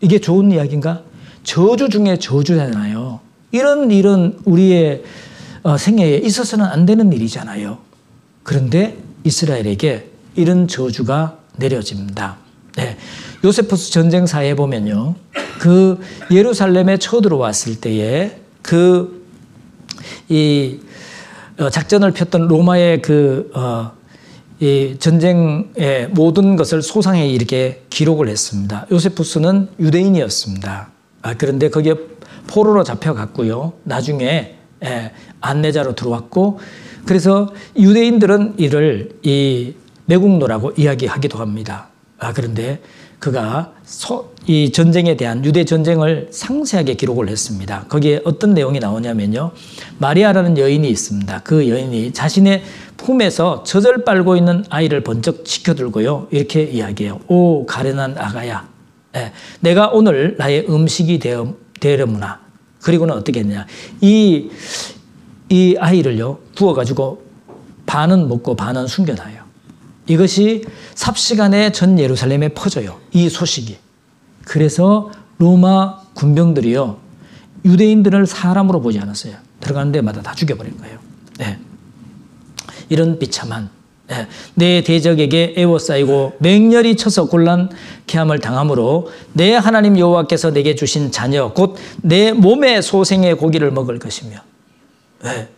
이게 좋은 이야기인가? 저주 중에 저주잖아요. 이런 일은 우리의 생애에 있어서는 안 되는 일이잖아요. 그런데 이스라엘에게 이런 저주가 내려집니다. 요세푸스 전쟁사에 보면요. 그 예루살렘에 쳐들어왔을 때에 이 작전을 폈던 로마의 이 전쟁의 모든 것을 소상히 이렇게 기록을 했습니다. 요세푸스는 유대인이었습니다. 그런데 거기에 포로로 잡혀갔고요. 나중에 안내자로 들어왔고, 그래서 유대인들은 이를 이 매국노라고 이야기하기도 합니다. 그런데 그가 이 전쟁에 대한 유대 전쟁을 상세하게 기록을 했습니다. 거기에 어떤 내용이 나오냐면요. 마리아라는 여인이 있습니다. 그 여인이 자신의 품에서 젖을 빨고 있는 아이를 번쩍 지켜들고요. 이렇게 이야기해요. 오 가련한 아가야. 예, 내가 오늘 나의 음식이 되려무나. 그리고는 어떻게 했냐. 이 아이를요, 구워가지고 반은 먹고 반은 숨겨놔요. 이것이 삽시간에 전 예루살렘에 퍼져요. 이 소식이. 그래서 로마 군병들이요, 유대인들을 사람으로 보지 않았어요. 들어가는 데마다 다 죽여버린 거예요. 네. 이런 비참한, 네. 내 대적에게 애워싸이고 맹렬히 쳐서 곤란케 함을 당함으로 내 하나님 여호와께서 내게 주신 자녀 곧 내 몸의 소생의 고기를 먹을 것이며. 네.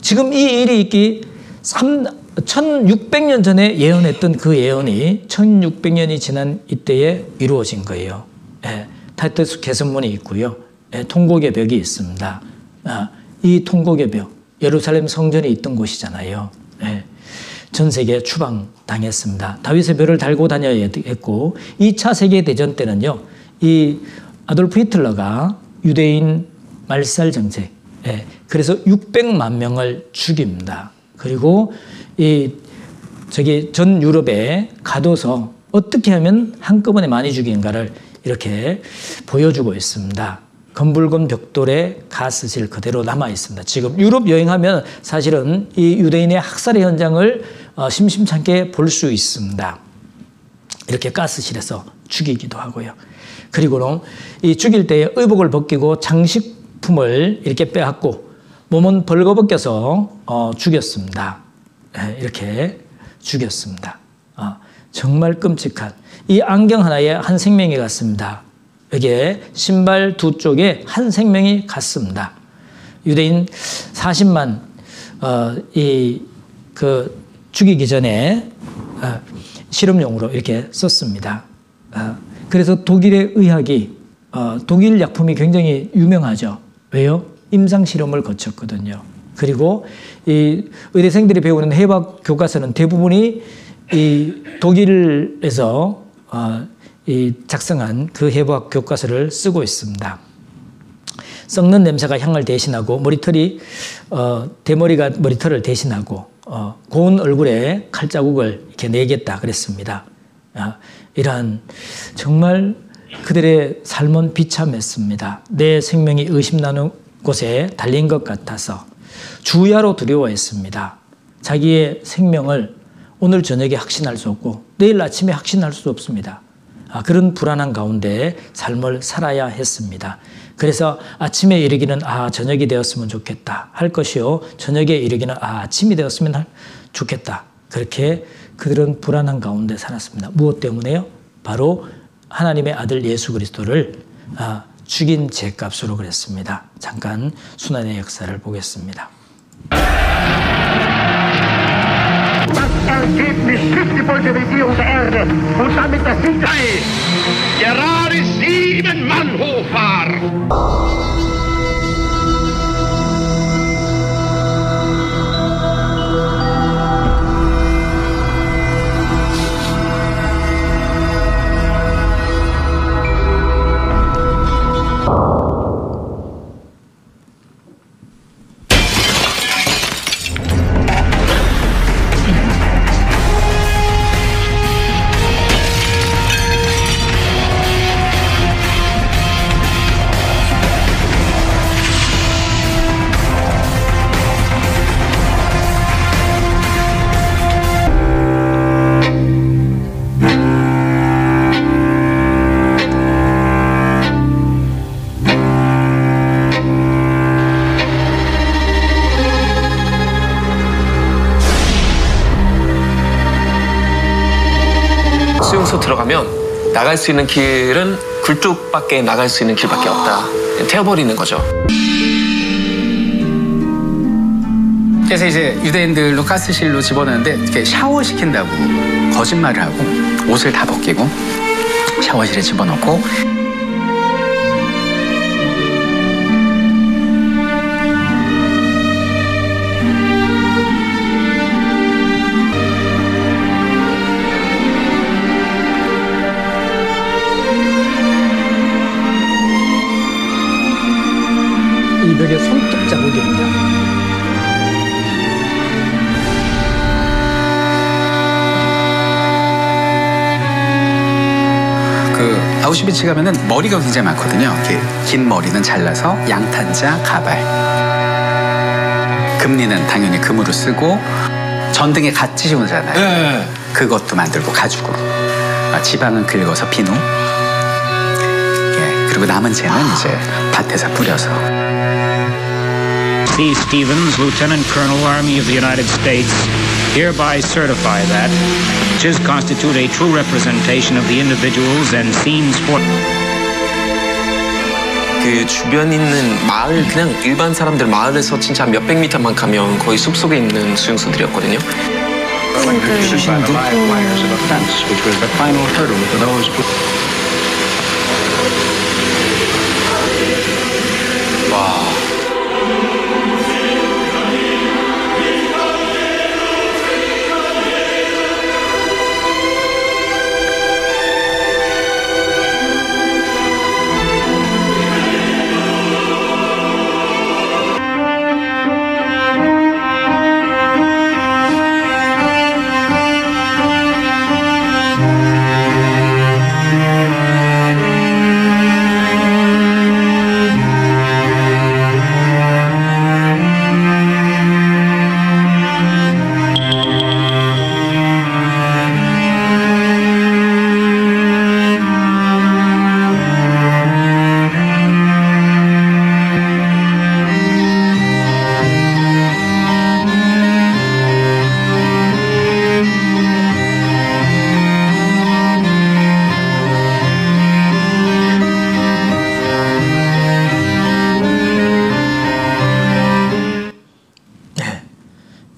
지금 이 일이 있기 1600년 전에 예언했던 그 예언이 1600년이 지난 이때에 이루어진 거예요. 예, 타이투스 개선문이 있고요. 예, 통곡의 벽이 있습니다. 이 통곡의 벽, 예루살렘 성전이 있던 곳이잖아요. 예, 전 세계에 추방당했습니다. 다윗의 벽을 달고 다녀야 했고 2차 세계대전 때는요. 이 아돌프 히틀러가 유대인 말살 정책, 예, 그래서 600만 명을 죽입니다. 그리고 전 유럽에 가둬서 어떻게 하면 한꺼번에 많이 죽이는가를 이렇게 보여주고 있습니다. 검붉은 벽돌에 가스실 그대로 남아 있습니다. 지금 유럽 여행하면 사실은 이 유대인의 학살의 현장을 심심찮게 볼 수 있습니다. 이렇게 가스실에서 죽이기도 하고요. 그리고는 이 죽일 때에 의복을 벗기고 장식품을 이렇게 빼앗고 몸은 벌거벗겨서 죽였습니다. 이렇게 죽였습니다. 정말 끔찍한 이 안경 하나에 한 생명이 갔습니다. 여기에 신발 두 쪽에 한 생명이 갔습니다. 유대인 40만 죽이기 전에 실험용으로 이렇게 썼습니다. 그래서 독일의 의학이 독일 약품이 굉장히 유명하죠. 왜요? 임상 실험을 거쳤거든요. 그리고 이 의대생들이 배우는 해박 교과서는 대부분이 이 독일에서 작성한 그 해박 교과서를 쓰고 있습니다. 썩는 냄새가 향을 대신하고 머리털이 대머리가 머리털을 대신하고 고운 얼굴에 칼자국을 이렇게 내겠다 그랬습니다. 이러한 정말 그들의 삶은 비참했습니다. 내 생명이 의심나는 곳에 달린 것 같아서 주야로 두려워했습니다. 자기의 생명을 오늘 저녁에 확신할 수 없고 내일 아침에 확신할 수 없습니다. 그런 불안한 가운데 삶을 살아야 했습니다. 그래서 아침에 이르기는 저녁이 되었으면 좋겠다 할 것이요 저녁에 이르기는 아침이 되었으면 좋겠다. 그렇게 그들은 불안한 가운데 살았습니다. 무엇 때문에요? 바로 하나님의 아들 예수 그리스도를 죽인 죄값으로 그랬습니다. 잠깐 순환의 역사를 보겠습니다. Das Ergebnis trifft die Bolschewisierung der Erde und damit das Sieg. Gerade 7 Mann hochfahren. 수용소 들어가면 나갈 수 있는 길은 굴뚝밖에 나갈 수 있는 길밖에 없다. 태워버리는 거죠. 그래서 이제 유대인들로 가스실로 집어넣는데 이렇게 샤워시킨다고 거짓말을 하고 옷을 다 벗기고 샤워실에 집어넣고 이 벽에 손톱 자국입니다. 그 아우슈비츠 가면은 머리가 굉장히 많거든요. 이렇게 긴 머리는 잘라서 양탄자, 가발. 금리는 당연히 금으로 쓰고 전등에 갓 찢어오잖아요. 네. 그것도 만들고 가죽으로. 지방은 긁어서 비누. 예, 그리고 남은 재는 이제 밭에서 뿌려서. C. Stevens, Lieutenant Colonel, Army of the United States, hereby certify that does constitute a true representation of the individuals and scenes for. 그 주변 있는 마을, 그냥 일반 사람들 마을에서 진짜 몇백 미터만 가면 거의 숲속에 있는 수용소들이었거든요. 와.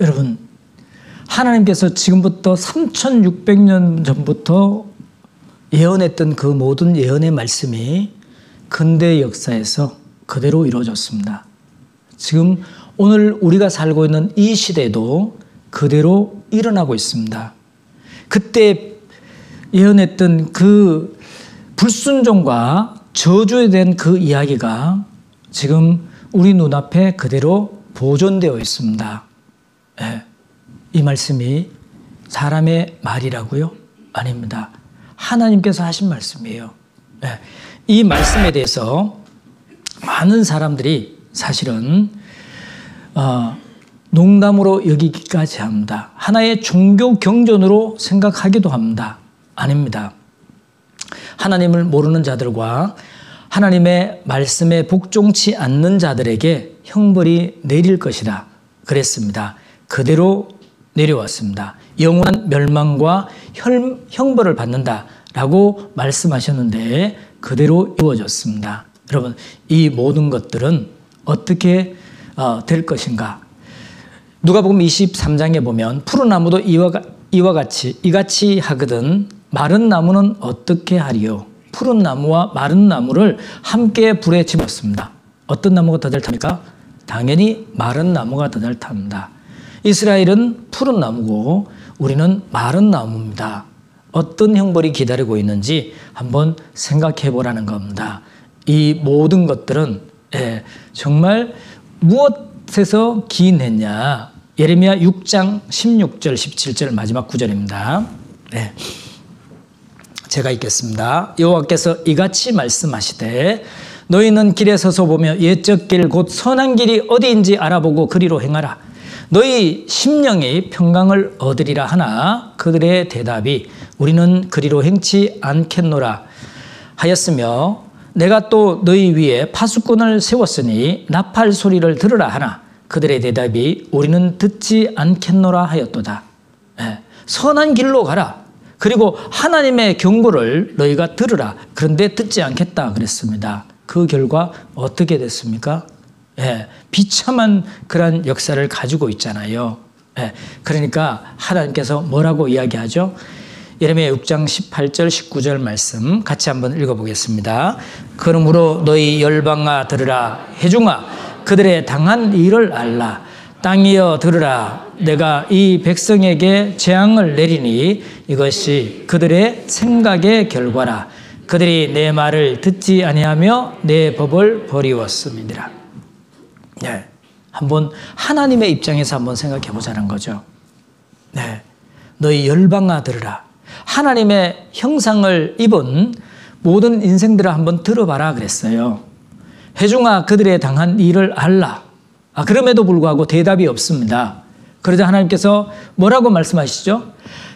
여러분, 하나님께서 지금부터 3600년 전부터 예언했던 그 모든 예언의 말씀이 근대 역사에서 그대로 이루어졌습니다. 지금 오늘 우리가 살고 있는 이 시대도 그대로 일어나고 있습니다. 그때 예언했던 그 불순종과 저주에 대한 그 이야기가 지금 우리 눈앞에 그대로 보존되어 있습니다. 네. 이 말씀이 사람의 말이라고요? 아닙니다. 하나님께서 하신 말씀이에요. 네. 이 말씀에 대해서 많은 사람들이 사실은 농담으로 여기기까지 합니다. 하나의 종교 경전으로 생각하기도 합니다. 아닙니다. 하나님을 모르는 자들과 하나님의 말씀에 복종치 않는 자들에게 형벌이 내릴 것이다. 그랬습니다. 그대로 내려왔습니다. 영원한 멸망과 형벌을 받는다라고 말씀하셨는데 그대로 이루어졌습니다. 여러분, 이 모든 것들은 어떻게 될 것인가? 누가복음 23장에 보면 푸른 나무도 이같이 하거든 마른 나무는 어떻게 하리요? 푸른 나무와 마른 나무를 함께 불에 집었습니다. 어떤 나무가 더 잘 탑니까? 당연히 마른 나무가 더 잘 탑니다. 이스라엘은 푸른 나무고 우리는 마른 나무입니다. 어떤 형벌이 기다리고 있는지 한번 생각해 보라는 겁니다. 이 모든 것들은 정말 무엇에서 기인했냐? 예레미야 6장 16절 17절 마지막 구절입니다. 네. 제가 읽겠습니다. 여호와께서 이같이 말씀하시되 너희는 길에 서서 보며 옛적 길 곧 선한 길이 어디인지 알아보고 그리로 행하라. 너희 심령이 평강을 얻으리라 하나 그들의 대답이 우리는 그리로 행치 않겠노라 하였으며 내가 또 너희 위에 파수꾼을 세웠으니 나팔 소리를 들으라 하나 그들의 대답이 우리는 듣지 않겠노라 하였도다. 선한 길로 가라. 그리고 하나님의 경고를 너희가 들으라. 그런데 듣지 않겠다 그랬습니다. 그 결과 어떻게 됐습니까? 비참한 그런 역사를 가지고 있잖아요. 그러니까 하나님께서 뭐라고 이야기하죠? 예레미야 6장 18절 19절 말씀 같이 한번 읽어보겠습니다. 그러므로 너희 열방아 들으라. 회중아 그들의 당한 일을 알라. 땅이여 들으라. 내가 이 백성에게 재앙을 내리니 이것이 그들의 생각의 결과라. 그들이 내 말을 듣지 아니하며 내 법을 버리웠음이니라. 네, 한번 하나님의 입장에서 한번 생각해 보자는 거죠. 네, 너희 열방아 들으라. 하나님의 형상을 입은 모든 인생들을 한번 들어봐라 그랬어요. 회중아 그들의 당한 일을 알라. 그럼에도 불구하고 대답이 없습니다. 그러자 하나님께서 뭐라고 말씀하시죠?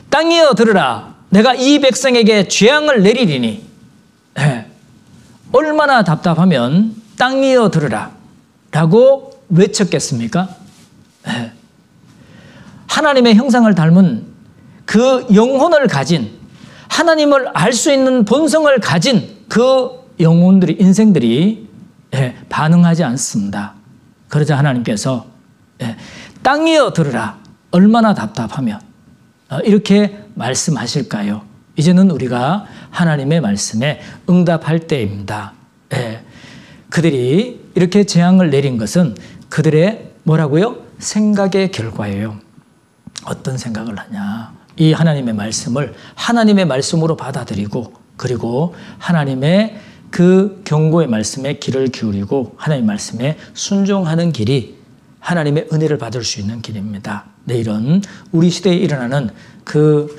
땅이여 들으라. 내가 이 백성에게 재앙을 내리리니. 얼마나 답답하면 땅이여 들으라 라고 외쳤겠습니까? 하나님의 형상을 닮은 그 영혼을 가진, 하나님을 알 수 있는 본성을 가진 그 영혼들이, 인생들이 반응하지 않습니다. 그러자 하나님께서 땅이여 들으라. 얼마나 답답하면 이렇게 말씀하실까요? 이제는 우리가 하나님의 말씀에 응답할 때입니다. 그들이 이렇게 재앙을 내린 것은 그들의 뭐라고요? 생각의 결과예요. 어떤 생각을 하냐? 이 하나님의 말씀을 하나님의 말씀으로 받아들이고, 그리고 하나님의 그 경고의 말씀에 귀를 기울이고 하나님의 말씀에 순종하는 길이 하나님의 은혜를 받을 수 있는 길입니다. 내일은 우리 시대에 일어나는 그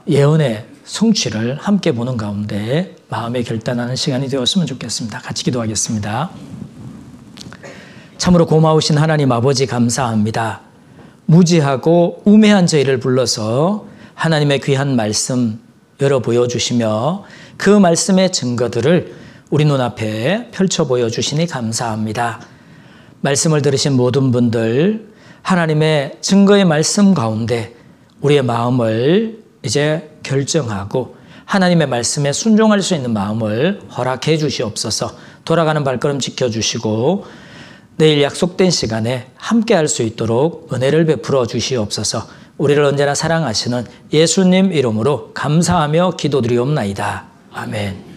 예언의 성취를 함께 보는 가운데 마음에 결단하는 시간이 되었으면 좋겠습니다. 같이 기도하겠습니다. 참으로 고마우신 하나님 아버지 감사합니다. 무지하고 우매한 저희를 불러서 하나님의 귀한 말씀 열어 보여주시며 그 말씀의 증거들을 우리 눈앞에 펼쳐 보여주시니 감사합니다. 말씀을 들으신 모든 분들, 하나님의 증거의 말씀 가운데 우리의 마음을 이제 결정하고 하나님의 말씀에 순종할 수 있는 마음을 허락해 주시옵소서. 돌아가는 발걸음 지켜주시고 내일 약속된 시간에 함께 할 수 있도록 은혜를 베풀어 주시옵소서. 우리를 언제나 사랑하시는 예수님 이름으로 감사하며 기도드리옵나이다. 아멘.